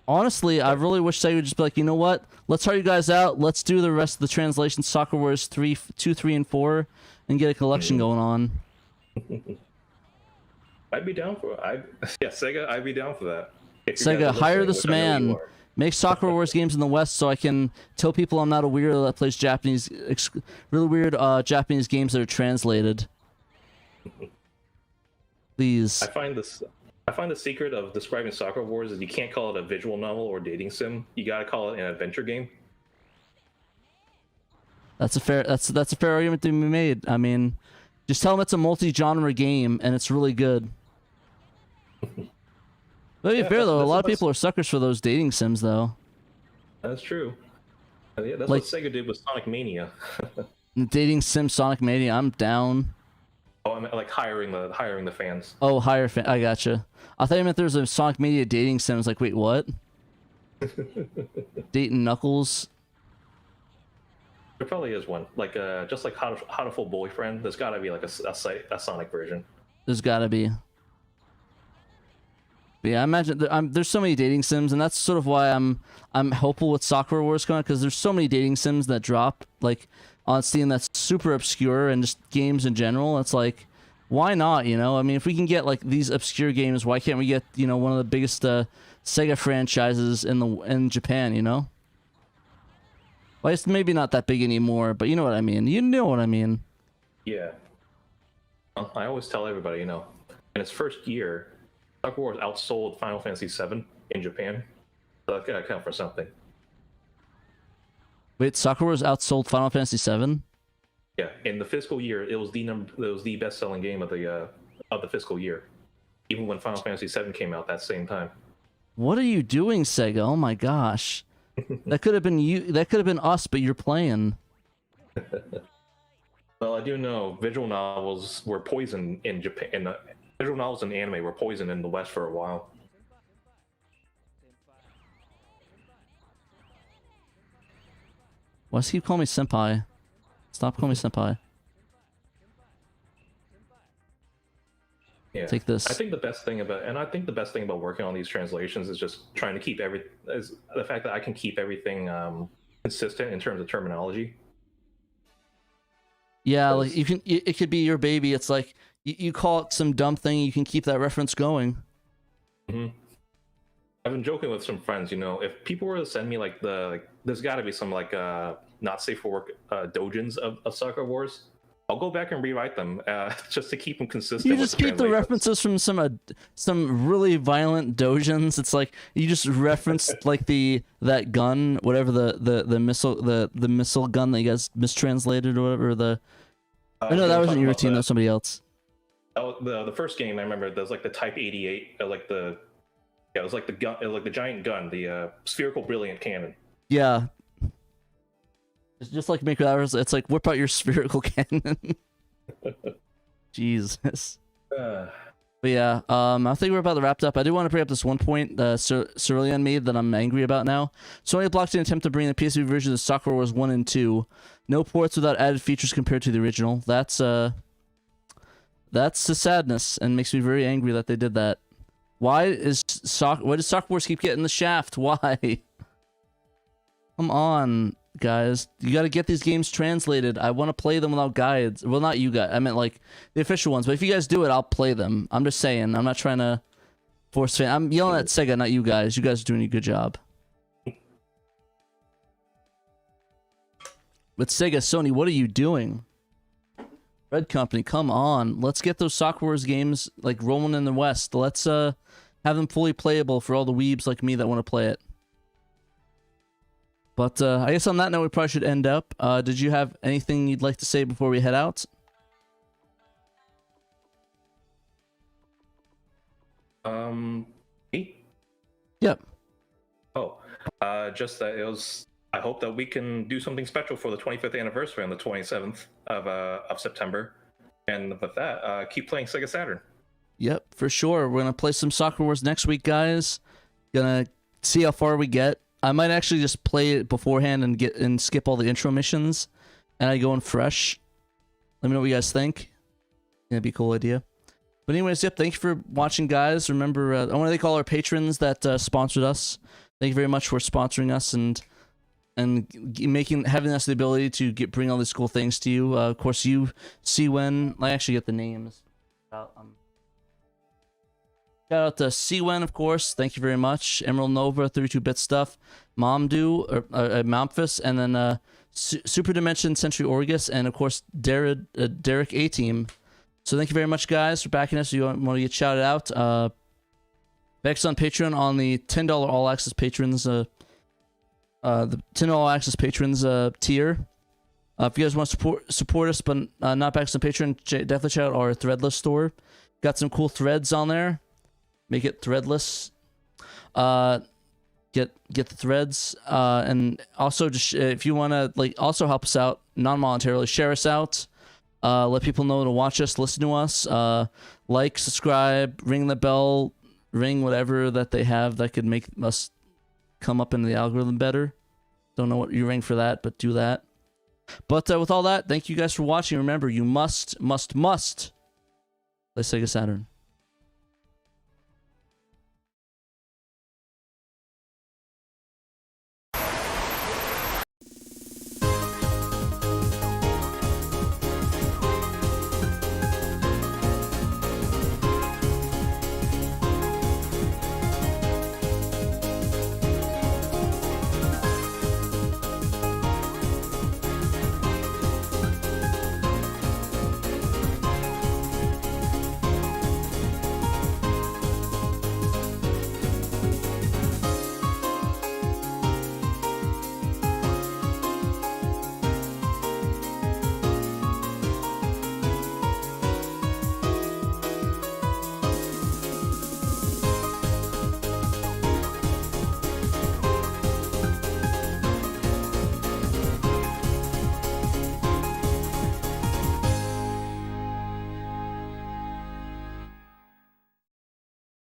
Honestly, I really wish Sega would just be like, you know what? Let's hire you guys out. Let's do the rest of the translation, Soccer Wars 2, 3, and 4, and get a collection going on. I'd be down for it. Yeah, Sega, I'd be down for that. Sega, hire this man. Make Soccer Wars games in the West so I can tell people I'm not a weirdo that plays Japanese, really weird Japanese games that are translated. Please. I find the secret of describing Soccer Wars is you can't call it a visual novel or dating sim. You gotta call it an adventure game. That's a fair argument to be made. I mean, just tell them it's a multi-genre game and it's really good. But to be fair though, a lot of people are suckers for those dating sims though. That's true. Yeah, that's what Sega did with Sonic Mania. Dating sim Sonic Mania, I'm down. Oh, I meant like hiring the fans. Oh, hire fan. I gotcha. I thought you meant there was a Sonic Mania dating sim. I was like, wait, what? Dating Knuckles. There probably is one. Like just like How to Fool Boyfriend. There's got to be like a Sonic version. There's got to be. But yeah, I imagine there's so many dating sims, and that's sort of why I'm hopeful with Soccer Wars coming, because there's so many dating sims that drop like on Steam that's super obscure, and just games in general. It's like, why not? You know, I mean, if we can get like these obscure games, why can't we get, you know, one of the biggest Sega franchises in Japan? You know, well, it's maybe not that big anymore, but you know what I mean. You know what I mean. Yeah. I always tell everybody, you know, in its first year, Soccer Wars outsold Final Fantasy VII in Japan. So that's gotta count for something. Wait, Soccer Wars outsold Final Fantasy VII? Yeah, in the fiscal year, it was the best-selling game of the fiscal year, even when Final Fantasy VII came out that same time. What are you doing, Sega? Oh my gosh, that could have been you. That could have been us, but you're playing. Well, I do know visual novels were poison in Japan. Visual novels and anime were poison in the West for a while. Why does he call me senpai? Stop calling me senpai. Yeah. Take this. I think the best thing about working on these translations is just trying to keep the fact that I can keep everything consistent in terms of terminology. Yeah, like you can. It could be your baby. It's like you call it some dumb thing, you can keep that reference going. Mm-hmm. I've been joking with some friends. You know, if people were to send me there's got to be some not safe for work dojins of Soccer Wars. I'll go back and rewrite them just to keep them consistent. You just keep the references from some really violent dojins. It's like you just referenced like that gun, whatever the missile gun that you guys mistranslated or whatever. No, that wasn't your team. That was somebody else. The first game I remember, there was like the Type 88, it was like the gun, it was like the giant gun, the spherical brilliant cannon. Yeah. Just like make that, it's like whip out your spherical cannon. Jesus. But yeah, I think we're about to wrap up. I do want to bring up this one point Cerulean made that I'm angry about now. Sony blocked an attempt to bring the PSP version of Soccer Wars 1 and 2. No ports without added features compared to the original. That's That's the sadness, and makes me very angry that they did that. Why does Soccer Wars keep getting the shaft? Why? Come on, guys. You gotta get these games translated. I want to play them without guides. Well, not you guys. I meant like the official ones. But if you guys do it, I'll play them. I'm just saying. I'm not trying to force fan. I'm yelling at Sega, not you guys. You guys are doing a good job. But Sega, Sony, what are you doing? Red Company, come on. Let's get those Soccer Wars games like rolling in the West. Let's have them fully playable for all the weebs like me that want to play it. But I guess on that note, we probably should end up. Did you have anything you'd like to say before we head out? Me? Yep. Oh, just that it was. I hope that we can do something special for the 25th anniversary on the 27th of September. And with that, keep playing Sega Saturn. Yep, for sure. We're gonna play some Soccer Wars next week, guys. Gonna see how far we get. I might actually just play it beforehand and skip all the intro missions, and I go in fresh. Let me know what you guys think. That'd be a cool idea. But anyways, yep. Thank you for watching, guys. Remember, I want to thank all our patrons that sponsored us. Thank you very much for sponsoring us and having us the ability to bring all these cool things to you. Of course, you see when I actually get the names. Shout out to Cwen, of course. Thank you very much. Emerald Nova, 32-bit stuff. Momdu, Momphis, and then Super Dimension, Century Orgus, and of course Derek A-Team. So thank you very much, guys, for backing us. If you want to get shouted out, Bex on Patreon on the $10 All Access Patrons. The $10 All Access Patrons tier. If you guys want to support us, but not back on Patreon, definitely check out our Threadless store. Got some cool threads on there. Make it threadless. Get the threads, and also just if you want to also help us out non-monetarily, share us out. Let people know to watch us, listen to us. Like, subscribe, ring the bell, ring whatever that they have that could make us come up in the algorithm better. Don't know what you ring for that, but do that. But with all that, thank you guys for watching. Remember, you must play Sega Saturn.